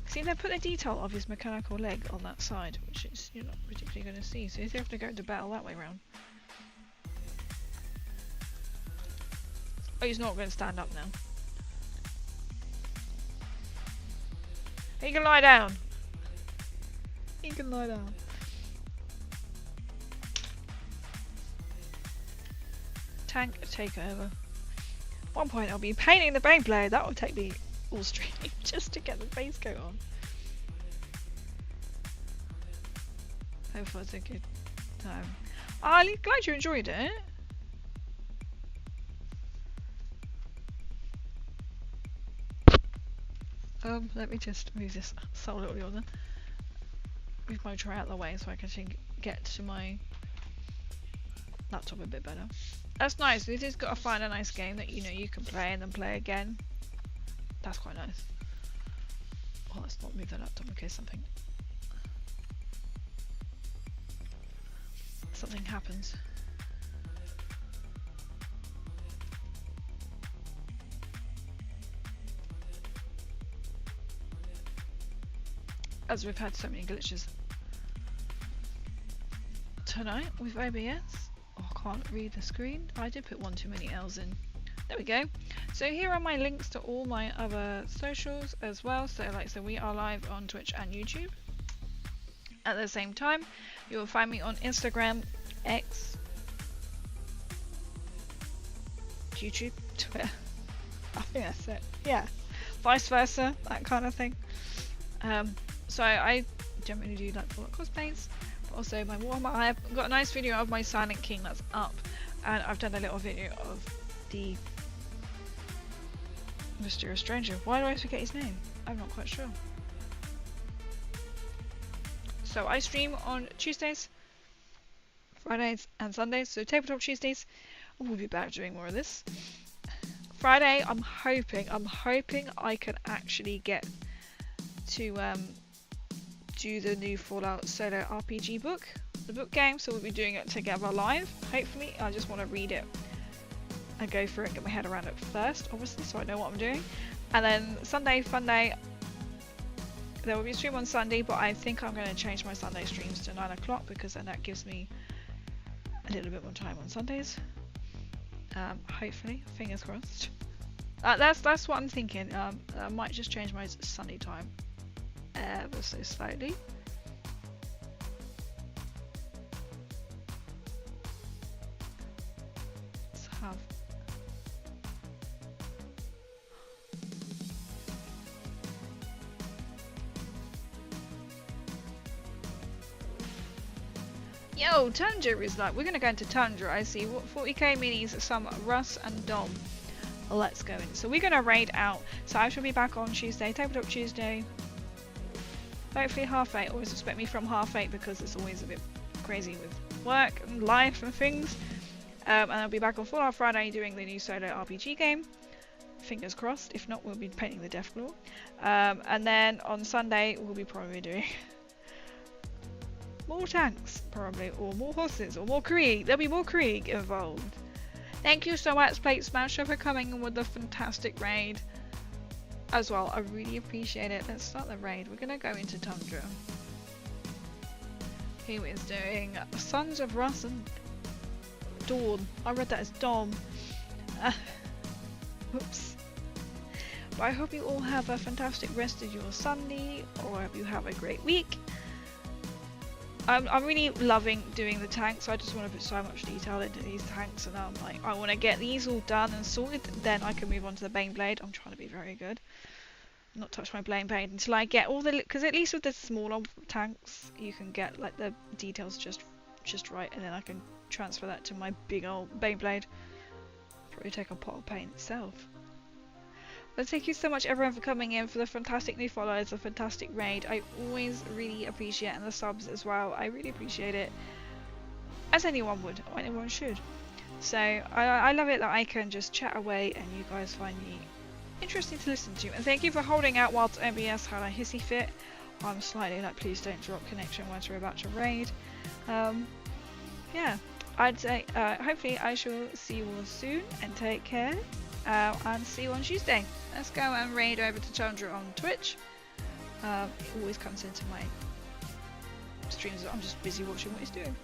See, they put the detail of his mechanical leg on that side, which is you're not particularly going to see. So you have to go to battle that way around. Oh, he's not going to stand up now. He can lie down. He can lie down. Tank takeover. At one point I'll be painting the Beyblade. That will take me all stream just to get the base coat on. Hopefully it's a good time. I'm glad you enjoyed it. Let me just move this soul little then. Move my tray out of the way so I can actually get to my laptop a bit better. That's nice. This has got to find a nice game that you can play and then play again. That's quite nice. Oh, let's not move the laptop in case something happens. As we've had so many glitches tonight with OBS. Oh, I can't read the screen. I did put one too many L's in. There we go. So here are my links to all my other socials as well. So we are live on Twitch and YouTube. At the same time, you will find me on Instagram, X, YouTube, Twitter. I think that's it. Yeah. Vice versa, that kind of thing. So I generally do like Fallout cosplays, but also my Warhammer. I've got a nice video of my Silent King that's up, and I've done a little video of the Mysterious Stranger. Why do I forget his name? I'm not quite sure. So I stream on Tuesdays, Fridays and Sundays, so Tabletop Tuesdays. We'll be back doing more of this. Friday, I'm hoping I can actually get to do the new Fallout solo RPG book, the book game, so we'll be doing it together live. Hopefully, I just want to read it and go through it and get my head around it first, obviously, so I know what I'm doing. And then Sunday, fun day. There will be a stream on Sunday, but I think I'm going to change my Sunday streams to 9 o'clock because then that gives me a little bit more time on Sundays. Hopefully, fingers crossed. That's what I'm thinking. I might just change my Sunday time ever so slightly. Let's have. Yo, Tundra is like, we're gonna go into Tundra. I see. What 40k minis, some Russ and Dom. Let's go in. So we're gonna raid out. So I shall be back on Tuesday, Tabletop Tuesday. Hopefully 8:30. Always expect me from 8:30 because it's always a bit crazy with work and life and things. And I'll be back on Fallout Friday doing the new solo RPG game. Fingers crossed. If not, we'll be painting the Deathclaw. And then on Sunday, we'll be probably doing more tanks, probably, or more horses, or more Krieg. There'll be more Krieg involved. Thank you so much, Plate Smasher, for coming in with the fantastic raid as well. I really appreciate it. Let's start the raid. We're gonna go into Tundra. Who is doing Sons of Russ and Dawn. I read that as Dom. Oops. But I hope you all have a fantastic rest of your Sunday, or hope you have a great week. I'm really loving doing the tanks. I just want to put so much detail into these tanks, and I'm like, I want to get these all done and sorted, then I can move on to the Baneblade. I'm trying to be very good. Not touch my Baneblade until I get all the, because at least with the smaller tanks, you can get like the details just right, and then I can transfer that to my big old Baneblade. Probably take a pot of paint itself. But thank you so much everyone for coming in, for the fantastic new followers, the fantastic raid. I always really appreciate it, and the subs as well. I really appreciate it, as anyone would, or anyone should. So I love it that I can just chat away and you guys find me interesting to listen to. And thank you for holding out whilst OBS had a hissy fit. I'm slightly like, please don't drop connection once we're about to raid. Yeah, I'd say hopefully I shall see you all soon, and take care. And see you on Tuesday. Let's go and raid over to Chandra on Twitch. It always comes into my streams. I'm just busy watching what he's doing.